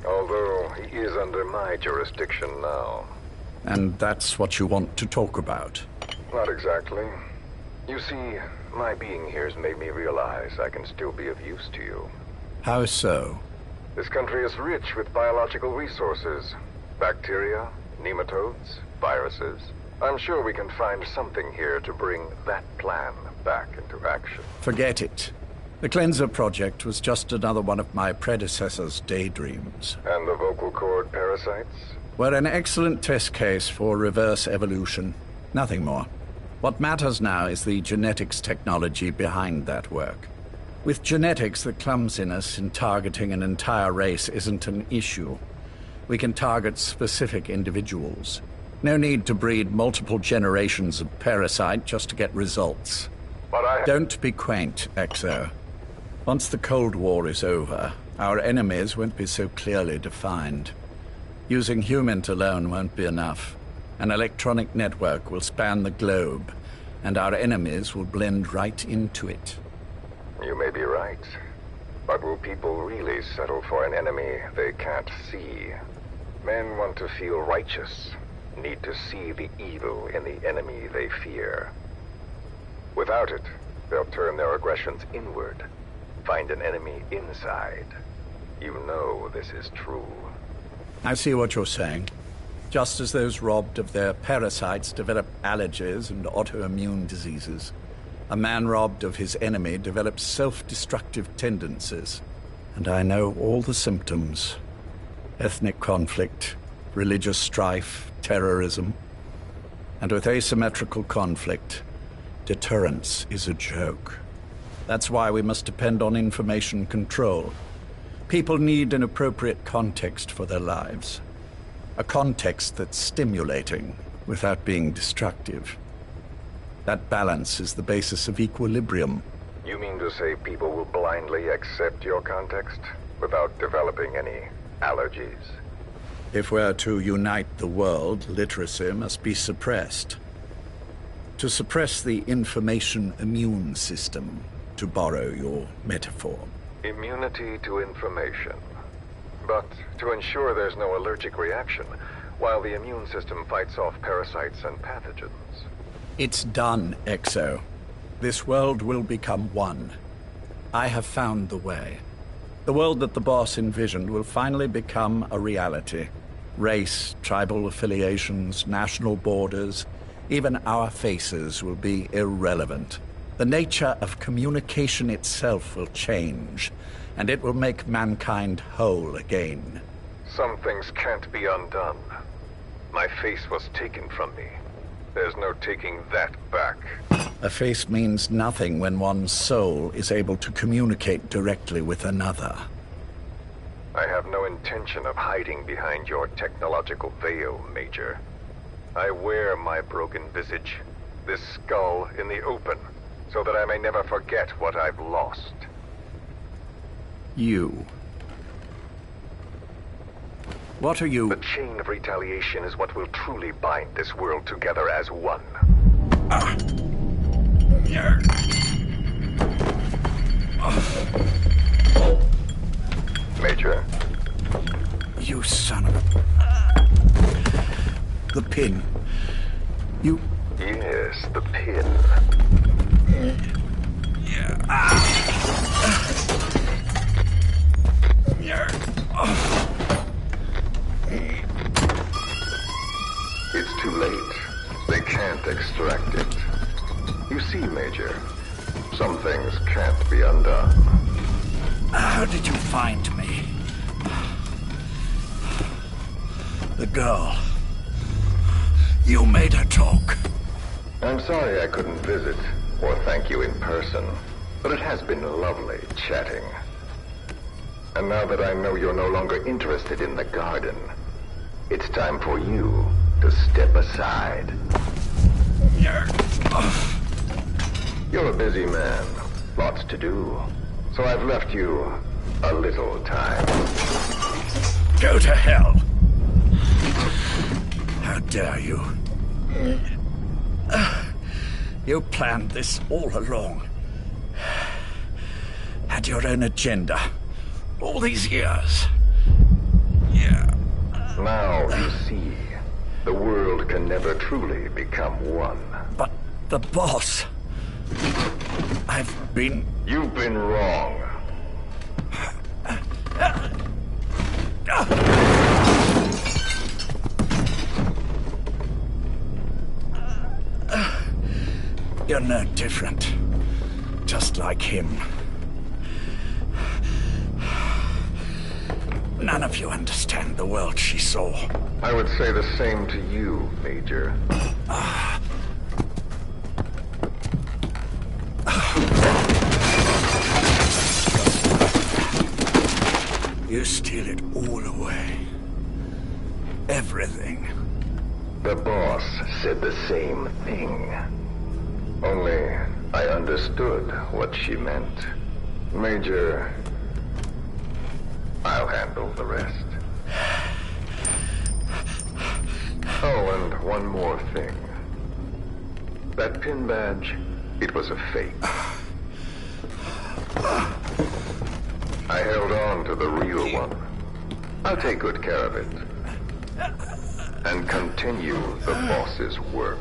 Although he is under my jurisdiction now. And that's what you want to talk about? Not exactly. You see, my being here's made me realize I can still be of use to you. How so? This country is rich with biological resources. Bacteria, nematodes, viruses. I'm sure we can find something here to bring that plan back into action. Forget it. The Cleanser Project was just another one of my predecessor's daydreams. And the vocal cord parasites? Were an excellent test case for reverse evolution. Nothing more. What matters now is the genetics technology behind that work. With genetics, the clumsiness in targeting an entire race isn't an issue. We can target specific individuals. No need to breed multiple generations of parasite just to get results. But Don't be quaint, Exo. Once the Cold War is over, our enemies won't be so clearly defined. Using humans alone won't be enough. An electronic network will span the globe, and our enemies will blend right into it. You may be right. But will people really settle for an enemy they can't see? Men want to feel righteous, need to see the evil in the enemy they fear. Without it, they'll turn their aggressions inward, find an enemy inside. You know this is true. I see what you're saying. Just as those robbed of their parasites develop allergies and autoimmune diseases, a man robbed of his enemy develops self-destructive tendencies. And I know all the symptoms. Ethnic conflict, religious strife, terrorism. And with asymmetrical conflict, deterrence is a joke. That's why we must depend on information control. People need an appropriate context for their lives. A context that's stimulating without being destructive. That balance is the basis of equilibrium. You mean to say people will blindly accept your context without developing any allergies? If we're to unite the world, literacy must be suppressed. To suppress the information immune system, to borrow your metaphor. Immunity to information. But to ensure there's no allergic reaction, while the immune system fights off parasites and pathogens. It's done, Exo. This world will become one. I have found the way. The world that the boss envisioned will finally become a reality. Race, tribal affiliations, national borders, even our faces will be irrelevant. The nature of communication itself will change, and it will make mankind whole again. Some things can't be undone. My face was taken from me. There's no taking that back. A face means nothing when one's soul is able to communicate directly with another. I have no intention of hiding behind your technological veil, Major. I wear my broken visage, this skull, in the open, so that I may never forget what I've lost. You. What are you? The chain of retaliation is what will truly bind this world together as one. Major. You son of a... The pin. You... Yes, the pin. It's too late. They can't extract it. You see, Major, some things can't be undone. How did you find me? The girl. You made her talk. I'm sorry I couldn't visit or thank you in person, but it has been lovely chatting. And now that I know you're no longer interested in the garden, it's time for you to step aside. You're a busy man, lots to do, so I've left you a little time. Go to hell! How dare you? You planned this all along. Had your own agenda. All these years. Now you see, the world can never truly become one. But the boss... You've been wrong. You're no different. Just like him. None of you understand the world she saw. I would say the same to you, Major. You steal it all away. Everything. The boss said the same thing. Only I understood what she meant. Major, I'll handle the rest. Oh, and one more thing. That pin badge, it was a fake. I held on to the real one. I'll take good care of it. And continue the boss's work.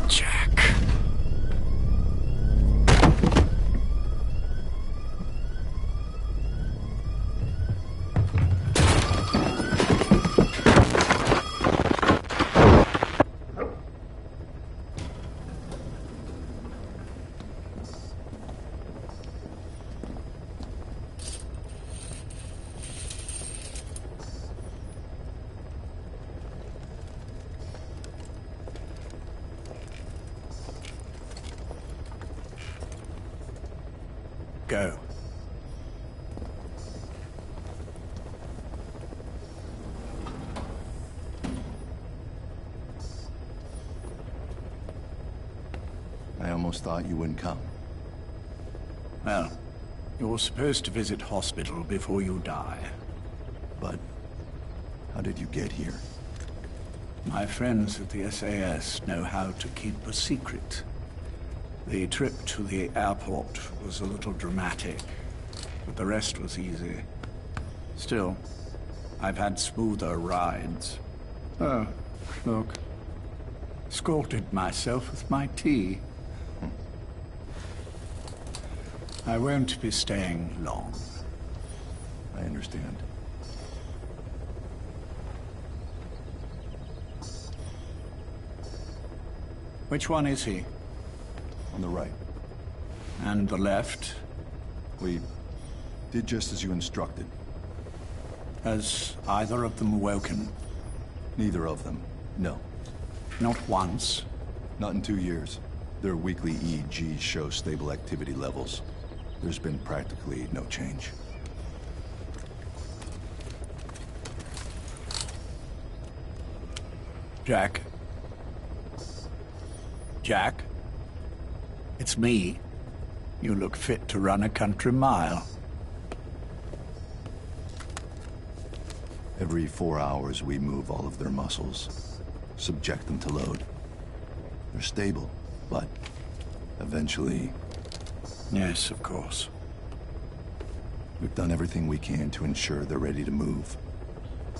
Jack. Go. I almost thought you wouldn't come. Well, you're supposed to visit hospital before you die. But how did you get here? My friends at the SAS know how to keep a secret. The trip to the airport was a little dramatic, but the rest was easy. Still, I've had smoother rides. Oh, look. Escorted myself with my tea. I won't be staying long. I understand. Which one is he? On the right. And the left? We did just as you instructed. Has either of them awoken? Neither of them, no. Not once? Not in 2 years. Their weekly EEGs show stable activity levels. There's been practically no change. Jack? Jack? It's me. You look fit to run a country mile. Every 4 hours, we move all of their muscles, subject them to load. They're stable, but eventually... Yes, of course. We've done everything we can to ensure they're ready to move,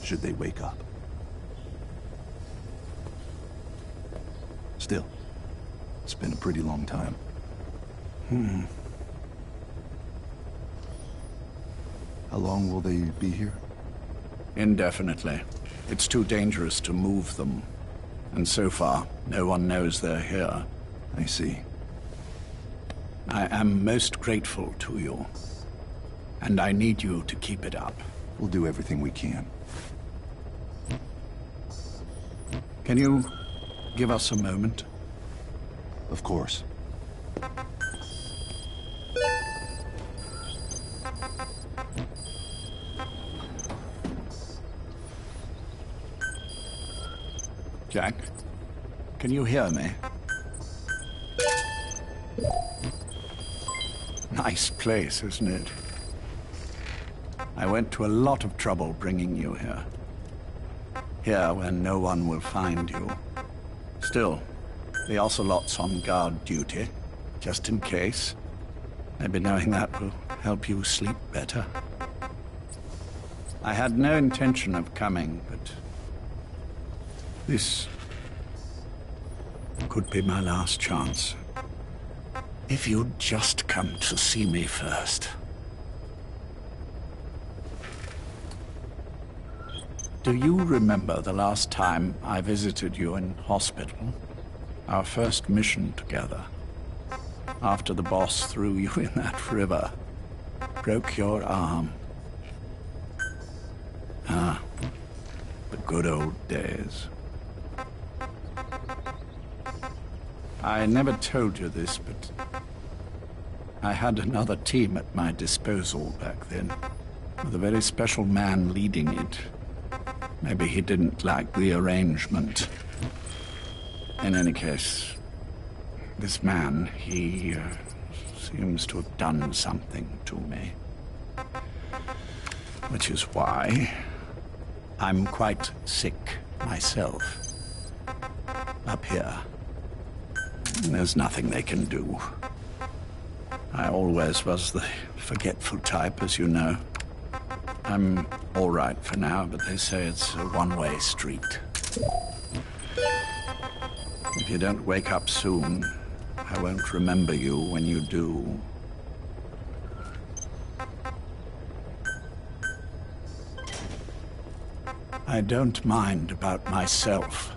should they wake up. Still, it's been a pretty long time. How long will they be here? Indefinitely. It's too dangerous to move them. And so far, no one knows they're here. I see. I am most grateful to you. And I need you to keep it up. We'll do everything we can. Can you give us a moment? Of course. Jack, can you hear me? Nice place, isn't it? I went to a lot of trouble bringing you here. Here, where no one will find you. Still, the Ocelot's on guard duty, just in case. Maybe knowing that will help you sleep better. I had no intention of coming, but this could be my last chance. If you'd just come to see me first. Do you remember the last time I visited you in hospital? Our first mission together. After the boss threw you in that river. Broke your arm. Ah. But good old days. I never told you this, but I had another team at my disposal back then, with a very special man leading it. Maybe he didn't like the arrangement. In any case, this man, he seems to have done something to me. Which is why I'm quite sick myself. Up here. There's nothing they can do. I always was the forgetful type, as you know. I'm all right for now, but they say it's a one-way street. If you don't wake up soon, I won't remember you when you do. I don't mind about myself,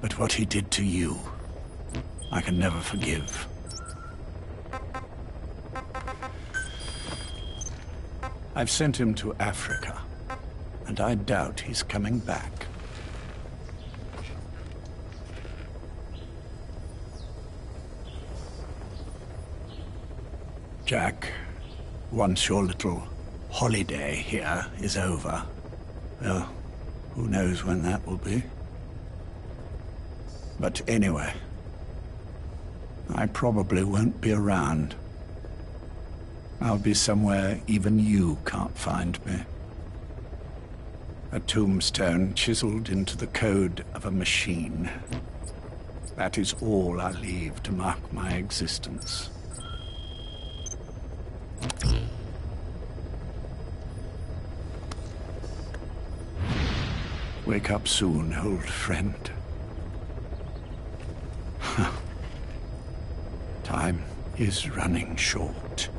but what he did to you, I can never forgive. I've sent him to Africa, and I doubt he's coming back. Jack, once your little holiday here is over, well, who knows when that will be? But anyway, I probably won't be around. I'll be somewhere even you can't find me. A tombstone chiseled into the code of a machine. That is all I leave to mark my existence. Wake up soon, old friend. Time is running short.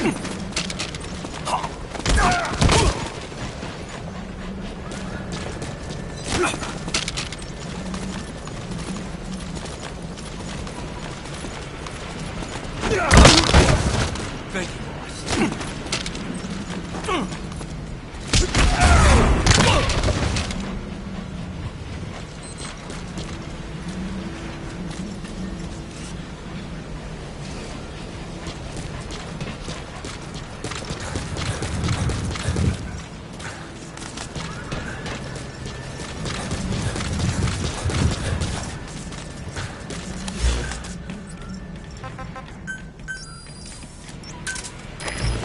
Thank you,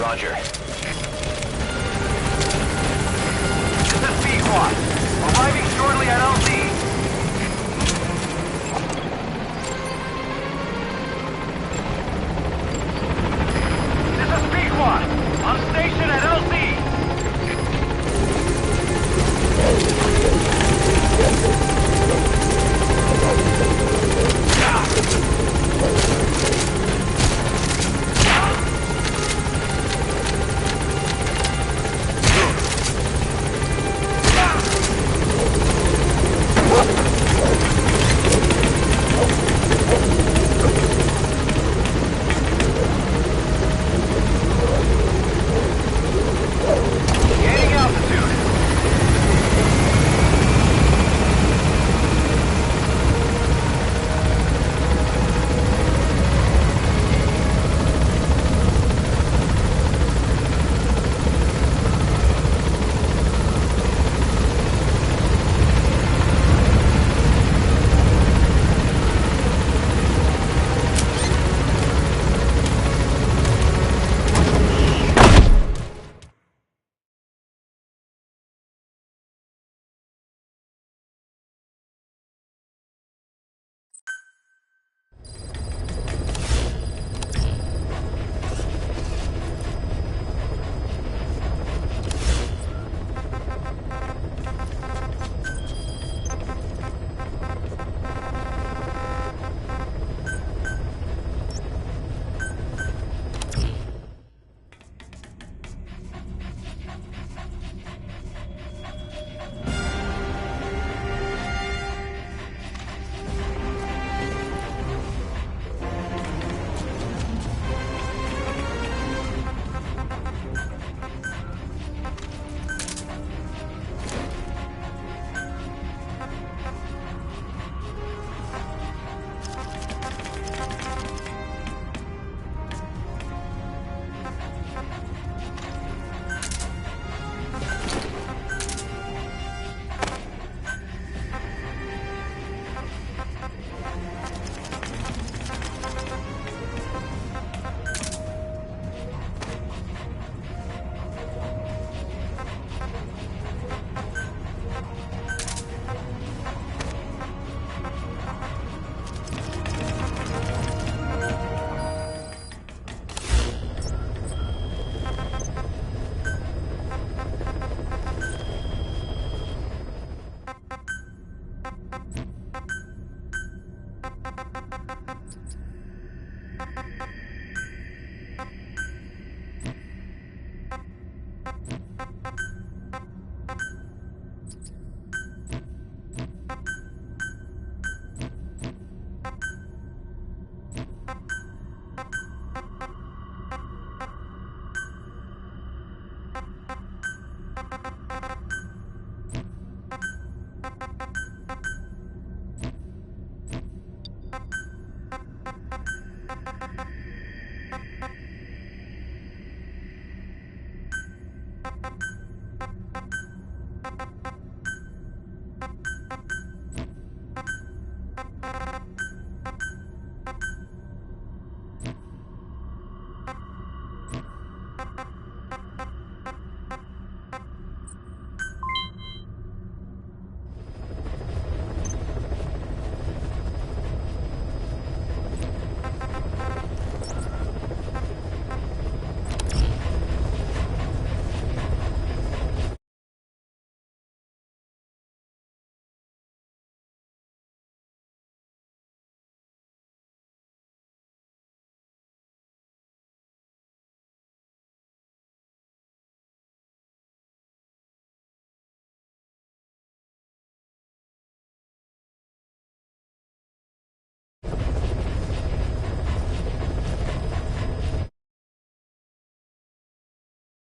Roger. This is Pequod. Arriving shortly at LZ